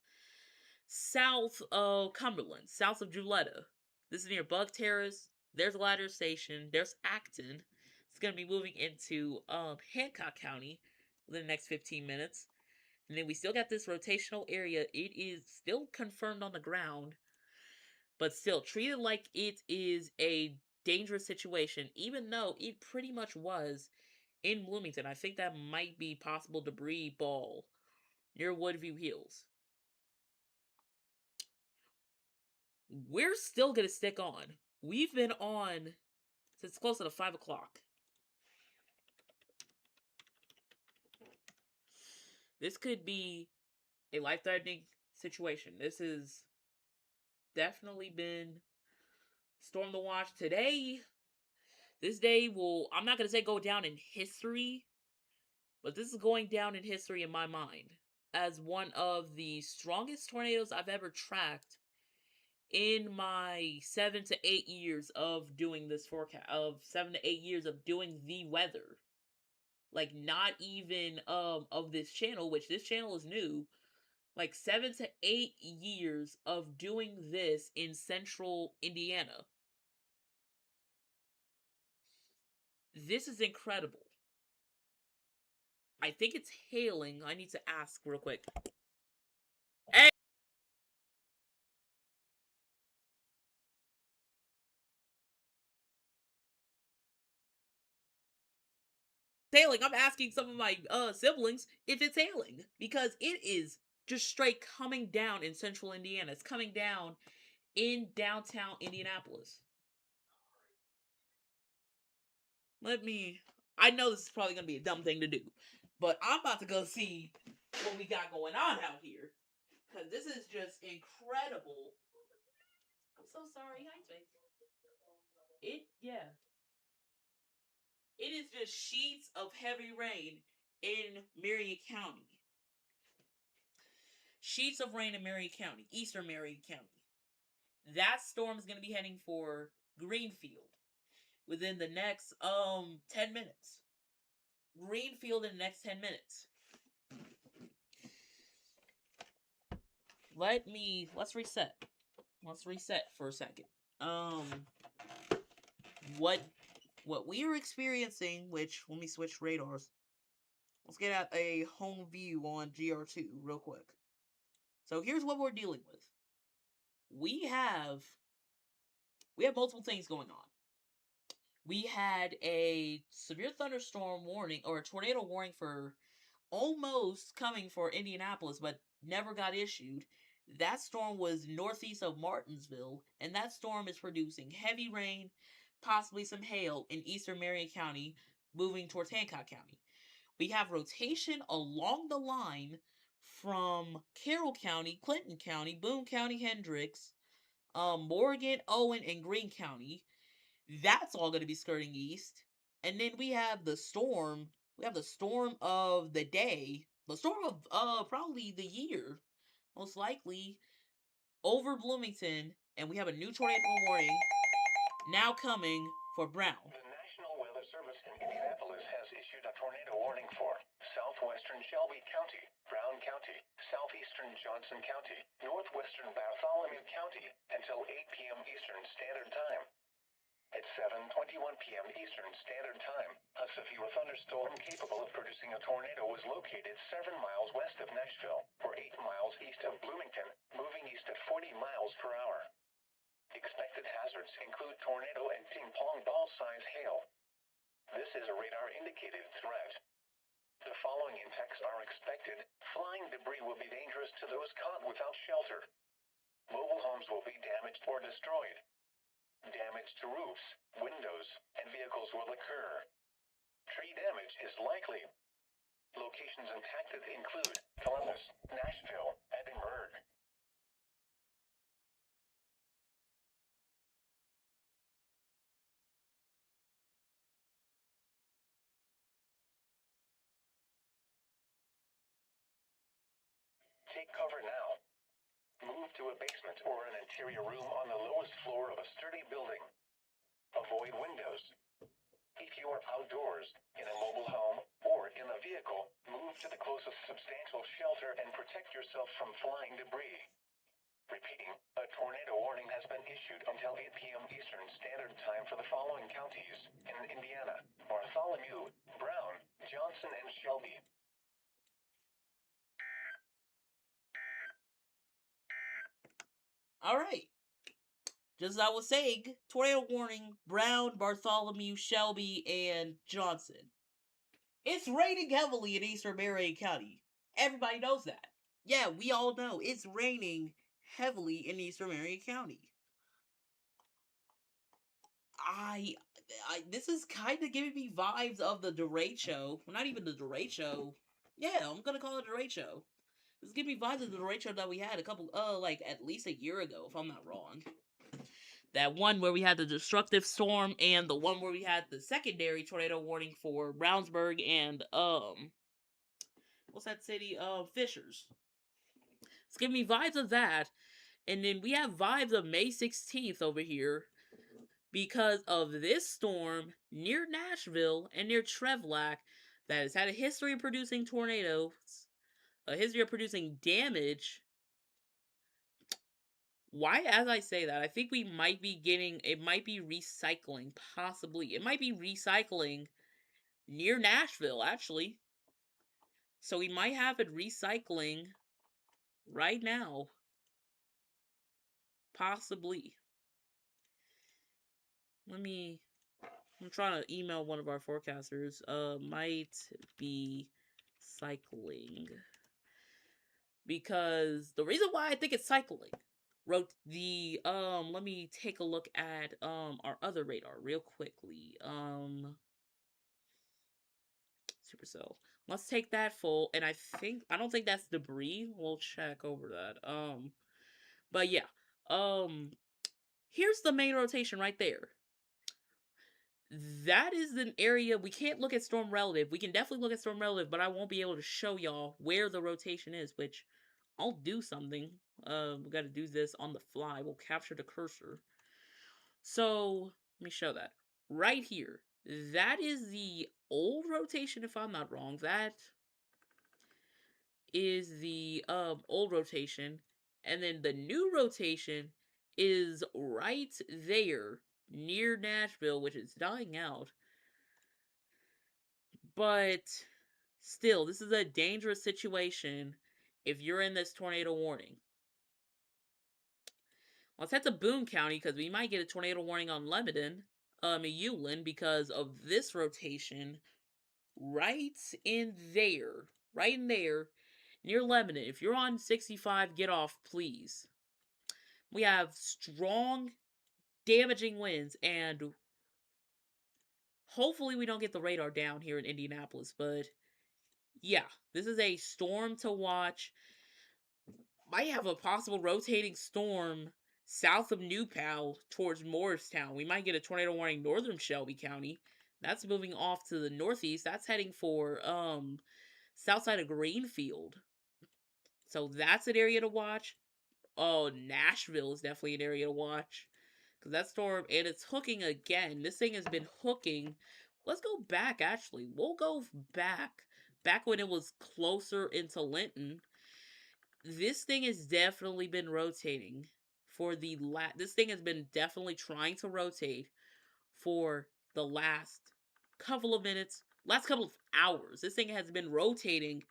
South of Cumberland, south of Juletta. This is near Bug Terrace. There's Ladder Station. There's Acton. It's gonna be moving into Hancock County within the next 15 minutes. And then we still got this rotational area. It is still confirmed on the ground, but still treated like it is a dangerous situation, even though it pretty much was in Bloomington. I think that might be possible debris ball near Woodview Hills. We're still gonna stick on. We've been on since closer to 5 o'clock. This could be a life-threatening situation. This has definitely been storm to watch today. This day will, I'm not going to say go down in history, but this is going down in history in my mind as one of the strongest tornadoes I've ever tracked in my 7 to 8 years of doing this forecast, of 7 to 8 years of doing the weather. Like, not even of this channel, which this channel is new. Like 7 to 8 years of doing this in central Indiana. This is incredible. I think it's hailing. I need to ask real quick. Hey! Hailing. I'm asking some of my siblings if it's hailing, because it is just straight coming down in central Indiana. It's coming down in downtown Indianapolis. I know this is probably going to be a dumb thing to do, but I'm about to go see what we got going on out here, because this is just incredible. I'm so sorry. Hi, Jake. It is just sheets of heavy rain in Marion County. Sheets of rain in Marion County, eastern Marion County. That storm is going to be heading for Greenfield within the next 10 minutes. Greenfield in the next 10 minutes. Let's reset. Let's reset for a second. What we are experiencing, which, let me switch radars. Let's get at a home view on GR2 real quick. So here's what we're dealing with. We have multiple things going on. We had a severe thunderstorm warning, or a tornado warning, for almost coming for Indianapolis, but never got issued. That storm was northeast of Martinsville, and that storm is producing heavy rain, possibly some hail in eastern Marion County, moving towards Hancock County. We have rotation along the line from Carroll County, Clinton County, Boone County, Hendricks, Morgan, Owen, and Greene County. That's all going to be skirting east. And then we have the storm. We have the storm of the day. The storm of probably the year, most likely, over Bloomington. And we have a new tornado warning now coming for Brown. The National Weather Service in Indianapolis has issued a tornado warning for southwestern Shelby County, Brown County, southeastern Johnson County, northwestern Bartholomew County until 8 p.m. Eastern Standard Time. At 7:21 p.m. Eastern Standard Time, a severe thunderstorm capable of producing a tornado was located 7 miles west of Nashville, or 8 miles east of Bloomington, moving east at 40 miles per hour. Expected hazards include tornado and ping-pong ball-size hail. This is a radar-indicated threat. The following impacts are expected. Flying debris will be dangerous to those caught without shelter. Mobile homes will be damaged or destroyed. Damage to roofs, windows, and vehicles will occur. Tree damage is likely. Locations impacted include Columbus, Nashville, Edinburgh. Take cover now. Move to a basement or an interior room on the lowest floor of a sturdy building. Avoid windows. If you are outdoors, in a mobile home, or in a vehicle, move to the closest substantial shelter and protect yourself from flying debris. Repeating, a tornado warning has been issued until 8 p.m. Eastern Standard Time for the following counties in Indiana: Bartholomew, Brown, Johnson, and Shelby. All right. Just as I was saying, tornado warning, Brown, Bartholomew, Shelby, and Johnson. It's raining heavily in Eastern Marion County. Everybody knows that. Yeah, we all know it's raining heavily in Eastern Marion County. This is kind of giving me vibes of the derecho. Well, not even the derecho. Yeah, I'm gonna call it a derecho. This is giving me vibes of the derecho that we had a couple, like at least a year ago, if I'm not wrong. That one where we had the destructive storm, and the one where we had the secondary tornado warning for Brownsburg and what's that city? Fishers. It's giving me vibes of that, and then we have vibes of May 16th over here because of this storm near Nashville and near Trevlack that has had a history of producing tornadoes, a history of producing damage. Why, as I say that, I think we might be getting, it might be recycling, possibly. It might be recycling near Nashville, actually. So we might have it recycling right now. Possibly. I'm trying to email one of our forecasters. Might be cycling. Because the reason why I think it's cycling, let me take a look at our other radar real quickly. Supercell. Let's take that full, and I don't think that's debris. We'll check over that. But yeah. Here's the main rotation right there. That is an area we can't look at storm relative. We can definitely look at storm relative, but I won't be able to show y'all where the rotation is, which I'll do something. We got to do this on the fly. We'll capture the cursor. So let me show that right here. That is the old rotation, if I'm not wrong. That is the old rotation, and then the new rotation is right there near Nashville, which is dying out. But still, this is a dangerous situation if you're in this tornado warning. Let's head to Boone County because we might get a tornado warning on Lebanon, Ulen, because of this rotation right in there, near Lebanon. If you're on 65, get off, please. We have strong, damaging winds, and hopefully we don't get the radar down here in Indianapolis, but yeah, this is a storm to watch. Might have a possible rotating storm south of New Pal towards Morristown. We might get a tornado warning northern Shelby County. That's moving off to the northeast. That's heading for south side of Greenfield. So that's an area to watch. Oh, Nashville is definitely an area to watch. Because that storm, and it's hooking again. This thing has been hooking. Let's go back, actually. We'll go back. Back when it was closer into Linton. This thing has definitely been rotating for the this thing has been definitely trying to rotate for the last couple of minutes, last couple of hours. This thing has been rotating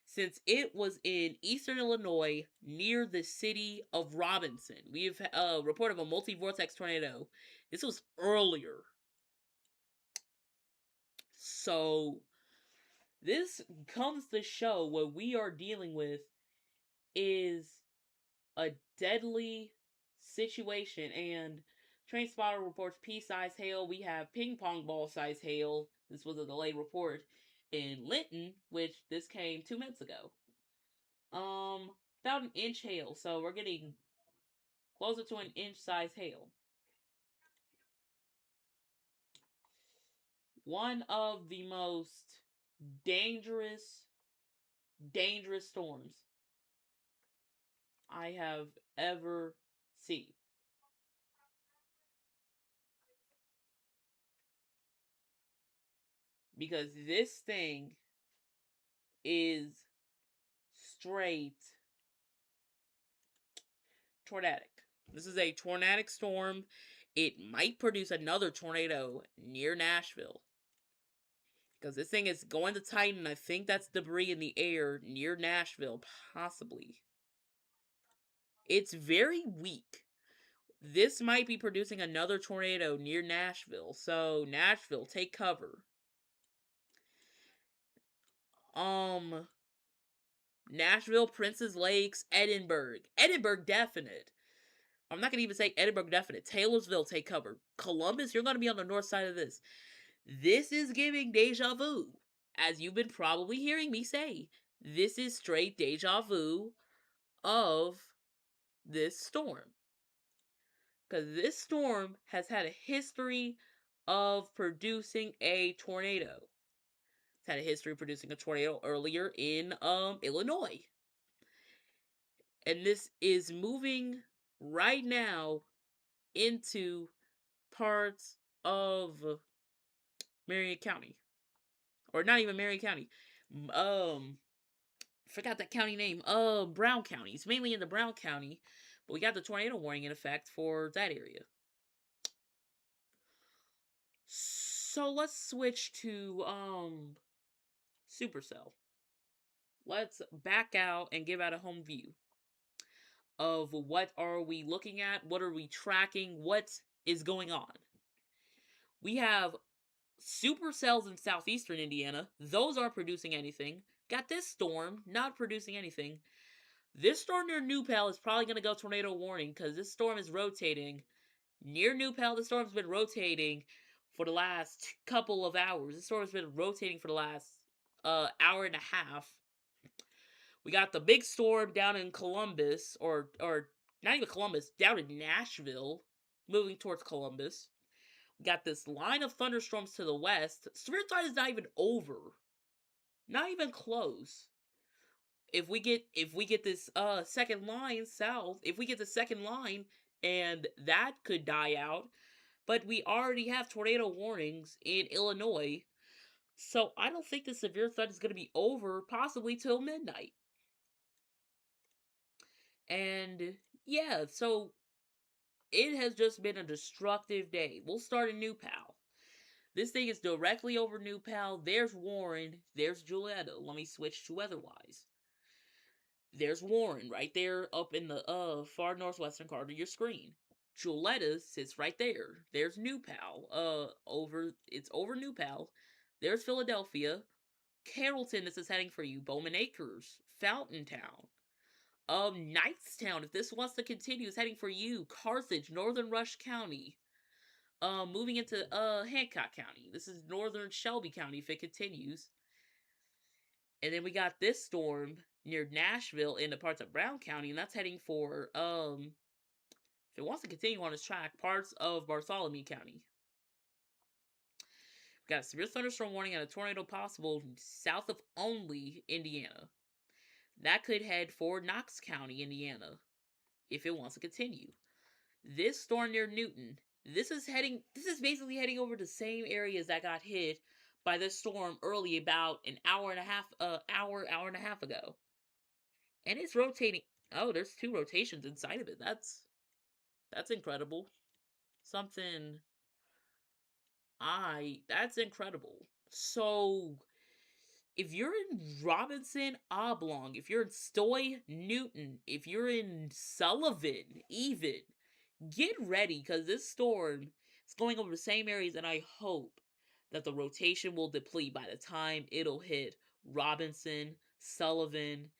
since it was in eastern Illinois near the city of Robinson. We've a report of a multi-vortex tornado. This was earlier. So this comes to show what we are dealing with is a deadly situation, and Train Spotter reports pea-sized hail. We have ping-pong ball-sized hail. This was a delayed report in Linton, which this came 2 minutes ago. About an inch hail, so we're getting closer to an inch-sized hail. One of the most dangerous storms. I have ever seen. Because this thing is straight tornadic. This is a tornadic storm. It might produce another tornado near Nashville. Because this thing is going to tighten. I think that's debris in the air near Nashville, possibly. It's very weak. This might be producing another tornado near Nashville. So, Nashville, take cover. Nashville, Princess Lakes, Edinburgh. Edinburgh, definite. I'm not going to even say Edinburgh, definite. Taylorsville, take cover. Columbus, you're going to be on the north side of this. This is giving deja vu. As you've been probably hearing me say, this is straight deja vu of this storm. Because this storm has had a history of producing a tornado. It's had a history of producing a tornado earlier in Illinois. And this is moving right now into parts of Marion County. Or not even Marion County. Forgot that county name. Brown County. It's mainly in the Brown County. But we got the tornado warning in effect for that area. So let's switch to Supercell. Let's back out and give out a home view of what are we looking at, what are we tracking, what is going on. We have supercells in southeastern Indiana. Those aren't producing anything. Got this storm, not producing anything. This storm near New Pal is probably going to go tornado warning because this storm is rotating. Near New Pal, the storm's been rotating for the last couple of hours. This storm's been rotating for the last hour and a half. We got the big storm down in Columbus, or not even Columbus, down in Nashville, moving towards Columbus. We got this line of thunderstorms to the west. Severe threat is not even over. Not even close. If we get this second line south, if we get the second line, and that could die out, but we already have tornado warnings in Illinois, so I don't think the severe threat is going to be over possibly till midnight. And yeah, so it has just been a destructive day. We'll start in New Pal. This thing is directly over New Pal. There's Warren. There's Juletta. Let me switch to weather-wise. There's Warren right there up in the far northwestern part of your screen. Juletta sits right there. There's New Pal. It's over New Pal. There's Philadelphia. Carrollton, this is heading for you. Bowman Acres. Fountaintown. Knightstown, if this wants to continue, is heading for you. Carthage, Northern Rush County. Moving into Hancock County. This is Northern Shelby County if it continues. And then we got this storm near Nashville in the parts of Brown County, and that's heading for if it wants to continue on its track, parts of Bartholomew County. We got a severe thunderstorm warning and a tornado possible south of Only, Indiana. That could head for Knox County, Indiana, if it wants to continue. This storm near Newton, this is basically heading over the same areas that got hit by this storm early about an hour and a half ago. And it's rotating. Oh, there's 2 rotations inside of it. That's incredible. That's incredible. So, if you're in Robinson, Oblong, if you're in Stoy, Newton, if you're in Sullivan, even, get ready, because this storm is going over the same areas, and I hope that the rotation will deplete by the time it'll hit Robinson, Sullivan,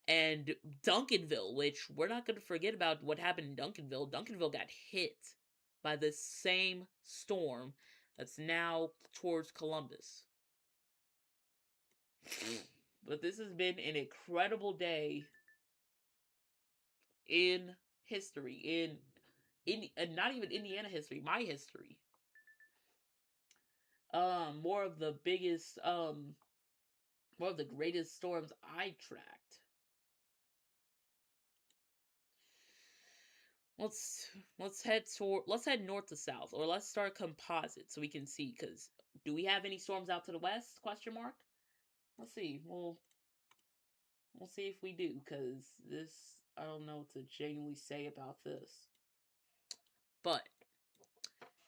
and Duncanville, which we're not going to forget about what happened in Duncanville. Duncanville got hit by this same storm that's now towards Columbus. But this has been an incredible day in history, in not even Indiana history, my history. More of the greatest storms I tracked. let's head north to south, or let's start composite so we can see. Cause do we have any storms out to the west? Question mark. Let's see. We'll see if we do. Cause this, I don't know what to genuinely say about this. But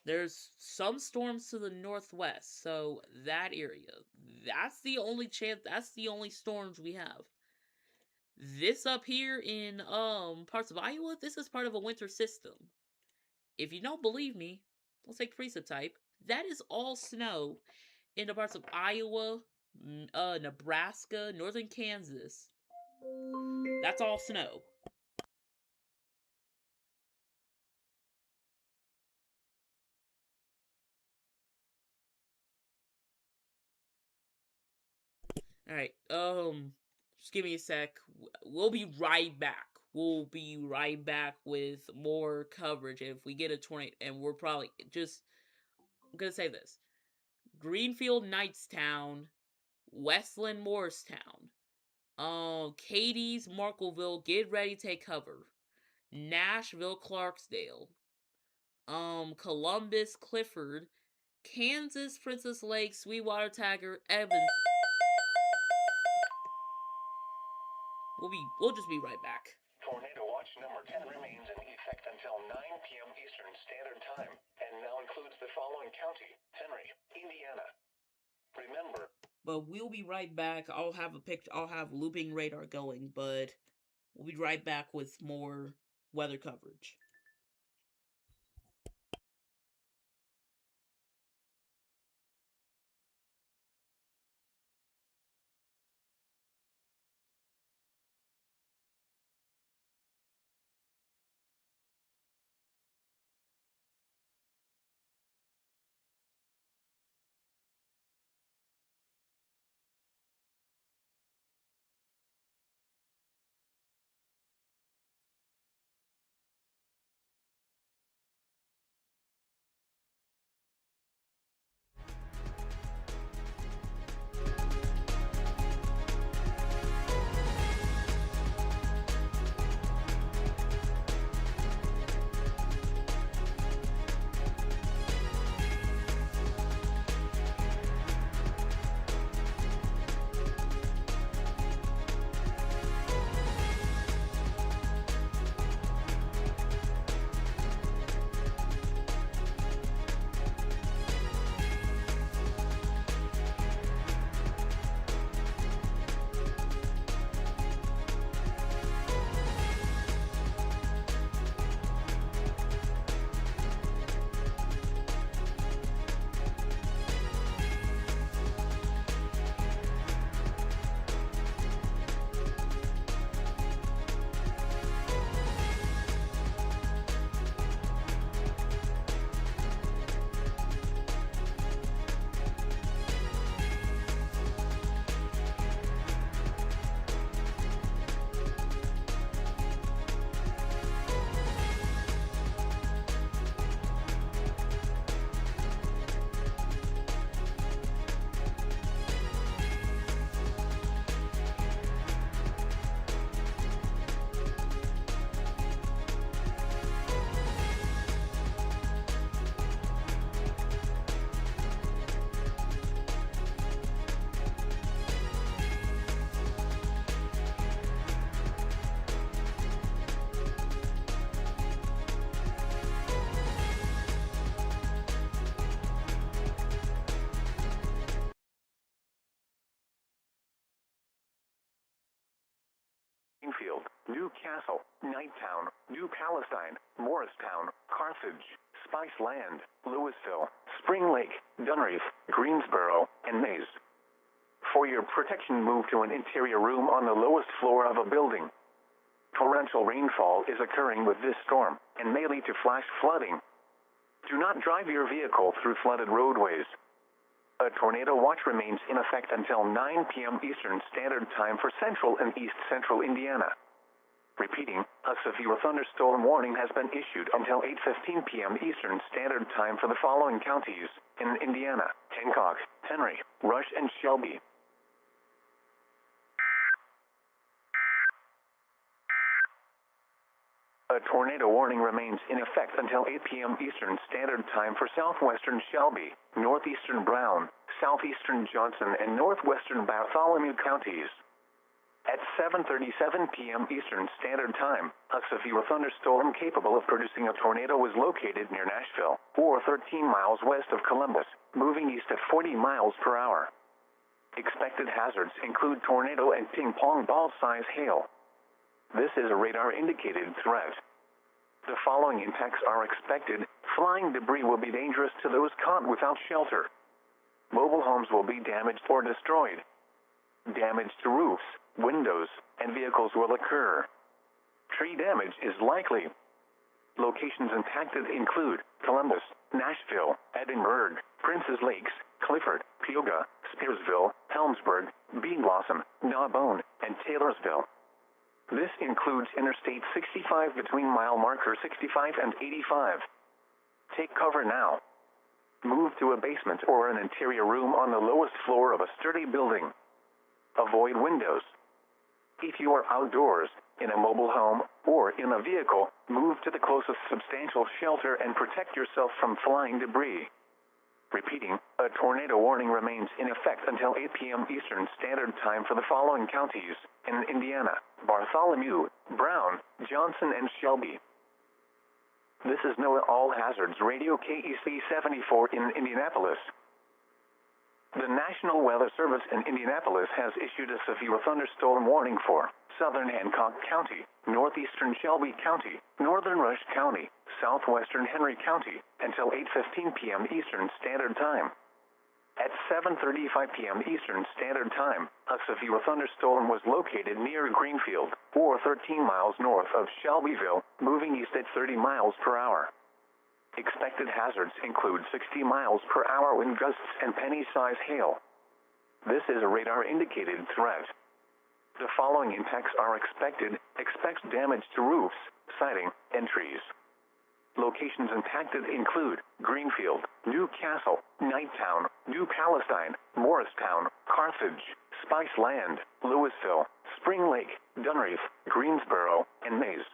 there's some storms to the northwest, so that area. That's the only chance. That's the only storms we have. This up here in parts of Iowa, this is part of a winter system. If you don't believe me, let's take precip type. That is all snow in the parts of Iowa, Nebraska, northern Kansas. That's all snow. Alright, just give me a sec. We'll be right back. We'll be right back with more coverage. And if we get a tornado, and we're probably just, I'm gonna say this: Greenfield, Knightstown, Westland, Morristown, Cadiz, Markleville, get ready, take cover. Nashville, Clarksdale, Columbus, Clifford, Kansas, Princess Lake, Sweetwater, Taggart, Evans. We'll just be right back. Tornado Watch number 10 remains in effect until 9 p.m. Eastern Standard Time and now includes the following county: Henry, Indiana. Remember. But we'll be right back. I'll have looping radar going, but we'll be right back with more weather coverage. Greenfield, Newcastle, Knighttown, New Palestine, Morristown, Carthage, Spice Land, Louisville, Spring Lake, Dunreath, Greensboro, and Mays. For your protection, move to an interior room on the lowest floor of a building. Torrential rainfall is occurring with this storm and may lead to flash flooding. Do not drive your vehicle through flooded roadways. A tornado watch remains in effect until 9 p.m. Eastern Standard Time for central and east central Indiana. Repeating, a severe thunderstorm warning has been issued until 8:15 p.m. Eastern Standard Time for the following counties in Indiana: Hancock, Henry, Rush, and Shelby. A tornado warning remains in effect until 8 p.m. Eastern Standard Time for southwestern Shelby, northeastern Brown, southeastern Johnson, and northwestern Bartholomew counties. At 7:37 p.m. Eastern Standard Time, a severe thunderstorm capable of producing a tornado was located near Nashville, or 13 miles west of Columbus, moving east at 40 miles per hour. Expected hazards include tornado and ping-pong ball-size hail. This is a radar-indicated threat. The following impacts are expected. Flying debris will be dangerous to those caught without shelter. Mobile homes will be damaged or destroyed. Damage to roofs, windows, and vehicles will occur. Tree damage is likely. Locations impacted include Columbus, Nashville, Edinburgh, Princes Lakes, Clifford, Peoga, Spearsville, Helmsburg, Bean Blossom, Gnawbone, and Taylorsville. This includes Interstate 65 between mile marker 65 and 85. Take cover now. Move to a basement or an interior room on the lowest floor of a sturdy building. Avoid windows. If you are outdoors, in a mobile home, or in a vehicle, move to the closest substantial shelter and protect yourself from flying debris. Repeating, a tornado warning remains in effect until 8 p.m. Eastern Standard Time for the following counties in Indiana: Bartholomew, Brown, Johnson, and Shelby. This is NOAA All Hazards Radio KEC 74 in Indianapolis. The National Weather Service in Indianapolis has issued a severe thunderstorm warning for southern Hancock County, northeastern Shelby County, northern Rush County, southwestern Henry County, until 8:15 p.m. Eastern Standard Time. At 7:35 p.m. Eastern Standard Time, a severe thunderstorm was located near Greenfield, or 13 miles north of Shelbyville, moving east at 30 miles per hour. Expected hazards include 60 miles per hour wind gusts and penny-size hail. This is a radar-indicated threat. The following impacts are expected. Expect damage to roofs, siding, and trees. Locations impacted include Greenfield, New Castle, Knighttown, New Palestine, Morristown, Carthage, Spice Land, Louisville, Spring Lake, Dunreath, Greensboro, and Mays.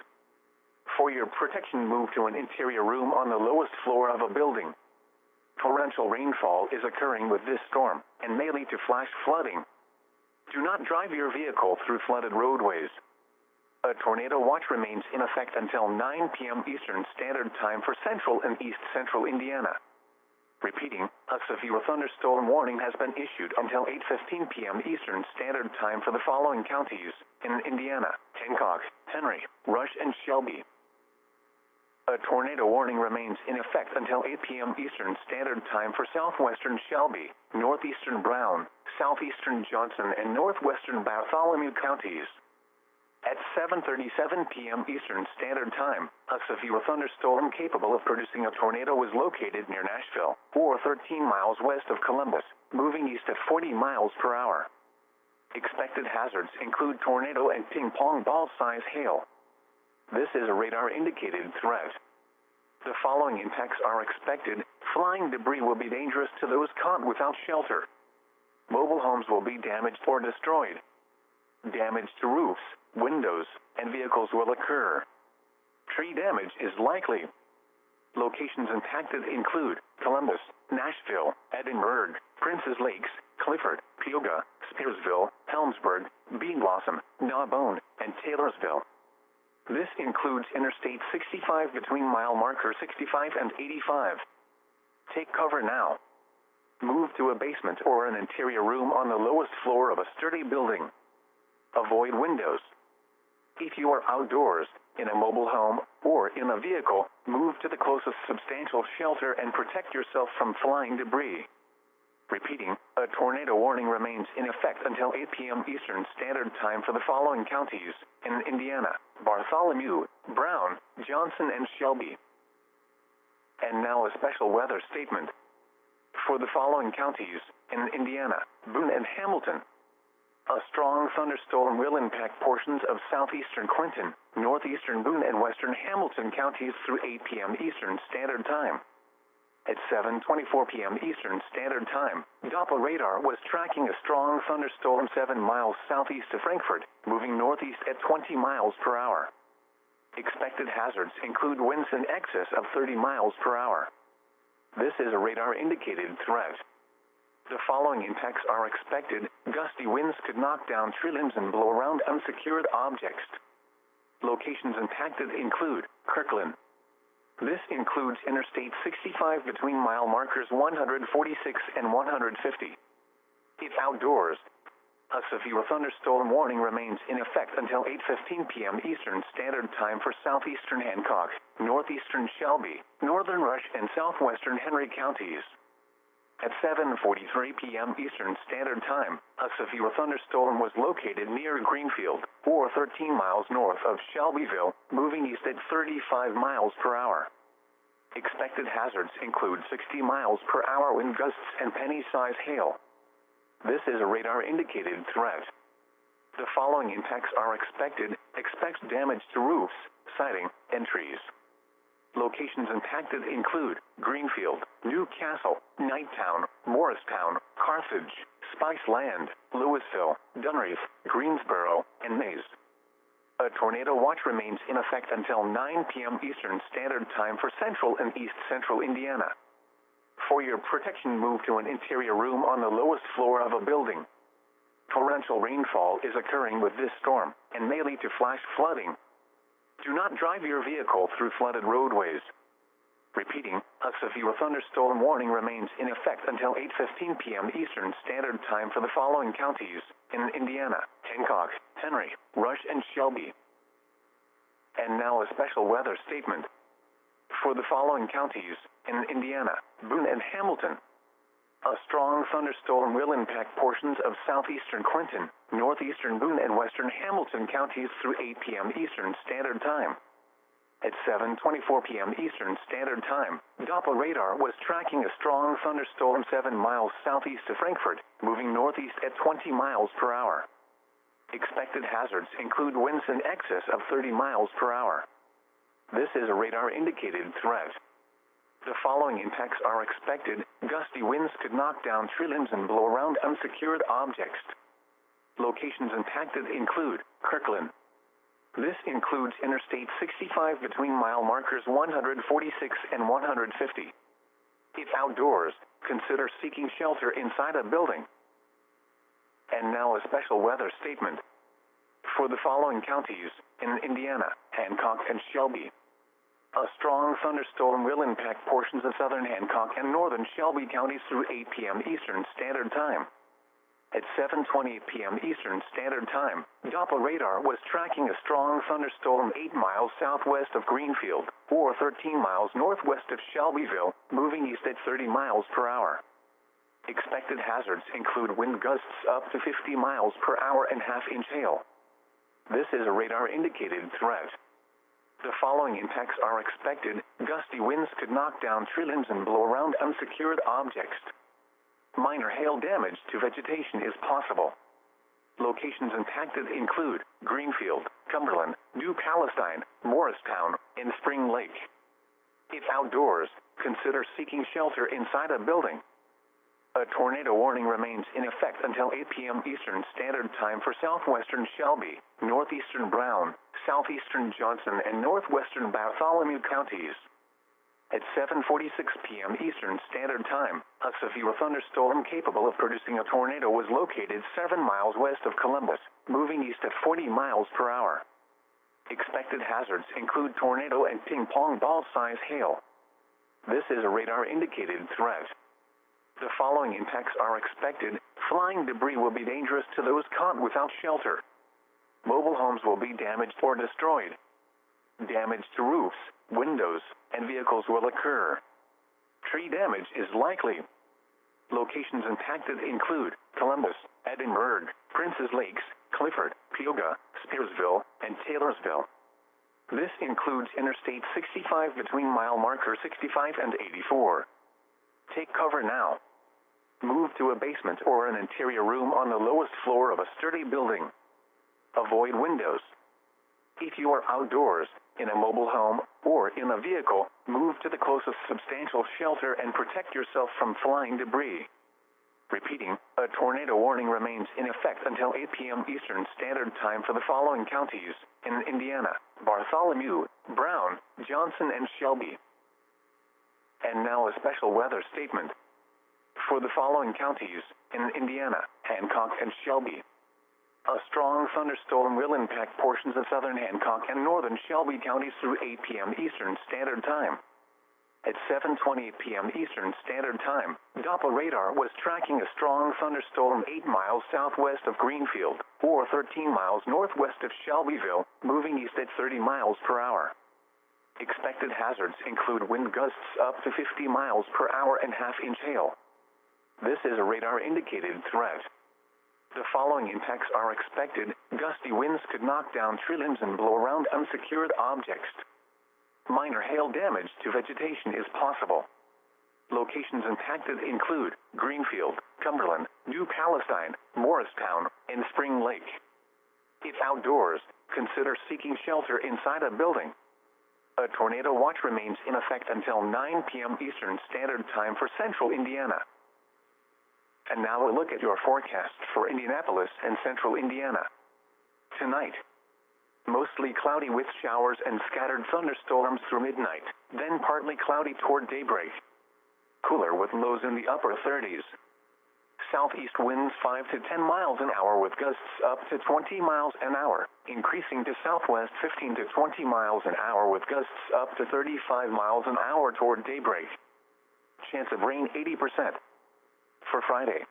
For your protection, move to an interior room on the lowest floor of a building. Torrential rainfall is occurring with this storm and may lead to flash flooding. Do not drive your vehicle through flooded roadways. A tornado watch remains in effect until 9 p.m. Eastern Standard Time for central and east central Indiana. Repeating, a severe thunderstorm warning has been issued until 8:15 p.m. Eastern Standard Time for the following counties in Indiana: Hancock, Henry, Rush, and Shelby. A tornado warning remains in effect until 8 p.m. Eastern Standard Time for southwestern Shelby, northeastern Brown, southeastern Johnson, and northwestern Bartholomew counties. At 7:37 p.m. Eastern Standard Time, a severe thunderstorm capable of producing a tornado was located near Nashville, or 13 miles west of Columbus, moving east at 40 miles per hour. Expected hazards include tornado and ping-pong ball-size hail. This is a radar-indicated threat. The following impacts are expected. Flying debris will be dangerous to those caught without shelter. Mobile homes will be damaged or destroyed. Damage to roofs, windows, and vehicles will occur. Tree damage is likely. Locations impacted include Columbus, Nashville, Edinburgh, Princes Lakes, Clifford, Peoga, Spearsville, Helmsburg, Bean Blossom, Gnawbone, and Taylorsville. This includes Interstate 65 between mile marker 65 and 85. Take cover now. Move to a basement or an interior room on the lowest floor of a sturdy building. Avoid windows. If you are outdoors, in a mobile home, or in a vehicle, move to the closest substantial shelter and protect yourself from flying debris. Repeating, a tornado warning remains in effect until 8 p.m. Eastern Standard Time for the following counties in Indiana: Bartholomew, Brown, Johnson, and Shelby. And now a special weather statement. For the following counties in Indiana: Boone and Hamilton. A strong thunderstorm will impact portions of southeastern Clinton, northeastern Boone, and western Hamilton counties through 8 p.m. Eastern Standard Time. At 7:24 p.m. Eastern Standard Time, Doppler radar was tracking a strong thunderstorm 7 miles southeast of Frankfort, moving northeast at 20 miles per hour. Expected hazards include winds in excess of 30 miles per hour. This is a radar-indicated threat. The following impacts are expected. Gusty winds could knock down tree limbs and blow around unsecured objects. Locations impacted include Kirkland. This includes Interstate 65 between mile markers 146 and 150. If outdoors, a severe thunderstorm warning remains in effect until 8:15 p.m. Eastern Standard Time for southeastern Hancock, northeastern Shelby, northern Rush, and southwestern Henry counties. At 7:43 p.m. Eastern Standard Time, a severe thunderstorm was located near Greenfield, or 13 miles north of Shelbyville, moving east at 35 miles per hour. Expected hazards include 60 miles per hour wind gusts and penny-size hail. This is a radar-indicated threat. The following impacts are expected. Expect damage to roofs, siding, and trees. Locations impacted include Greenfield, Newcastle, Knighttown, Morristown, Carthage, Spice Land, Louisville, Dunreath, Greensboro, and Mays. A tornado watch remains in effect until 9 p.m. Eastern Standard Time for central and east central Indiana. For your protection, move to an interior room on the lowest floor of a building. Torrential rainfall is occurring with this storm and may lead to flash flooding. Do not drive your vehicle through flooded roadways. Repeating, a severe thunderstorm warning remains in effect until 8:15 p.m. Eastern Standard Time for the following counties in Indiana: Hancock, Henry, Rush, and Shelby. And now a special weather statement. For the following counties in Indiana: Boone and Hamilton. A strong thunderstorm will impact portions of southeastern Clinton, northeastern Boone, and western Hamilton counties through 8 p.m. Eastern Standard Time. At 7:24 p.m. Eastern Standard Time, Doppler radar was tracking a strong thunderstorm 7 miles southeast of Frankfort, moving northeast at 20 miles per hour. Expected hazards include winds in excess of 30 miles per hour. This is a radar-indicated threat. The following impacts are expected. Gusty winds could knock down tree limbs and blow around unsecured objects. Locations impacted include Kirkland. This includes Interstate 65 between mile markers 146 and 150. If outdoors, consider seeking shelter inside a building. And now a special weather statement. For the following counties in Indiana: Hancock and Shelby. A strong thunderstorm will impact portions of southern Hancock and northern Shelby counties through 8 p.m. Eastern Standard Time. At 7:20 p.m. Eastern Standard Time, Doppler radar was tracking a strong thunderstorm 8 miles southwest of Greenfield, or 13 miles northwest of Shelbyville, moving east at 30 miles per hour. Expected hazards include wind gusts up to 50 miles per hour and half-inch hail. This is a radar-indicated threat. The following impacts are expected. Gusty winds could knock down tree limbs and blow around unsecured objects. Minor hail damage to vegetation is possible. Locations impacted include Greenfield, Cumberland, New Palestine, Morristown, and Spring Lake. If outdoors, consider seeking shelter inside a building. A tornado warning remains in effect until 8 p.m. Eastern Standard Time for southwestern Shelby, northeastern Brown, southeastern Johnson, and northwestern Bartholomew counties. At 7:46 p.m. Eastern Standard Time, a severe thunderstorm capable of producing a tornado was located 7 miles west of Columbus, moving east at 40 miles per hour. Expected hazards include tornado and ping-pong ball-size hail. This is a radar-indicated threat. The following impacts are expected. Flying debris will be dangerous to those caught without shelter. Mobile homes will be damaged or destroyed. Damage to roofs, windows, and vehicles will occur. Tree damage is likely. Locations impacted include Columbus, Edinburgh, Princes Lakes, Clifford, Peoga, Spearsville, and Taylorsville. This includes Interstate 65 between mile marker 65 and 84. Take cover now. Move to a basement or an interior room on the lowest floor of a sturdy building. Avoid windows. If you are outdoors, in a mobile home, or in a vehicle, move to the closest substantial shelter and protect yourself from flying debris. Repeating, a tornado warning remains in effect until 8 p.m. Eastern Standard Time for the following counties in Indiana: Bartholomew, Brown, Johnson, and Shelby. And now a special weather statement. For the following counties in Indiana: Hancock and Shelby. A strong thunderstorm will impact portions of southern Hancock and northern Shelby counties through 8 p.m. Eastern Standard Time. At 7:20 p.m. Eastern Standard Time, Doppler radar was tracking a strong thunderstorm 8 miles southwest of Greenfield, or 13 miles northwest of Shelbyville, moving east at 30 miles per hour. Expected hazards include wind gusts up to 50 miles per hour and half-inch hail. This is a radar-indicated threat. The following impacts are expected. Gusty winds could knock down tree limbs and blow around unsecured objects. Minor hail damage to vegetation is possible. Locations impacted include Greenfield, Cumberland, New Palestine, Morristown, and Spring Lake. If outdoors, consider seeking shelter inside a building. A tornado watch remains in effect until 9 p.m. Eastern Standard Time for central Indiana. And now a look at your forecast for Indianapolis and central Indiana. Tonight, mostly cloudy with showers and scattered thunderstorms through midnight, then partly cloudy toward daybreak. Cooler with lows in the upper 30s. Southeast winds 5 to 10 miles an hour with gusts up to 20 miles an hour, increasing to southwest 15 to 20 miles an hour with gusts up to 35 miles an hour toward daybreak. Chance of rain 80%. For Friday,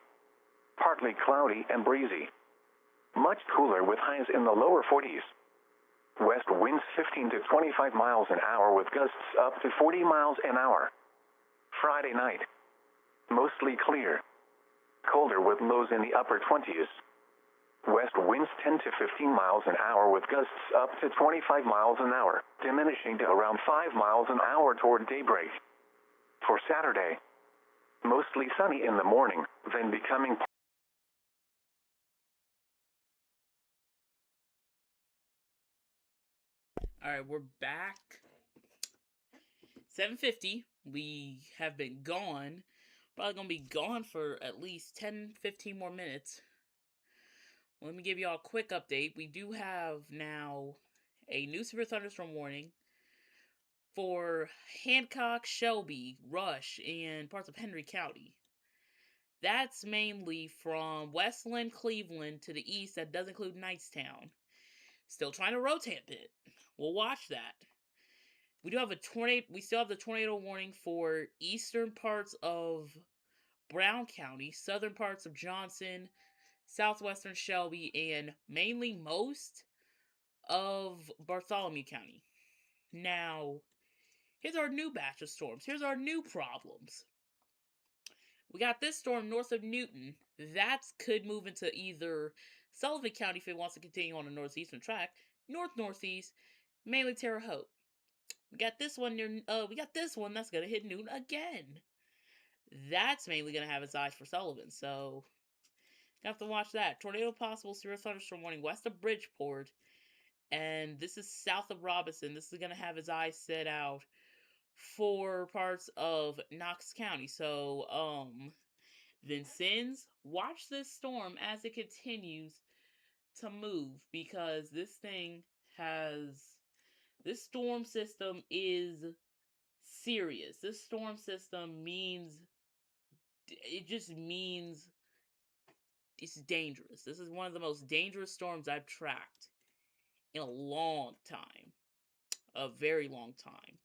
partly cloudy and breezy. Much cooler with highs in the lower 40s. West winds 15 to 25 miles an hour with gusts up to 40 miles an hour. Friday night, mostly clear. Colder with lows in the upper 20s. West winds 10 to 15 miles an hour with gusts up to 25 miles an hour, diminishing to around 5 miles an hour toward daybreak. For Saturday, mostly sunny in the morning, then becoming All right, we're back. 7:50. We have been gone. Probably going to be gone for at least 10-15 more minutes. Let me give you all a quick update. We do have now a new severe thunderstorm warning for Hancock, Shelby, Rush, and parts of Henry County. That's mainly from Westland, Cleveland to the east. That does include Knightstown. Still trying to rotate a bit. We'll watch that. We do have a tornado. We still have the tornado warning for eastern parts of Brown County, southern parts of Johnson, southwestern Shelby, and mainly most of Bartholomew County. Now, here's our new batch of storms. Here's our new problems. We got this storm north of Newton. That could move into either Sullivan County if it wants to continue on the northeastern track, northeast, mainly Terre Haute. We got this one near. We got this one that's gonna hit Newton again. That's mainly gonna have its eyes for Sullivan, so you have to watch that. Tornado possible, severe thunderstorm warning west of Bridgeport, and this is south of Robinson. This is gonna have its eyes set out for parts of Knox County. So, Vincennes, watch this storm as it continues to move, because this storm system is serious. This storm system means it's dangerous. This is one of the most dangerous storms I've tracked in a long time. A very long time.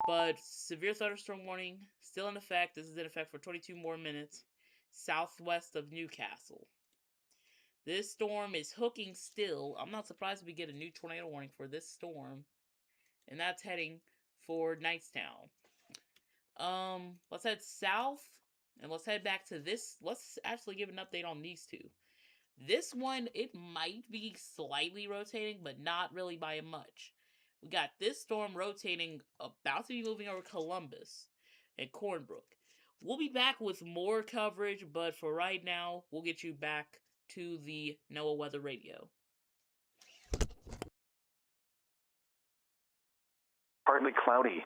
But severe thunderstorm warning still in effect. This is in effect for 22 more minutes southwest of Newcastle. This storm is hooking still. I'm not surprised if we get a new tornado warning for this storm. And that's heading for Knightstown. Let's head south. And let's head back to this. Let's actually give an update on these two. This one, it might be slightly rotating, but not really by much. We got this storm rotating, about to be moving over Columbus and Cornbrook. We'll be back with more coverage, but for right now, we'll get you back to the NOAA Weather Radio. Partly cloudy.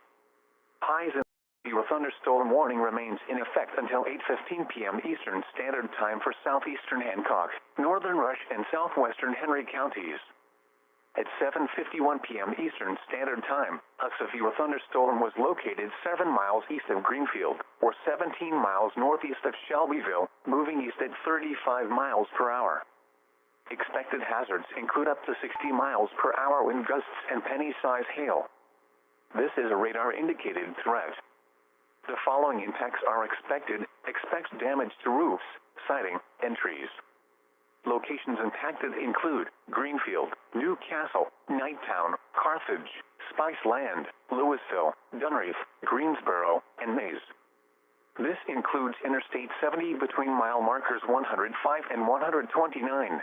Highs in Your thunderstorm warning remains in effect until 8:15 p.m. Eastern Standard Time for southeastern Hancock, northern Rush, and southwestern Henry counties. At 7:51 p.m. Eastern Standard Time, a severe thunderstorm was located 7 miles east of Greenfield, or 17 miles northeast of Shelbyville, moving east at 35 miles per hour. Expected hazards include up to 60 miles per hour wind gusts and penny-size hail. This is a radar-indicated threat. The following impacts are expected. Expect damage to roofs, siding, and trees. Locations impacted include Greenfield, Newcastle, Knighttown, Carthage, Spice Land, Louisville, Dunreath, Greensboro, and Mays. This includes Interstate 70 between mile markers 105 and 129.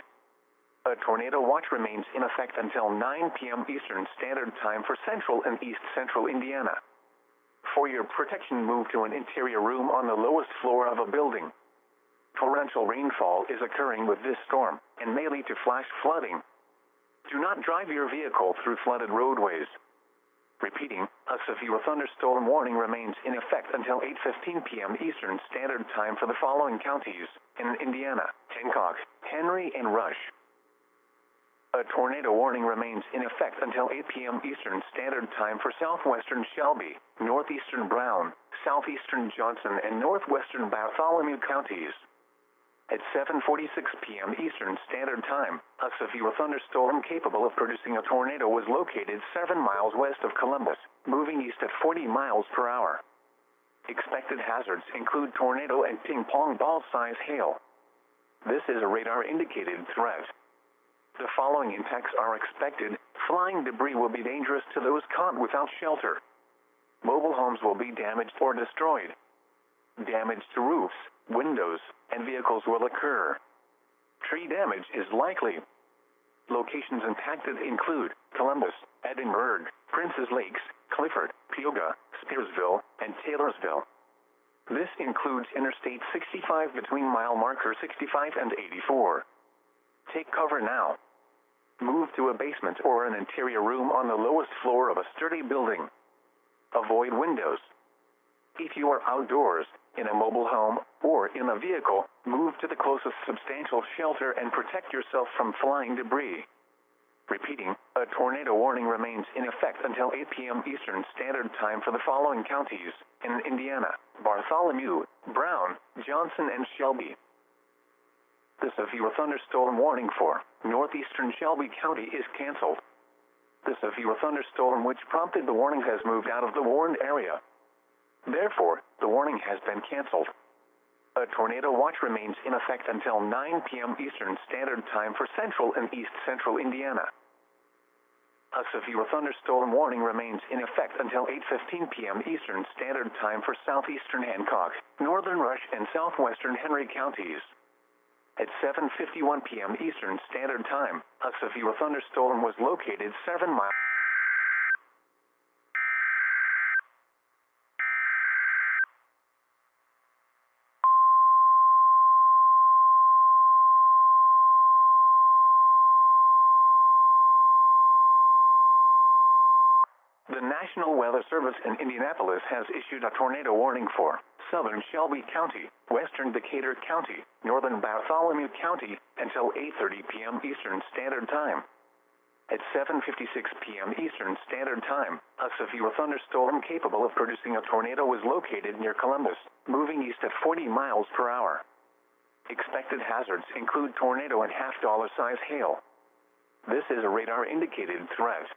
A tornado watch remains in effect until 9 p.m. Eastern Standard Time for central and east central Indiana. For your protection, move to an interior room on the lowest floor of a building. Torrential rainfall is occurring with this storm and may lead to flash flooding. Do not drive your vehicle through flooded roadways. Repeating, a severe thunderstorm warning remains in effect until 8:15 p.m. Eastern Standard Time for the following counties in Indiana: Hancock, Henry, and Rush. A tornado warning remains in effect until 8 p.m. Eastern Standard Time for southwestern Shelby, northeastern Brown, southeastern Johnson, and northwestern Bartholomew counties. At 7:46 p.m. Eastern Standard Time, a severe thunderstorm capable of producing a tornado was located 7 miles west of Columbus, moving east at 40 miles per hour. Expected hazards include tornado and ping-pong ball-size hail. This is a radar-indicated threat. The following impacts are expected. Flying debris will be dangerous to those caught without shelter. Mobile homes will be damaged or destroyed. Damage to roofs, windows, and vehicles will occur. Tree damage is likely. Locations impacted include Columbus, Edinburgh, Princes Lakes, Clifford, Peoga, Spearsville, and Taylorsville. This includes Interstate 65 between mile marker 65 and 84. Take cover now. Move to a basement or an interior room on the lowest floor of a sturdy building. Avoid windows. If you are outdoors, in a mobile home, or in a vehicle, move to the closest substantial shelter and protect yourself from flying debris. Repeating, a tornado warning remains in effect until 8 p.m. Eastern Standard Time for the following counties in Indiana: Bartholomew, Brown, Johnson, and Shelby. The severe thunderstorm warning for northeastern Shelby County is canceled. The severe thunderstorm which prompted the warning has moved out of the warned area. Therefore, the warning has been canceled. A tornado watch remains in effect until 9 p.m. Eastern Standard Time for central and east central Indiana. A severe thunderstorm warning remains in effect until 8:15 p.m. Eastern Standard Time for southeastern Hancock, northern Rush, and southwestern Henry counties. At 7:51 p.m. Eastern Standard Time, a severe thunderstorm was located 7 miles. The National Weather Service in Indianapolis has issued a tornado warning for southern Shelby County, western Decatur County, northern Bartholomew County until 8:30 p.m. Eastern Standard Time. At 7:56 p.m. Eastern Standard Time, a severe thunderstorm capable of producing a tornado was located near Columbus, moving east at 40 miles per hour. Expected hazards include tornado and half-dollar-size hail. This is a radar-indicated threat.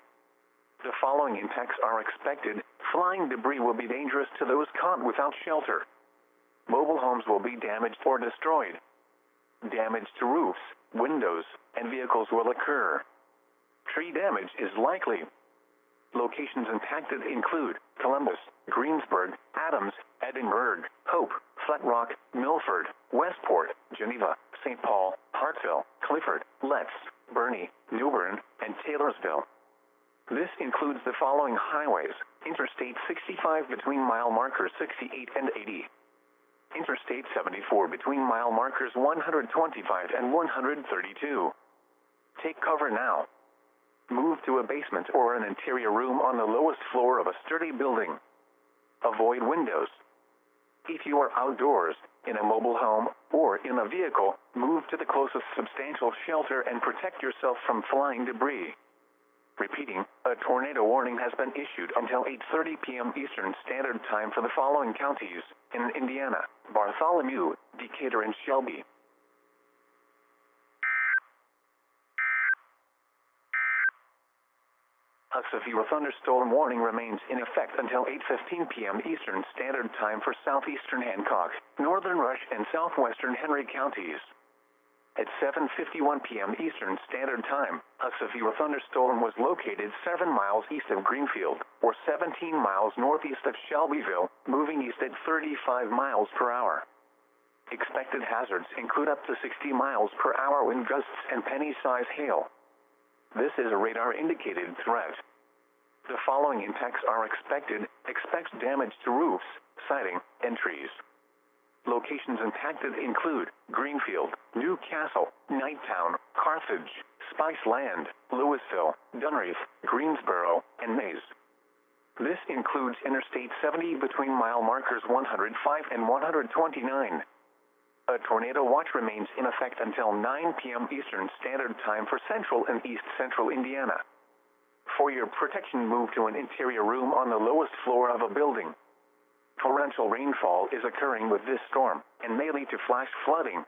The following impacts are expected. Flying debris will be dangerous to those caught without shelter. Mobile homes will be damaged or destroyed. Damage to roofs, windows, and vehicles will occur. Tree damage is likely. Locations impacted include Columbus, Greensburg, Adams, Edinburgh, Hope, Flat Rock, Milford, Westport, Geneva, St. Paul, Hartsville, Clifford, Letts, Burney, New Bern, and Taylorsville. This includes the following highways: Interstate 65 between mile markers 68 and 80. Interstate 74 between mile markers 125 and 132. Take cover now. Move to a basement or an interior room on the lowest floor of a sturdy building. Avoid windows. If you are outdoors, in a mobile home, or in a vehicle, move to the closest substantial shelter and protect yourself from flying debris. Repeating, a tornado warning has been issued until 8:30 p.m. Eastern Standard Time for the following counties in Indiana: Bartholomew, Decatur, and Shelby. A severe thunderstorm warning remains in effect until 8:15 p.m. Eastern Standard Time for southeastern Hancock, northern Rush, and southwestern Henry counties. At 7:51 p.m. Eastern Standard Time, a severe thunderstorm was located 7 miles east of Greenfield, or 17 miles northeast of Shelbyville, moving east at 35 miles per hour. Expected hazards include up to 60 miles per hour wind gusts and penny-size hail. This is a radar-indicated threat. The following impacts are expected. Expect damage to roofs, siding, and trees. Locations impacted include Greenfield, New Castle, Knighttown, Carthage, Spice Land, Louisville, Dunreath, Greensboro, and Mays. This includes Interstate 70 between mile markers 105 and 129. A tornado watch remains in effect until 9 p.m. Eastern Standard Time for central and east central Indiana. For your protection, move to an interior room on the lowest floor of a building. Torrential rainfall is occurring with this storm and may lead to flash flooding.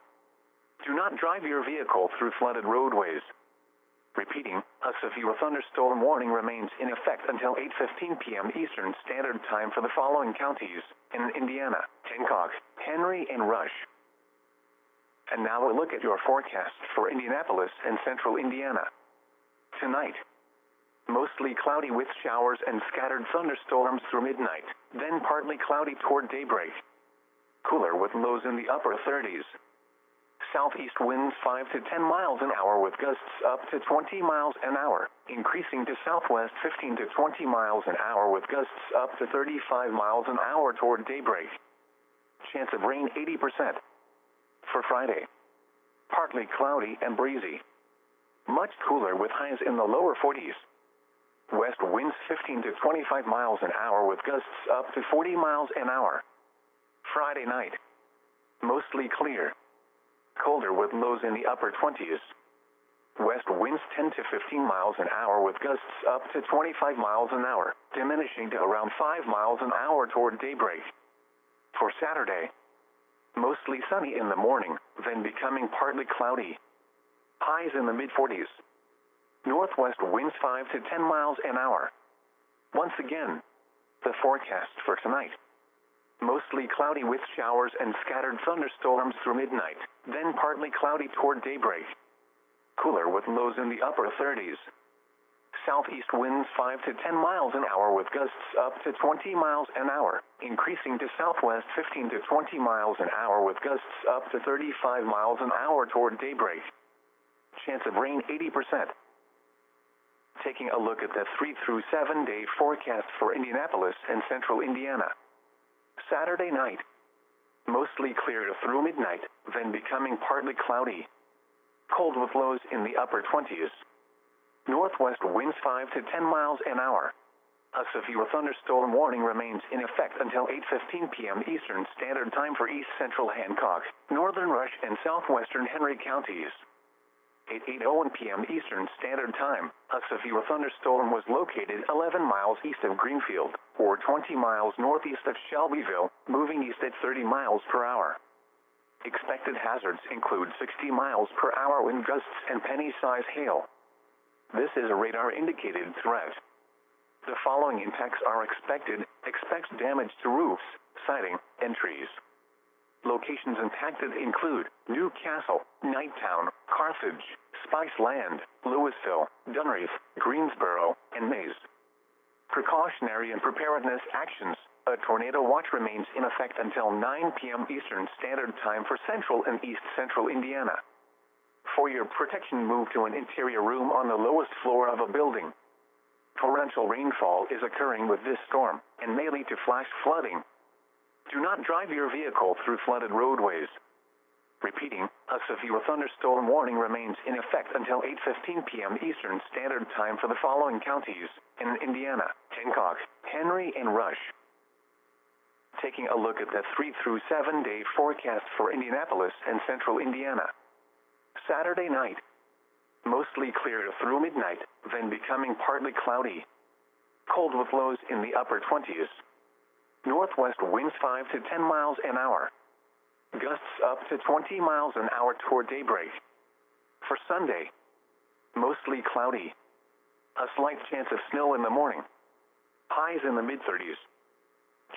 Do not drive your vehicle through flooded roadways. Repeating, a severe thunderstorm warning remains in effect until 8:15 p.m. Eastern Standard Time for the following counties in Indiana: Hancock, Henry, and Rush. And now a look at your forecast for Indianapolis and central Indiana. Tonight, mostly cloudy with showers and scattered thunderstorms through midnight, then partly cloudy toward daybreak. Cooler with lows in the upper 30s. Southeast winds 5 to 10 miles an hour with gusts up to 20 miles an hour, increasing to southwest 15 to 20 miles an hour with gusts up to 35 miles an hour toward daybreak. Chance of rain 80%. For Friday, partly cloudy and breezy. Much cooler with highs in the lower 40s. West winds 15 to 25 miles an hour with gusts up to 40 miles an hour. Friday night, mostly clear. Colder with lows in the upper 20s. West winds 10 to 15 miles an hour with gusts up to 25 miles an hour, diminishing to around 5 miles an hour toward daybreak. For Saturday, mostly sunny in the morning, then becoming partly cloudy. Highs in the mid-40s. Northwest winds 5 to 10 miles an hour. Once again, the forecast for tonight. Mostly cloudy with showers and scattered thunderstorms through midnight, then partly cloudy toward daybreak. Cooler with lows in the upper 30s. Southeast winds 5 to 10 miles an hour with gusts up to 20 miles an hour, increasing to southwest 15 to 20 miles an hour with gusts up to 35 miles an hour toward daybreak. Chance of rain 80%. Taking a look at the 3 through 7 day forecast for Indianapolis and central Indiana. Saturday night, mostly clear through midnight, then becoming partly cloudy. Cold with lows in the upper 20s. Northwest winds 5 to 10 miles an hour. A severe thunderstorm warning remains in effect until 8:15 p.m. Eastern Standard Time for east central Hancock, northern Rush, and southwestern Henry counties. At 8:01 p.m. Eastern Standard Time, a severe thunderstorm was located 11 miles east of Greenfield, or 20 miles northeast of Shelbyville, moving east at 30 miles per hour. Expected hazards include 60 miles per hour wind gusts and penny-size hail. This is a radar-indicated threat. The following impacts are expected. Expect damage to roofs, siding, and trees. Locations impacted include New Castle, Knighttown, Carthage, Spice Land, Louisville, Dunreath, Greensboro, and Mays. Precautionary and preparedness actions. A tornado watch remains in effect until 9 p.m. Eastern Standard Time for central and east central Indiana. For your protection, move to an interior room on the lowest floor of a building. Torrential rainfall is occurring with this storm and may lead to flash flooding. Do not drive your vehicle through flooded roadways. Repeating, a severe thunderstorm warning remains in effect until 8:15 p.m. Eastern Standard Time for the following counties in Indiana: Hancock, Henry, and Rush. Taking a look at the 3 through 7 day forecast for Indianapolis and central Indiana. Saturday night, mostly clear through midnight, then becoming partly cloudy. Cold with lows in the upper 20s. Northwest winds 5 to 10 miles an hour. Gusts up to 20 miles an hour toward daybreak. For Sunday, mostly cloudy. A slight chance of snow in the morning. Highs in the mid-30s.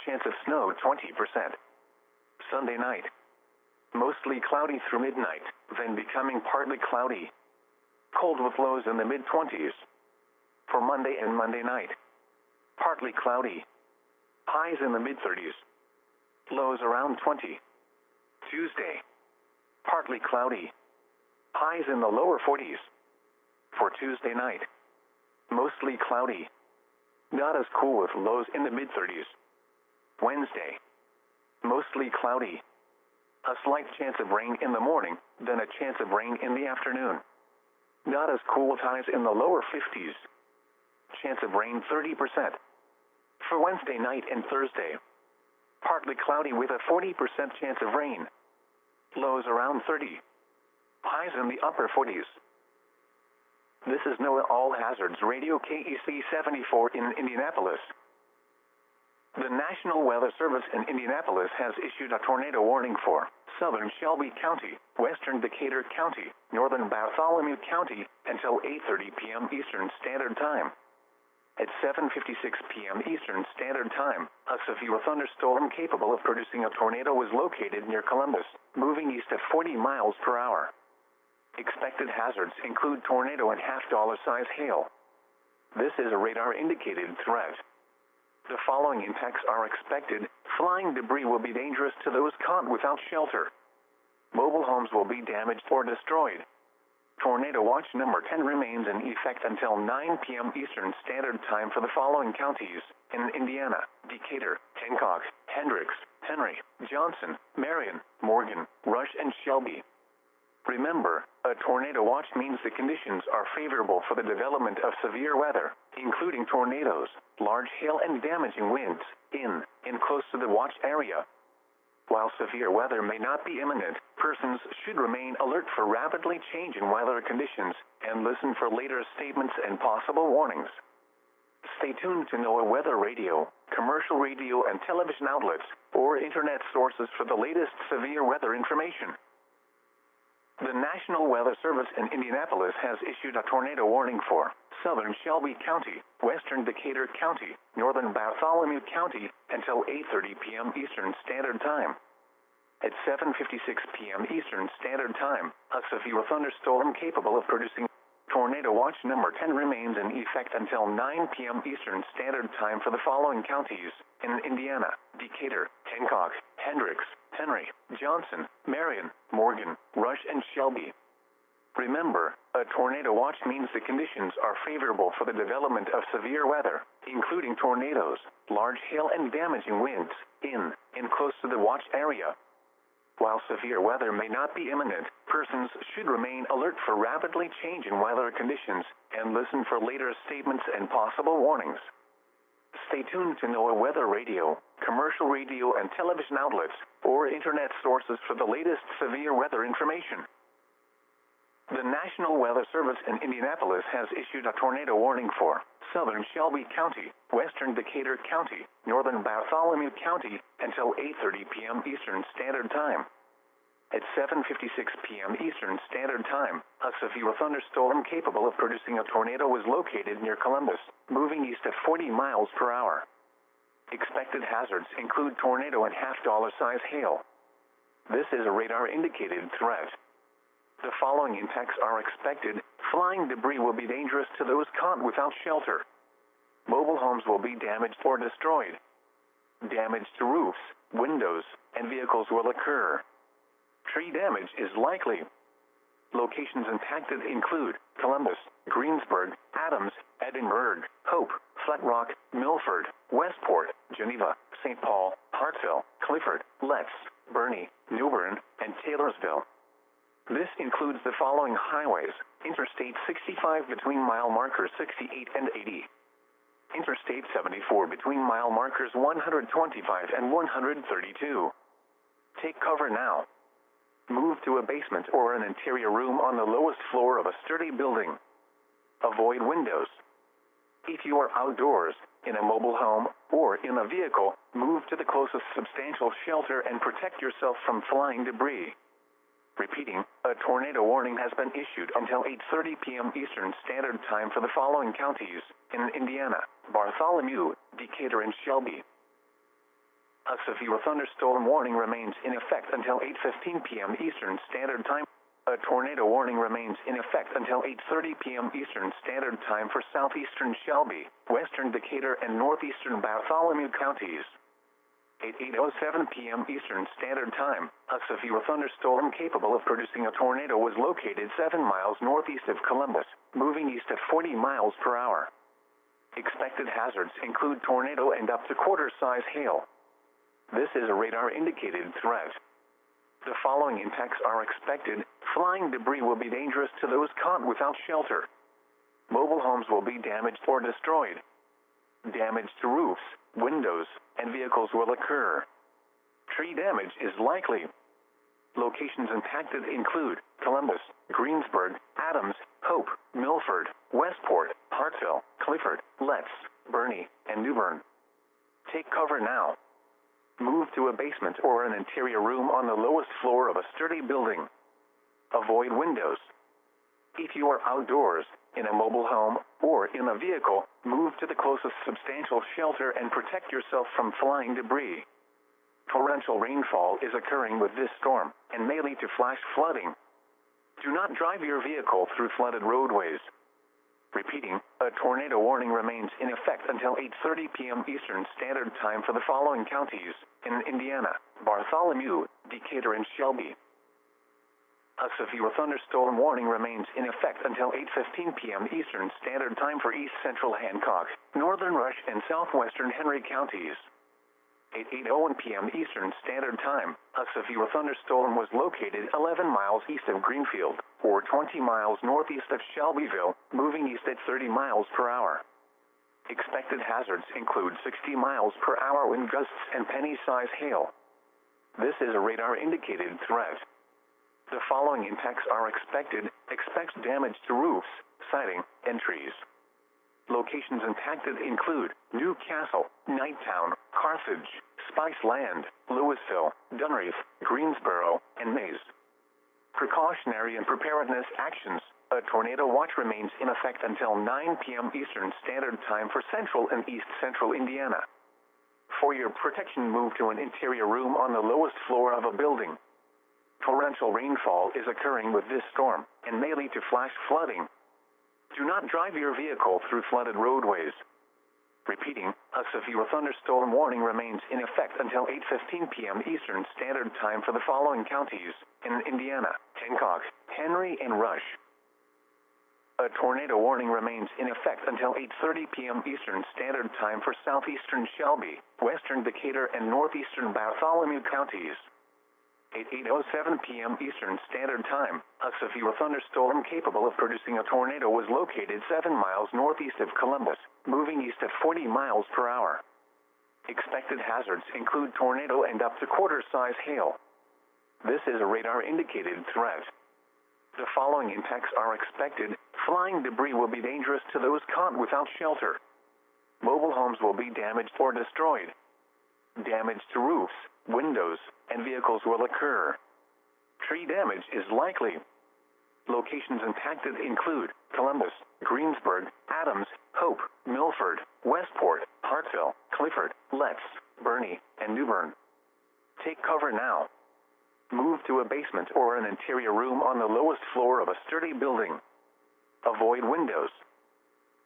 Chance of snow 20%. Sunday night, mostly cloudy through midnight, then becoming partly cloudy. Cold with lows in the mid-20s. For Monday and Monday night, partly cloudy. Highs in the mid-30s. Lows around 20. Tuesday, partly cloudy. Highs in the lower 40s. For Tuesday night, mostly cloudy. Not as cool with lows in the mid-30s. Wednesday, mostly cloudy. A slight chance of rain in the morning, then a chance of rain in the afternoon. Not as cool with highs in the lower 50s. Chance of rain 30%. For Wednesday night and Thursday, partly cloudy with a 40% chance of rain. Lows around 30. Highs in the upper 40s. This is NOAA All Hazards Radio KEC 74 in Indianapolis. The National Weather Service in Indianapolis has issued a tornado warning for southern Shelby County, western Decatur County, northern Bartholomew County until 8:30 p.m. Eastern Standard Time. At 7:56 p.m. Eastern Standard Time, a severe thunderstorm capable of producing a tornado was located near Columbus, moving east at 40 miles per hour. Expected hazards include tornado and half-dollar size hail. This is a radar-indicated threat. The following impacts are expected. Flying debris will be dangerous to those caught without shelter. Mobile homes will be damaged or destroyed. Tornado Watch number 10 remains in effect until 9 p.m. Eastern Standard Time for the following counties in Indiana: Decatur, Hancock, Hendricks, Henry, Johnson, Marion, Morgan, Rush, and Shelby. Remember, a tornado watch means the conditions are favorable for the development of severe weather, including tornadoes, large hail and damaging winds, in and close to the watch area. While severe weather may not be imminent, persons should remain alert for rapidly changing weather conditions and listen for later statements and possible warnings. Stay tuned to NOAA Weather Radio, commercial radio and television outlets, or internet sources for the latest severe weather information. The National Weather Service in Indianapolis has issued a tornado warning for southern Shelby County, western Decatur County, northern Bartholomew County until 8:30 p.m. Eastern Standard Time. At 7:56 p.m. Eastern Standard Time, a severe thunderstorm capable of producing tornado watch number 10 remains in effect until 9 p.m. Eastern Standard Time for the following counties in Indiana: Decatur, Hancock, Hendricks, Henry, Johnson, Marion, Morgan, Rush, and Shelby. Remember, a tornado watch means the conditions are favorable for the development of severe weather, including tornadoes, large hail and damaging winds, in and close to the watch area. While severe weather may not be imminent, persons should remain alert for rapidly changing weather conditions and listen for later statements and possible warnings. Stay tuned to NOAA Weather Radio, commercial radio and television outlets, or internet sources for the latest severe weather information. The National Weather Service in Indianapolis has issued a tornado warning for southern Shelby County, western Decatur County, northern Bartholomew County until 8:30 p.m. Eastern Standard Time. At 7:56 p.m. Eastern Standard Time, a severe thunderstorm capable of producing a tornado was located near Columbus, moving east at 40 miles per hour. Expected hazards include tornado and half-dollar size hail. This is a radar-indicated threat. The following impacts are expected. Flying debris will be dangerous to those caught without shelter. Mobile homes will be damaged or destroyed. Damage to roofs, windows, and vehicles will occur. Tree damage is likely. Locations impacted include Columbus, Greensburg, Adams, Edinburgh, Hope, Flat Rock, Milford, Westport, Geneva, St. Paul, Hartsville, Clifford, Letts, Bernie, New Bern, and Taylorsville. This includes the following highways: Interstate 65 between mile markers 68 and 80. Interstate 74 between mile markers 125 and 132. Take cover now. Move to a basement or an interior room on the lowest floor of a sturdy building. Avoid windows. If you are outdoors, in a mobile home, or in a vehicle, move to the closest substantial shelter and protect yourself from flying debris. Repeating, a tornado warning has been issued until 8:30 p.m. Eastern Standard Time for the following counties in Indiana: Bartholomew, Decatur, and Shelby. A severe thunderstorm warning remains in effect until 8:15 p.m. Eastern Standard Time. A tornado warning remains in effect until 8:30 p.m. Eastern Standard Time for southeastern Shelby, western Decatur, and northeastern Bartholomew counties. At 8:07 p.m. Eastern Standard Time, a severe thunderstorm capable of producing a tornado was located 7 miles northeast of Columbus, moving east at 40 miles per hour. Expected hazards include tornado and up to quarter-size hail. This is a radar-indicated threat. The following impacts are expected. Flying debris will be dangerous to those caught without shelter. Mobile homes will be damaged or destroyed. Damage to roofs, windows, and vehicles will occur. Tree damage is likely. Locations impacted include Columbus, Greensburg, Adams, Hope, Milford, Westport, Hartsville, Clifford, Letts, Bernie, and New Bern. Take cover now. Move to a basement or an interior room on the lowest floor of a sturdy building. Avoid windows. If you are outdoors, in a mobile home, or in a vehicle, move to the closest substantial shelter and protect yourself from flying debris. Torrential rainfall is occurring with this storm and may lead to flash flooding. Do not drive your vehicle through flooded roadways. Repeating, a tornado warning remains in effect until 8:30 p.m. Eastern Standard Time for the following counties in Indiana: Bartholomew, Decatur, and Shelby. A severe thunderstorm warning remains in effect until 8:15 p.m. Eastern Standard Time for East Central Hancock, Northern Rush, and Southwestern Henry counties. At 8:01 p.m. Eastern Standard Time, a severe thunderstorm was located 11 miles east of Greenfield, or 20 miles northeast of Shelbyville, moving east at 30 miles per hour. Expected hazards include 60 miles per hour wind gusts and penny-size hail. This is a radar-indicated threat. The following impacts are expected. Expect damage to roofs, siding, and trees. Locations impacted include New Castle, Knighttown, Carthage, Spice Land, Louisville, Dunreath, Greensboro, and Mays. Precautionary and preparedness actions. A tornado watch remains in effect until 9 p.m. Eastern Standard Time for central and east central Indiana. For your protection, move to an interior room on the lowest floor of a building. Torrential rainfall is occurring with this storm and may lead to flash flooding. Do not drive your vehicle through flooded roadways. Repeating, a severe thunderstorm warning remains in effect until 8:15 p.m. Eastern Standard Time for the following counties in Indiana: Hancock, Henry, and Rush. A tornado warning remains in effect until 8:30 p.m. Eastern Standard Time for southeastern Shelby, western Decatur, and northeastern Bartholomew counties. At 8:07 p.m. Eastern Standard Time, a severe thunderstorm capable of producing a tornado was located 7 miles northeast of Columbus, moving east at 40 miles per hour. Expected hazards include tornado and up to quarter-size hail. This is a radar-indicated threat. The following impacts are expected. Flying debris will be dangerous to those caught without shelter. Mobile homes will be damaged or destroyed. Damage to roofs, windows, and vehicles will occur. Tree damage is likely. Locations impacted include Columbus, Greensburg, Adams, Hope, Milford, Westport, Hartsville, Clifford, Letts, Bernie, and New Bern. Take cover now. Move to a basement or an interior room on the lowest floor of a sturdy building. Avoid windows.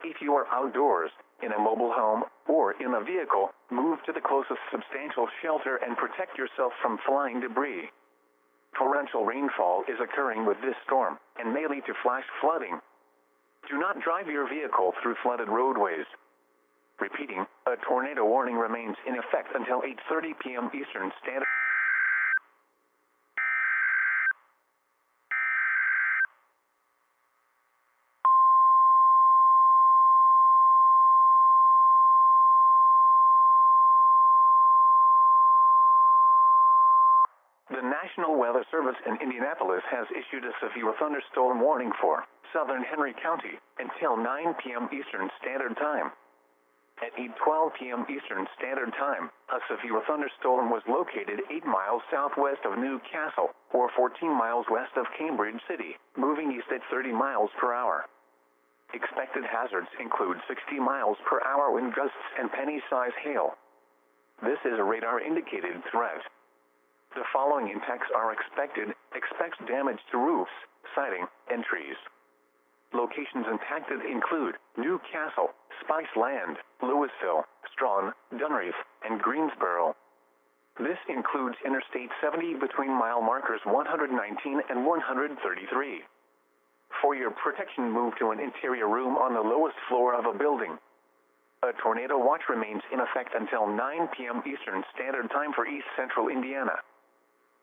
If you are outdoors, in a mobile home, or in a vehicle, move to the closest substantial shelter and protect yourself from flying debris. Torrential rainfall is occurring with this storm and may lead to flash flooding. Do not drive your vehicle through flooded roadways. Repeating, a tornado warning remains in effect until 8:30 p.m. Eastern Standard The National Weather Service in Indianapolis has issued a severe thunderstorm warning for southern Henry County until 9 p.m. Eastern Standard Time. At 8:12 p.m. Eastern Standard Time, a severe thunderstorm was located 8 miles southwest of New Castle, or 14 miles west of Cambridge City, moving east at 30 miles per hour. Expected hazards include 60 miles per hour wind gusts and penny-size hail. This is a radar-indicated threat. The following impacts are expected. Expect damage to roofs, siding, and trees. Locations impacted include New Castle, Spice Land, Louisville, Strawn, Dunreath, and Greensboro. This includes Interstate 70 between mile markers 119 and 133. For your protection, move to an interior room on the lowest floor of a building. A tornado watch remains in effect until 9 p.m. Eastern Standard Time for East Central Indiana.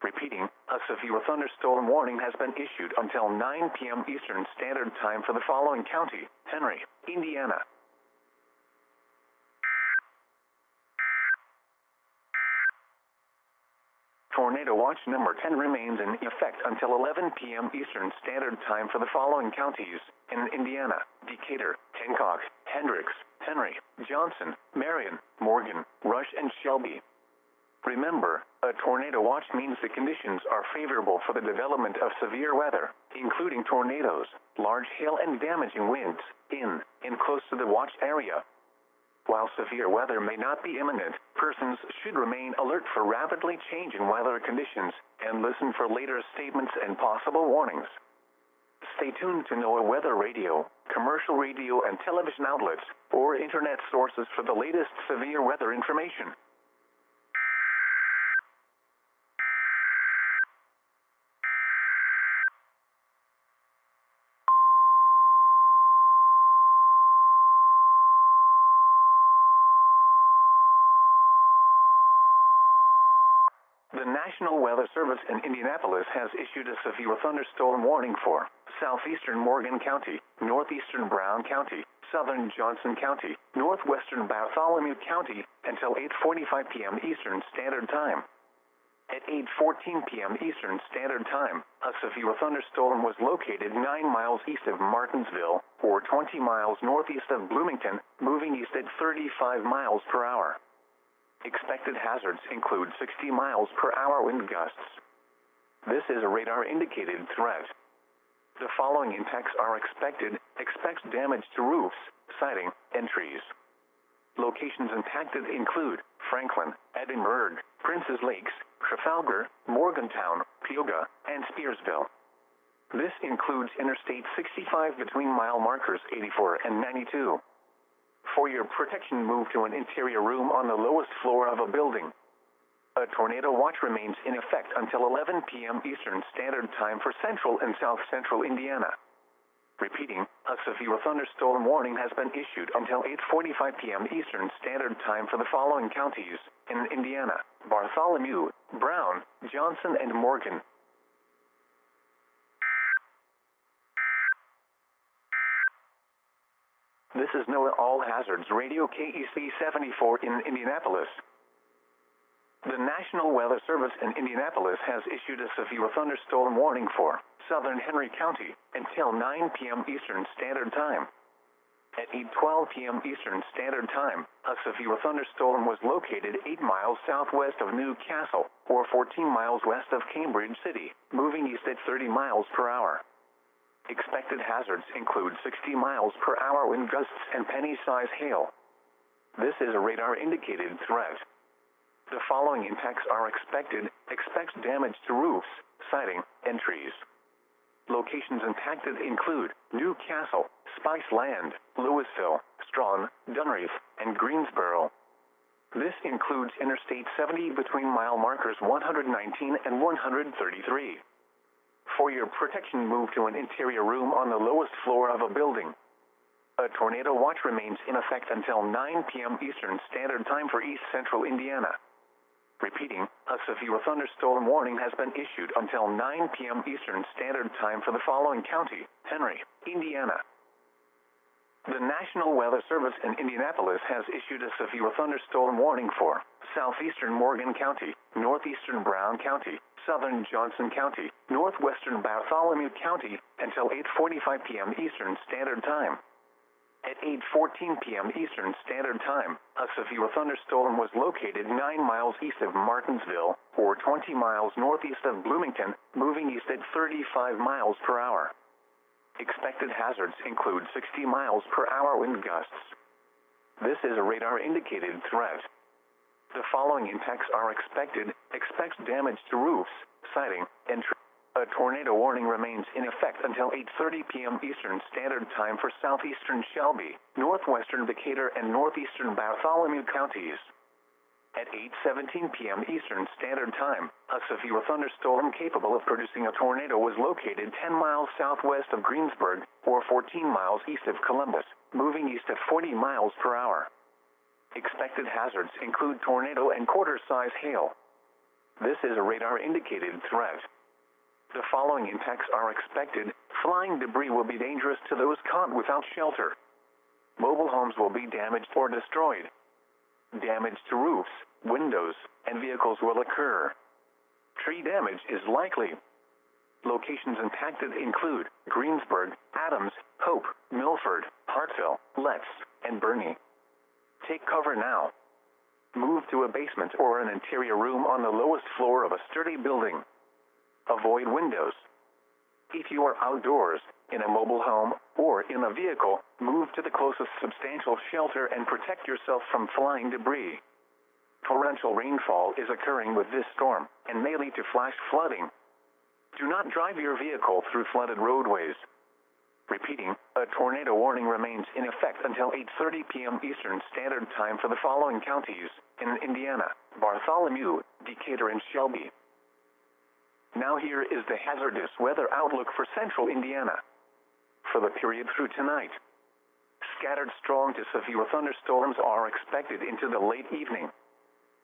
Repeating, a severe thunderstorm warning has been issued until 9 p.m. Eastern Standard Time for the following county: Henry, Indiana. Tornado watch number 10 remains in effect until 11 p.m. Eastern Standard Time for the following counties in Indiana: Decatur, Hancock, Hendricks, Henry, Johnson, Marion, Morgan, Rush, and Shelby. Remember, a tornado watch means the conditions are favorable for the development of severe weather, including tornadoes, large hail, and damaging winds, in and close to the watch area. While severe weather may not be imminent, persons should remain alert for rapidly changing weather conditions and listen for later statements and possible warnings. Stay tuned to NOAA Weather Radio, commercial radio and television outlets, or internet sources for the latest severe weather information. The National Weather Service in Indianapolis has issued a severe thunderstorm warning for southeastern Morgan County, northeastern Brown County, southern Johnson County, northwestern Bartholomew County until 8:45 p.m. Eastern Standard Time. At 8:14 p.m. Eastern Standard Time, a severe thunderstorm was located 9 miles east of Martinsville, or 20 miles northeast of Bloomington, moving east at 35 miles per hour. Expected hazards include 60 miles per hour wind gusts. This is a radar-indicated threat. The following impacts are expected. Expect damage to roofs, siding, and trees. Locations impacted include Franklin, Edinburgh, Princes Lakes, Trafalgar, Morgantown, Peoga, and Spearsville. This includes Interstate 65 between mile markers 84 and 92. For your protection, move to an interior room on the lowest floor of a building. A tornado watch remains in effect until 11 p.m. Eastern Standard Time for central and south central Indiana. Repeating, a severe thunderstorm warning has been issued until 8:45 p.m. Eastern Standard Time for the following counties in Indiana: Bartholomew, Brown, Johnson, and Morgan. This is NOAA All Hazards Radio KEC 74 in Indianapolis. The National Weather Service in Indianapolis has issued a severe thunderstorm warning for southern Henry County until 9 p.m. Eastern Standard Time. At 8:12 p.m. Eastern Standard Time, a severe thunderstorm was located 8 miles southwest of New Castle, or 14 miles west of Cambridge City, moving east at 30 miles per hour. Expected hazards include 60 miles per hour wind gusts and penny-size hail. This is a radar-indicated threat. The following impacts are expected. Expect damage to roofs, siding, and trees. Locations impacted include New Castle, Spice Land, Louisville, Strawn, Dunreath, and Greensboro. This includes Interstate 70 between mile markers 119 and 133. For your protection, move to an interior room on the lowest floor of a building. A tornado watch remains in effect until 9 p.m. Eastern Standard Time for East Central Indiana. Repeating, a severe thunderstorm warning has been issued until 9 p.m. Eastern Standard Time for the following county: Henry, Indiana. The National Weather Service in Indianapolis has issued a severe thunderstorm warning for southeastern Morgan County, northeastern Brown County, southern Johnson County, northwestern Bartholomew County, until 8:45 p.m. Eastern Standard Time. At 8:14 p.m. Eastern Standard Time, a severe thunderstorm was located 9 miles east of Martinsville, or 20 miles northeast of Bloomington, moving east at 35 miles per hour. Expected hazards include 60 miles per hour wind gusts. This is a radar-indicated threat. The following impacts are expected. Expect damage to roofs, siding, and trees. A tornado warning remains in effect until 8:30 p.m. Eastern Standard Time for southeastern Shelby, northwestern Decatur, and northeastern Bartholomew counties. At 8:17 p.m. Eastern Standard Time, a severe thunderstorm capable of producing a tornado was located 10 miles southwest of Greensburg, or 14 miles east of Columbus, moving east at 40 miles per hour. Expected hazards include tornado and quarter-size hail. This is a radar-indicated threat. The following impacts are expected. Flying debris will be dangerous to those caught without shelter. Mobile homes will be damaged or destroyed. Damage to roofs, windows, and vehicles will occur. Tree damage is likely. Locations impacted include Greensburg, Adams, Hope, Milford, Hartsville, Letts, and Bernie. Take cover now. Move to a basement or an interior room on the lowest floor of a sturdy building. Avoid windows. If you are outdoors, in a mobile home, or in a vehicle, move to the closest substantial shelter and protect yourself from flying debris. Torrential rainfall is occurring with this storm, and may lead to flash flooding. Do not drive your vehicle through flooded roadways. Repeating, a tornado warning remains in effect until 8:30 p.m. Eastern Standard Time for the following counties in Indiana: Bartholomew, Decatur, and Shelby. Now here is the hazardous weather outlook for central Indiana. For the period through tonight, scattered strong to severe thunderstorms are expected into the late evening.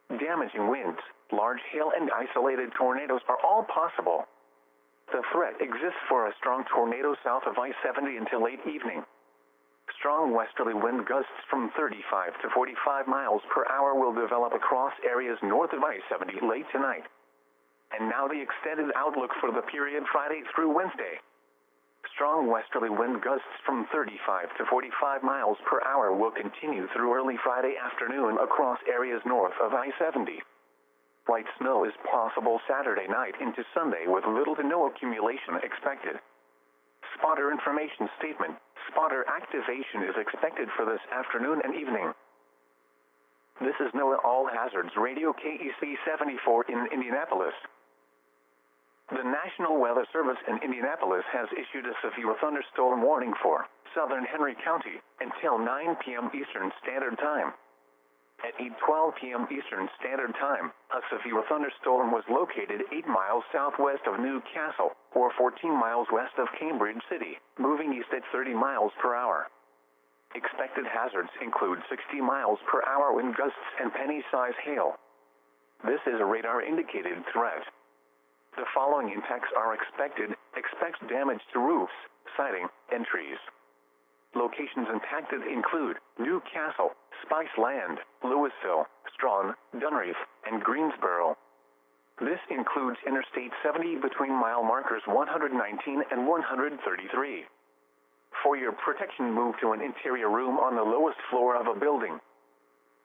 Damaging winds, large hail, and isolated tornadoes are all possible. The threat exists for a strong tornado south of I-70 until late evening. Strong westerly wind gusts from 35 to 45 miles per hour will develop across areas north of I-70 late tonight. And now the extended outlook for the period Friday through Wednesday. Strong westerly wind gusts from 35 to 45 miles per hour will continue through early Friday afternoon across areas north of I-70. Light snow is possible Saturday night into Sunday with little to no accumulation expected. Spotter information statement. Spotter activation is expected for this afternoon and evening. This is NOAA All Hazards Radio KEC 74 in Indianapolis. The National Weather Service in Indianapolis has issued a severe thunderstorm warning for southern Henry County until 9 p.m. Eastern Standard Time. At 8:12 p.m. Eastern Standard Time, a severe thunderstorm was located 8 miles southwest of New Castle, or 14 miles west of Cambridge City, moving east at 30 miles per hour. Expected hazards include 60 miles per hour wind gusts and penny-size hail. This is a radar-indicated threat. The following impacts are expected. Expect damage to roofs, siding, and trees. Locations impacted include New Castle, Spice Land, Louisville, Strawn, Dunreath, and Greensboro. This includes Interstate 70 between mile markers 119 and 133. For your protection, move to an interior room on the lowest floor of a building.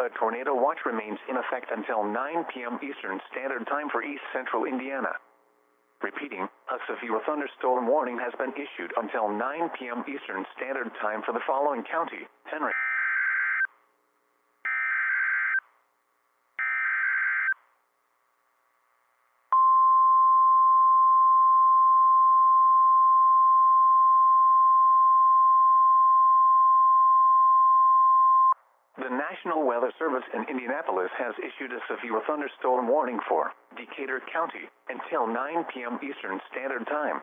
A tornado watch remains in effect until 9 p.m. Eastern Standard Time for East Central Indiana. Repeating, a severe thunderstorm warning has been issued until 9 p.m. Eastern Standard Time for the following county: Henry. The National Weather Service in Indianapolis has issued a severe thunderstorm warning for Decatur County until 9 p.m. Eastern Standard Time.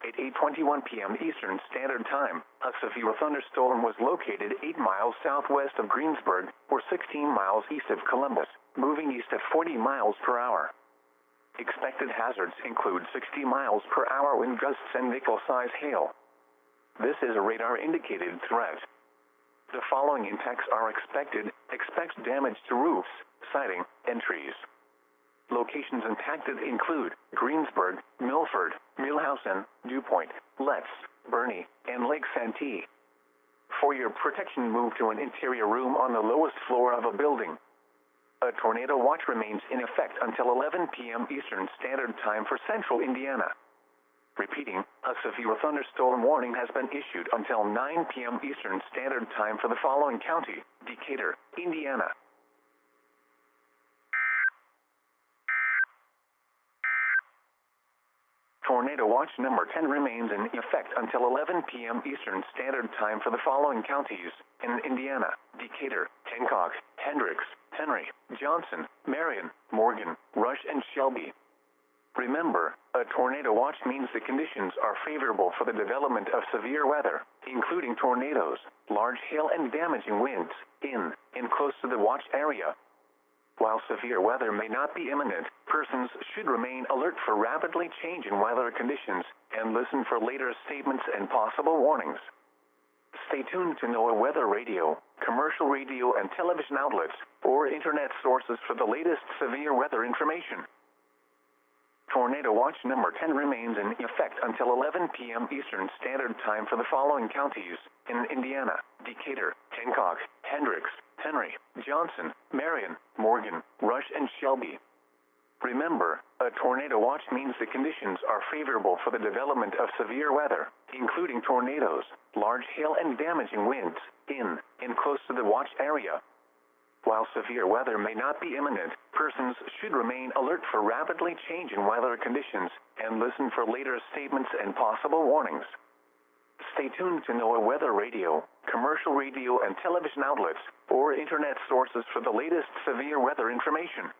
At 8:21 p.m. Eastern Standard Time, a severe thunderstorm was located 8 miles southwest of Greensburg, or 16 miles east of Columbus, moving east at 40 miles per hour. Expected hazards include 60 miles per hour wind gusts and nickel-size hail. This is a radar-indicated threat. The following impacts are expected. Expect damage to roofs, siding, and trees. Locations impacted include Greensburg, Milford, Milhausen, DuPont, Letts, Bernie, and Lake Santee. For your protection, move to an interior room on the lowest floor of a building. A tornado watch remains in effect until 11 p.m. Eastern Standard Time for central Indiana. Repeating, a severe thunderstorm warning has been issued until 9 p.m. Eastern Standard Time for the following county: Decatur, Indiana. Tornado watch number 10 remains in effect until 11 p.m. Eastern Standard Time for the following counties in Indiana: Decatur, Hancock, Hendricks, Henry, Johnson, Marion, Morgan, Rush, and Shelby. Remember, a tornado watch means the conditions are favorable for the development of severe weather, including tornadoes, large hail, and damaging winds, in and close to the watch area. While severe weather may not be imminent, persons should remain alert for rapidly changing weather conditions and listen for later statements and possible warnings. Stay tuned to NOAA Weather Radio, commercial radio and television outlets, or internet sources for the latest severe weather information. Tornado watch number 10 remains in effect until 11 p.m. Eastern Standard Time for the following counties in Indiana: Decatur, Hancock, Hendricks, Henry, Johnson, Marion, Morgan, Rush, and Shelby. Remember, a tornado watch means the conditions are favorable for the development of severe weather, including tornadoes, large hail, and damaging winds, in and close to the watch area. While severe weather may not be imminent, persons should remain alert for rapidly changing weather conditions and listen for later statements and possible warnings. Stay tuned to NOAA Weather Radio, commercial radio and television outlets, or internet sources for the latest severe weather information.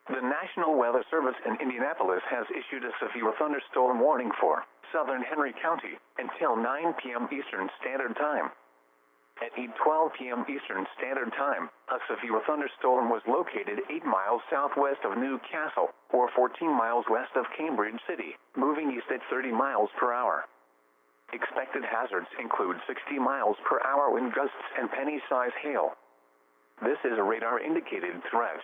The National Weather Service in Indianapolis has issued a severe thunderstorm warning for southern Henry County until 9 p.m. Eastern Standard Time. At 8:12 p.m. Eastern Standard Time, a severe thunderstorm was located 8 miles southwest of New Castle, or 14 miles west of Cambridge City, moving east at 30 miles per hour. Expected hazards include 60 miles per hour wind gusts and penny-size hail. This is a radar-indicated threat.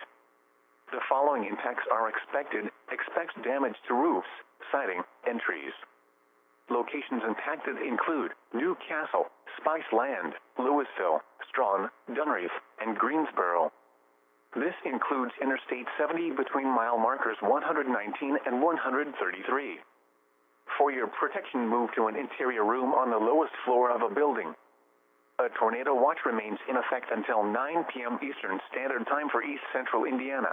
The following impacts are expected: expect damage to roofs, siding, and trees. Locations impacted include New Castle, Spice Land, Louisville, Strawn, Dunreath, and Greensboro. This includes Interstate 70 between mile markers 119 and 133. For your protection, move to an interior room on the lowest floor of a building. A tornado watch remains in effect until 9 p.m. Eastern Standard Time for East Central Indiana.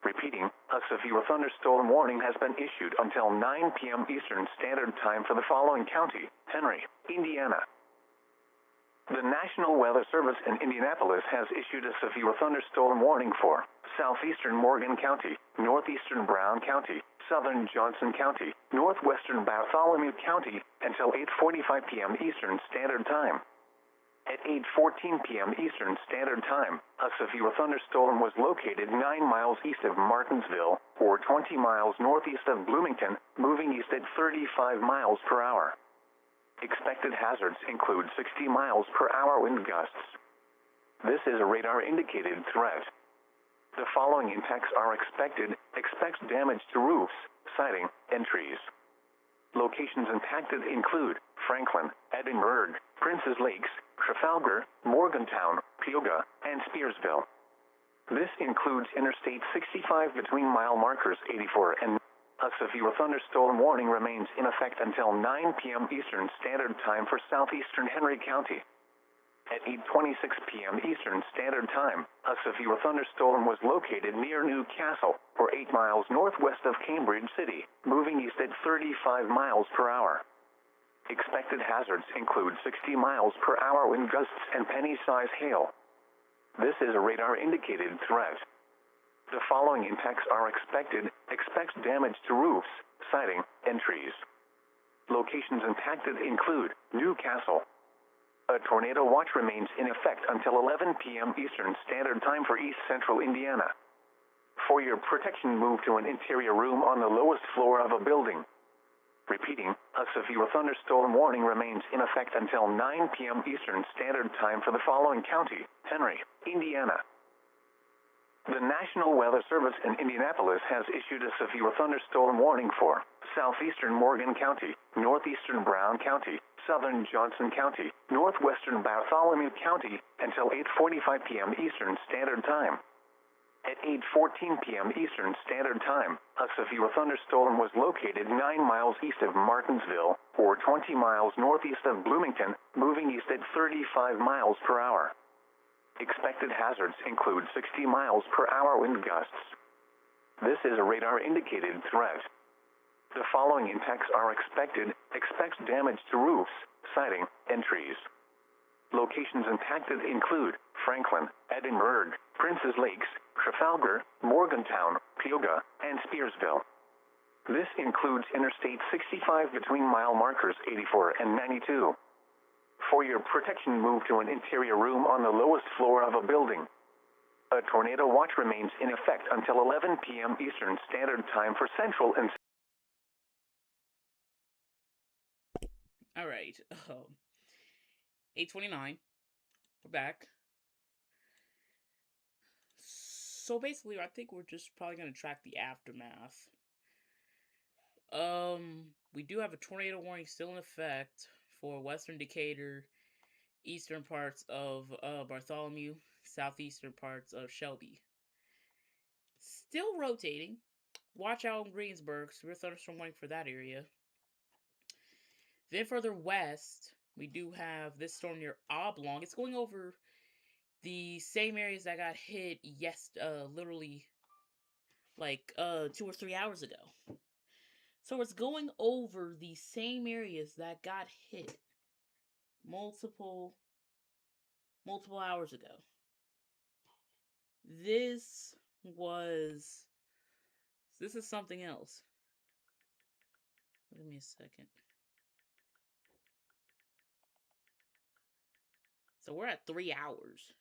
Repeating, a severe thunderstorm warning has been issued until 9 p.m. Eastern Standard Time for the following county: Henry, Indiana. The National Weather Service in Indianapolis has issued a severe thunderstorm warning for southeastern Morgan County, northeastern Brown County, southern Johnson County, northwestern Bartholomew County until 8:45 p.m. Eastern Standard Time. At 8:14 p.m. Eastern Standard Time, a severe thunderstorm was located 9 miles east of Martinsville, or 20 miles northeast of Bloomington, moving east at 35 miles per hour. Expected hazards include 60 miles per hour wind gusts. This is a radar-indicated threat. The following impacts are expected: expect damage to roofs, siding, and trees. Locations impacted include Franklin, Edinburgh, Princes Lakes, Trafalgar, Morgantown, Peoga, and Spearsville. This includes Interstate 65 between mile markers 84 and. A severe thunderstorm warning remains in effect until 9 p.m. Eastern Standard Time for southeastern Henry County. At 8:26 p.m. Eastern Standard Time, a severe thunderstorm was located near New Castle, or 8 miles northwest of Cambridge City, moving east at 35 miles per hour. Expected hazards include 60 miles per hour wind gusts and penny-size hail. This is a radar-indicated threat. The following impacts are expected: expect damage to roofs, siding, and trees. Locations impacted include New Castle. A tornado watch remains in effect until 11 p.m. Eastern Standard Time for East Central Indiana. For your protection, move to an interior room on the lowest floor of a building. Repeating, a severe thunderstorm warning remains in effect until 9 p.m. Eastern Standard Time for the following county: Henry, Indiana. The National Weather Service in Indianapolis has issued a severe thunderstorm warning for southeastern Morgan County, northeastern Brown County, southern Johnson County, northwestern Bartholomew County until 8:45 p.m. Eastern Standard Time. At 8:14 p.m. Eastern Standard Time, a severe thunderstorm was located 9 miles east of Martinsville, or 20 miles northeast of Bloomington, moving east at 35 miles per hour. Expected hazards include 60 miles per hour wind gusts. This is a radar-indicated threat. The following impacts are expected. Expect damage to roofs, siding, and trees. Locations impacted include Franklin, Edinburgh, Princes Lakes, Trafalgar, Morgantown, Peoga, and Spearsville. This includes Interstate 65 between mile markers 84 and 92. For your protection, move to an interior room on the lowest floor of a building. A tornado watch remains in effect until 11 p.m. Eastern Standard Time for Central and... Alright, 8:29. We're back. So basically, I think we're just probably going to track the aftermath. We do have a tornado warning still in effect for western Decatur, eastern parts of Bartholomew, southeastern parts of Shelby. Still rotating. Watch out in Greensburg, severe thunderstorm warning for that area. Then further west, we do have this storm near Oblong. It's going over the same areas that got hit literally like 2 or 3 hours ago. So it's going over the same areas that got hit multiple hours ago. This is something else. Give me a second. So we're at 3 hours.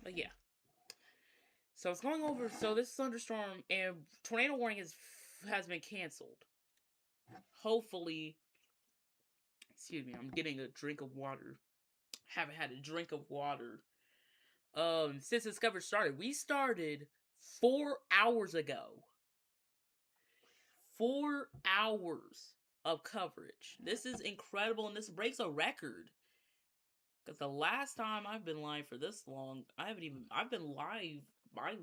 But yeah. So it's going over. So this thunderstorm and tornado warning has been canceled. Hopefully, excuse me, I'm getting a drink of water. Haven't had a drink of water since this coverage started. We started 4 hours ago. 4 hours of coverage. This is incredible, and this breaks a record. Because the last time I've been live for this long, I've been live, my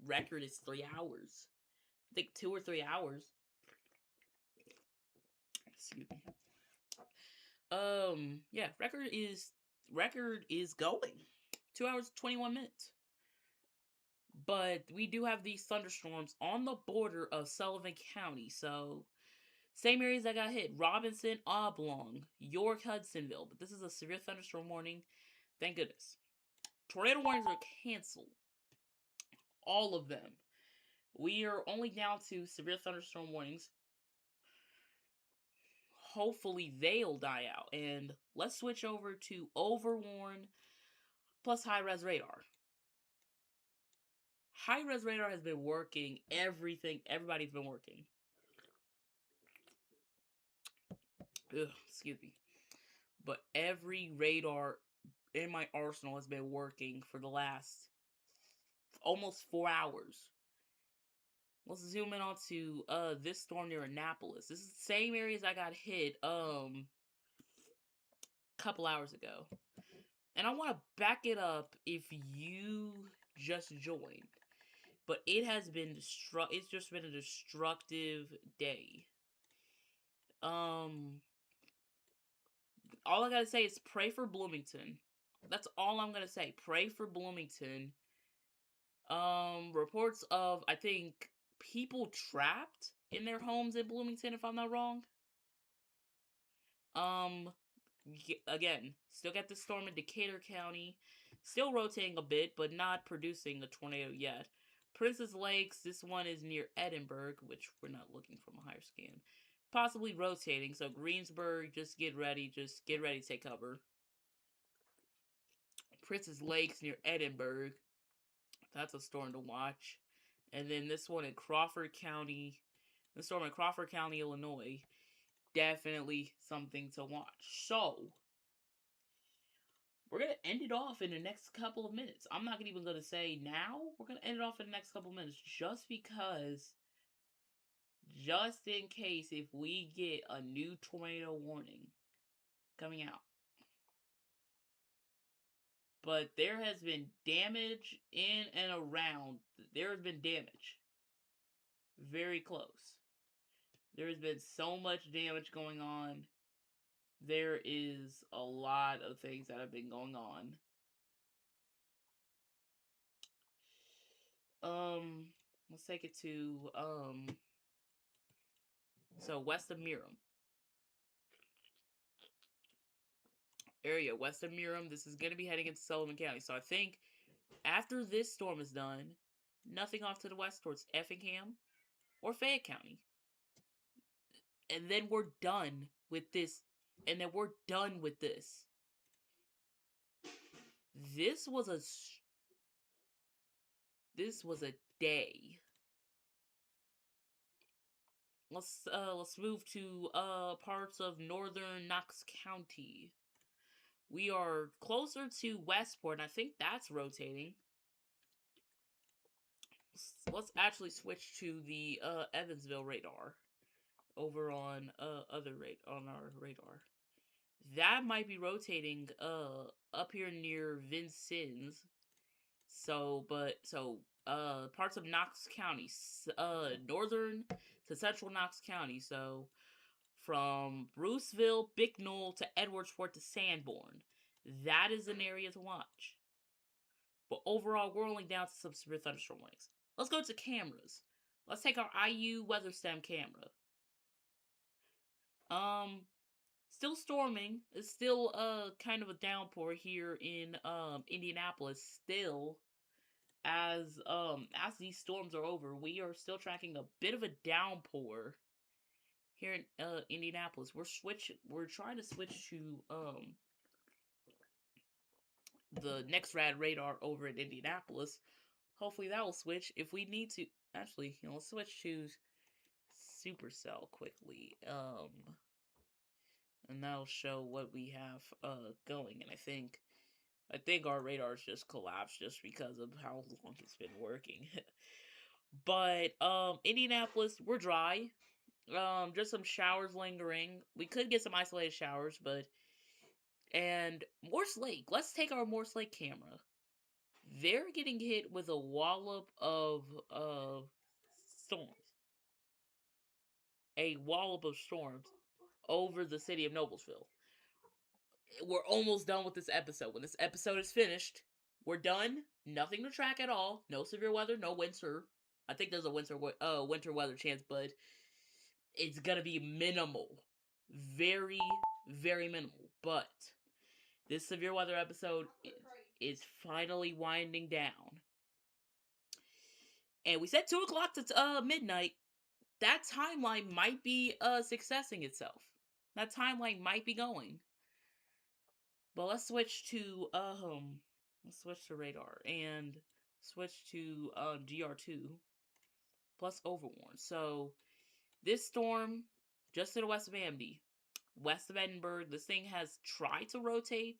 record is 3 hours. I think 2 or 3 hours. Excuse me. Yeah, record is going. 2 hours, 21 minutes. But we do have these thunderstorms on the border of Sullivan County, so same areas that got hit. Robinson, Oblong, York, Hudsonville. But this is a severe thunderstorm warning. Thank goodness. Tornado warnings are canceled. All of them. We are only down to severe thunderstorm warnings. Hopefully they'll die out. And let's switch over to Overwarn plus high-res radar. High-res radar has been working. Everybody's been working. Excuse me. But every radar in my arsenal has been working for the last almost 4 hours. Let's zoom in onto this storm near Annapolis. This is the same areas I got hit a couple hours ago. And I want to back it up if you just joined. But it has been it's just been a destructive day. All I gotta say is pray for Bloomington. That's all I'm gonna say. Pray for Bloomington. Reports of, I think, people trapped in their homes in Bloomington, if I'm not wrong. Again, still got the storm in Decatur County. Still rotating a bit, but not producing a tornado yet. Princes Lakes, this one is near Edinburgh, which we're not looking from a higher scan. Possibly rotating, so Greensburg, just get ready to take cover. Princes Lakes near Edinburgh, that's a storm to watch. And then this one in Crawford County, the storm in Crawford County, Illinois, definitely something to watch. So, we're going to end it off in the next couple of minutes. I'm not even going to say now. We're going to end it off in the next couple of minutes just because, just in case if we get a new tornado warning coming out. But there has been damage in and around. There has been damage. Very close. There has been so much damage going on. There is a lot of things that have been going on. Let's take it to, so west of Miram. Area west of Miram. This is going to be heading into Sullivan County. So I think after this storm is done, nothing off to the west towards Effingham or Fayette County. And then we're done with this. And then we're done with this. This was a day. Let's move to parts of northern Knox County. We are closer to Westport, and I think that's rotating. Let's actually switch to the Evansville radar over on on our radar. That might be rotating up here near Vincennes. So parts of Knox County, northern to central Knox County. So from Bruceville, Bicknell to Edwardsport to Sanborn. That is an area to watch. But overall, we're only down to some severe thunderstorm warnings. Let's go to cameras. Let's take our IU WeatherStem camera. Still storming. It's still kind of a downpour here in Indianapolis. Still, as these storms are over, we are still tracking a bit of a downpour here in Indianapolis. We're trying to switch to the NexRad radar over in Indianapolis. Hopefully that will switch. If we need to, actually, let's switch to Supercell quickly. And that'll show what we have going. And I think our radar's just collapsed just because of how long it's been working. But Indianapolis, we're dry. Just some showers lingering. We could get some isolated showers, and Morse Lake. Let's take our Morse Lake camera. They're getting hit with a wallop of storms. A wallop of storms over the city of Noblesville. We're almost done with this episode. When this episode is finished, we're done. Nothing to track at all. No severe weather, no winter. I think there's a winter weather chance, but it's gonna be minimal. Very, very minimal. But this severe weather episode is finally winding down. And we said 2 o'clock to midnight. That timeline might be successing itself. That timeline might be going. But let's switch to radar and switch to DR2 plus overwarn. So this storm just to the west of Amity, west of Edinburgh, this thing has tried to rotate,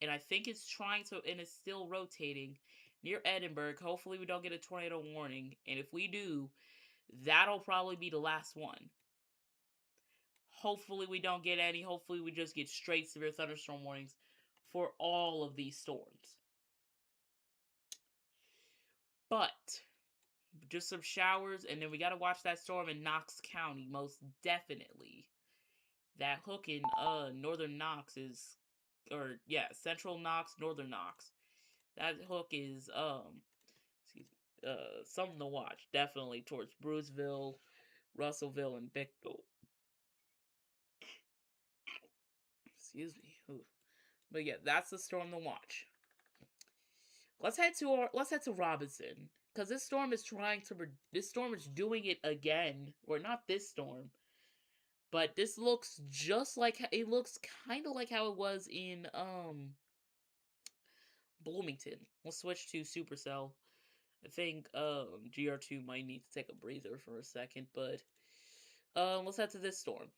and I think it's still rotating near Edinburgh. Hopefully we don't get a tornado warning, and if we do, that'll probably be the last one. Hopefully we don't get any. Hopefully we just get straight severe thunderstorm warnings for all of these storms. But just some showers, and then we gotta watch that storm in Knox County, most definitely. That hook in northern Knox central Knox, northern Knox. That hook is something to watch, definitely, towards Bruceville, Russellville, and Bicknell. Excuse me. Ooh. But yeah, that's the storm to watch. Let's head to Robinson, because this storm is doing it again. Or not this storm, but this looks just like it looks kind of like how it was in Bloomington. We'll switch to Supercell. I think GR2 might need to take a breather for a second, but let's head to this storm.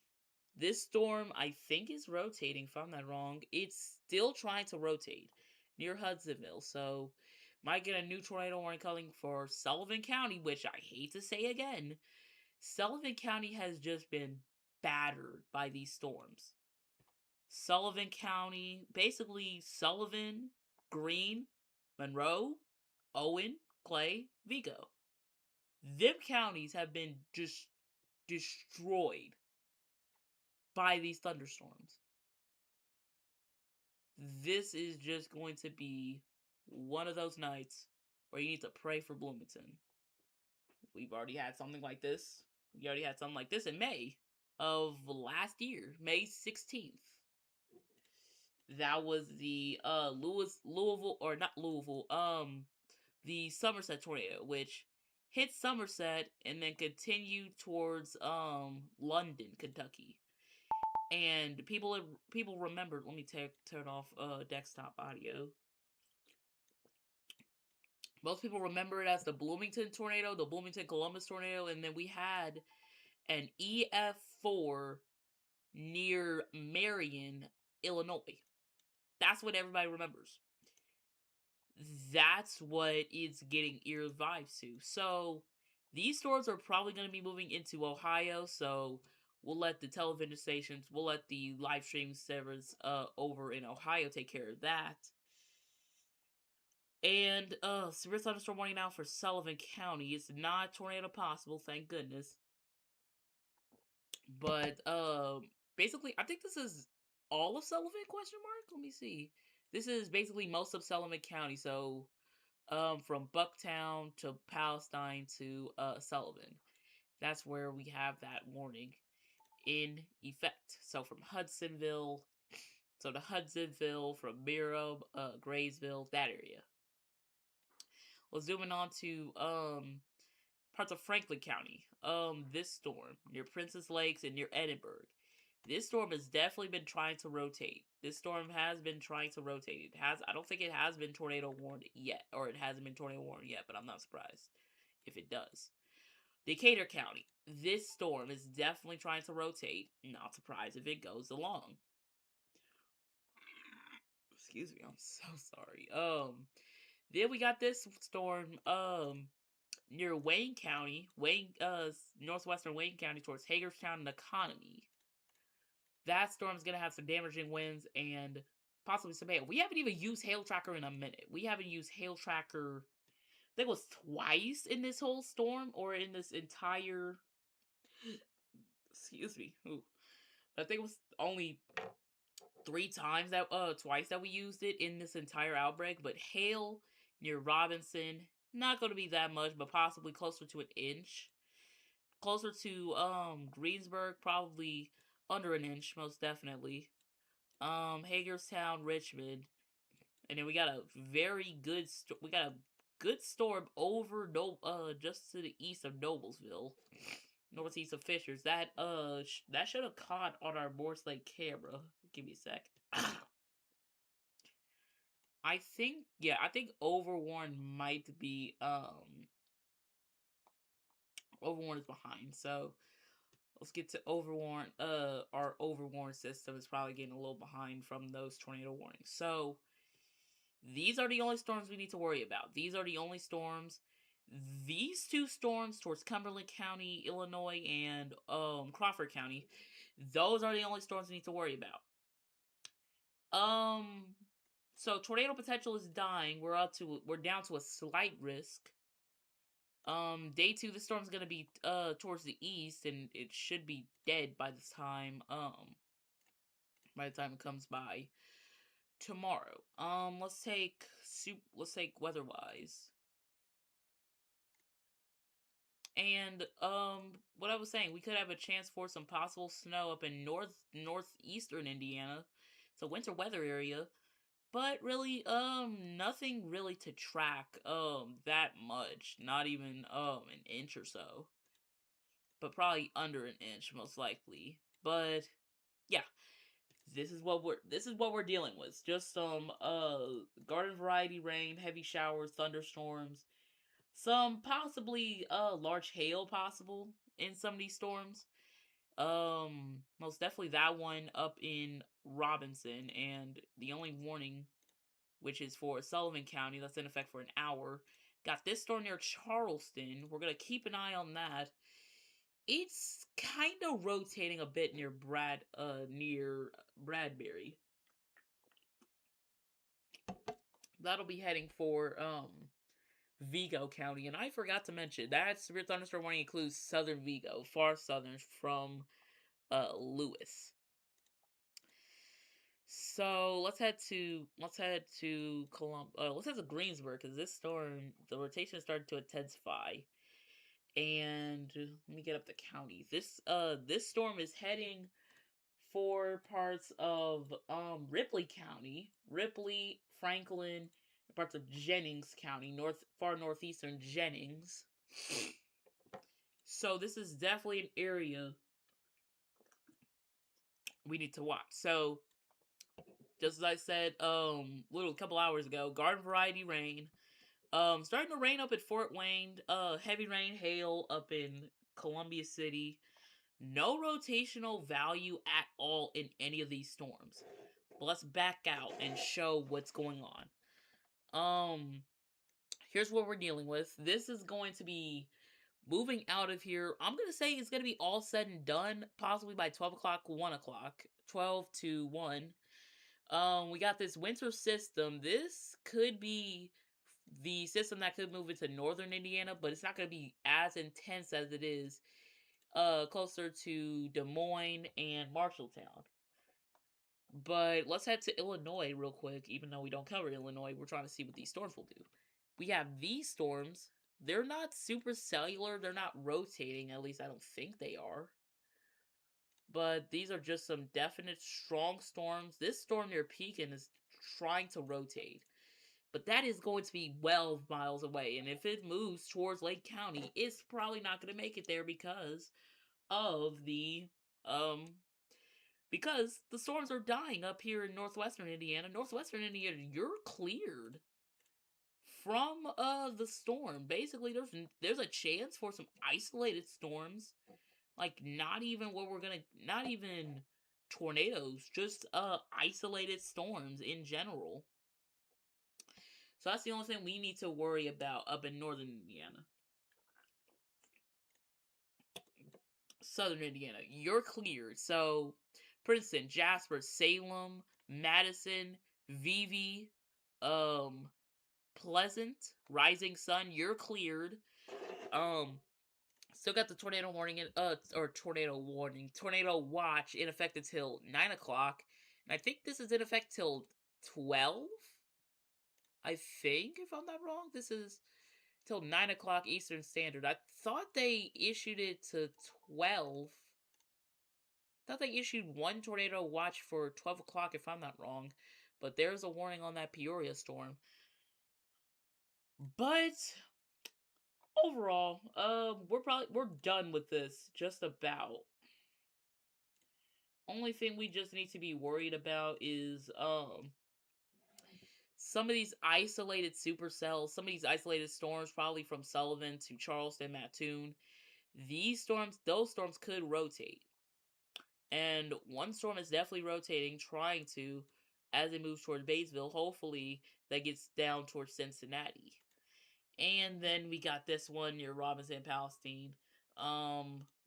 This storm, I think, is rotating, if I'm not wrong. It's still trying to rotate near Hudsonville, so might get a new tornado warning coming for Sullivan County, which I hate to say again. Sullivan County has just been battered by these storms. Sullivan County, basically Sullivan, Greene, Monroe, Owen, Clay, Vigo. Them counties have been just destroyed by these thunderstorms. This is just going to be one of those nights where you need to pray for Bloomington. We've already had something like this. We already had something like this in May of last year, May 16th. That was the the Somerset tornado, which hit Somerset and then continued towards London, Kentucky. And people remembered. Let me turn off desktop audio. Most people remember it as the Bloomington tornado, the Bloomington Columbus tornado, and then we had an EF4 near Marion, Illinois. That's what everybody remembers. That's what it's getting eerie vibes to. So these storms are probably going to be moving into Ohio, so we'll let the television stations, we'll let the live stream servers over in Ohio take care of that. And severe thunderstorm warning now for Sullivan County. It's not tornado possible, thank goodness. But basically, I think this is all of Sullivan, question mark? Let me see. This is basically most of Sullivan County, so from Bucktown to Palestine to Sullivan. That's where we have that warning in effect. So from Hudsonville, so to Hudsonville, from Mira, Graysville, that area. Well, zooming on to parts of Franklin County. This storm near Princess Lakes and near Edinburgh. This storm has definitely been trying to rotate. This storm has been trying to rotate. I don't think it has been tornado warned yet, or it hasn't been tornado warned yet, but I'm not surprised if it does. Decatur County. This storm is definitely trying to rotate. Not surprised if it goes along. Excuse me, I'm so sorry. Then we got this storm, near Wayne County, northwestern Wayne County towards Hagerstown and Economy. That storm's gonna have some damaging winds and possibly some hail. We haven't even used Hail Tracker in a minute. We haven't used Hail Tracker, I think it was twice in this whole storm, or in this entire, excuse me, ooh. I think it was only 3 times that, twice that we used it in this entire outbreak, but hail near Robinson, not going to be that much, but possibly closer to an inch. Closer to, Greensburg, probably under an inch, most definitely. Hagerstown, Richmond, and then we got a very good, storm over, just to the east of Noblesville, northeast of Fishers. That should have caught on our Morse Lake camera. Give me a sec. I think Overwarn might be, Overwarn is behind, so let's get to Overwarn. Our Overwarn system is probably getting a little behind from those tornado warnings. So, these are the only storms we need to worry about. These are the only storms. These 2 storms towards Cumberland County, Illinois, and Crawford County, those are the only storms we need to worry about. So tornado potential is dying. We're down to a slight risk. Day 2, the storm's gonna be towards the east, and it should be dead by the time it comes by tomorrow. Let's take weather-wise. And what I was saying, we could have a chance for some possible snow up in northeastern Indiana. It's a winter weather area, but really nothing really to track that much. Not even an inch or so. But probably under an inch most likely. But yeah, this is what we're dealing with. Just some garden variety rain, heavy showers, thunderstorms, Some possibly large hail possible in some of these storms. Most definitely that one up in Robinson, and the only warning, which is for Sullivan County, that's in effect for an hour. Got this storm near Charleston. We're gonna keep an eye on that. It's kind of rotating a bit near Bradbury. That'll be heading for Vigo County, and I forgot to mention that severe thunderstorm warning includes southern Vigo, far southern from Lewis. So let's head to Greensburg, because this storm, the rotation started to intensify. And let me get up the counties. This storm is heading for parts of Ripley County, Ripley, Franklin, parts of Jennings County, far northeastern Jennings. So this is definitely an area we need to watch. So just as I said couple hours ago, garden variety rain. Starting to rain up at Fort Wayne. Heavy rain, hail up in Columbia City. No rotational value at all in any of these storms. But let's back out and show what's going on. Here's what we're dealing with. This is going to be moving out of here. I'm going to say it's going to be all said and done, possibly by 12 o'clock, 1 o'clock. 12 to 1. We got this winter system. This could be the system that could move into northern Indiana, but it's not going to be as intense as it is closer to Des Moines and Marshalltown. But let's head to Illinois real quick. Even though we don't cover Illinois, we're trying to see what these storms will do. We have these storms. They're not super cellular. They're not rotating. At least I don't think they are. But these are just some definite strong storms. This storm near Pekin is trying to rotate. But that is going to be 12 miles away. And if it moves towards Lake County, it's probably not going to make it there because of because the storms are dying up here in northwestern Indiana. Northwestern Indiana, you're cleared from the storm. Basically, there's a chance for some isolated storms. Like not even tornadoes, just isolated storms in general. So that's the only thing we need to worry about up in northern Indiana. Southern Indiana, you're cleared. So, Princeton, Jasper, Salem, Madison, Vevey, Pleasant, Rising Sun, you're cleared. Still got the tornado warning tornado watch in effect until 9 o'clock. And I think this is in effect till 12. I think, if I'm not wrong, this is till 9 o'clock Eastern Standard. I thought they issued it to 12. I thought they issued one tornado watch for 12 o'clock, if I'm not wrong. But there's a warning on that Peoria storm. But overall, we're done with this, just about. Only thing we just need to be worried about is some of these isolated supercells, some of these isolated storms, probably from Sullivan to Charleston, Mattoon. Those storms could rotate. And one storm is definitely rotating, trying to, as it moves towards Batesville. Hopefully, that gets down towards Cincinnati. And then we got this one near Robinson, Palestine.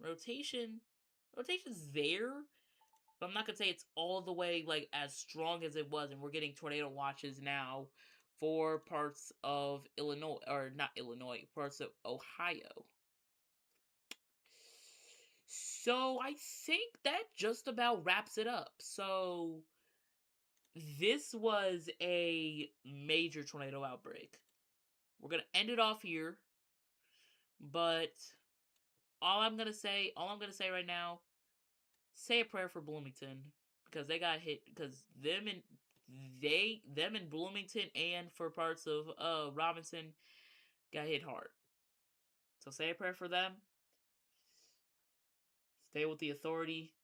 Rotation's there, but I'm not gonna say it's all the way like as strong as it was. And we're getting tornado watches now for parts of Illinois, or not Illinois, parts of Ohio. So I think that just about wraps it up. So this was a major tornado outbreak. We're going to end it off here. But all I'm going to say right now, say a prayer for Bloomington, because they got hit, because them in Bloomington and for parts of Robinson got hit hard. So say a prayer for them. Stay with the authority.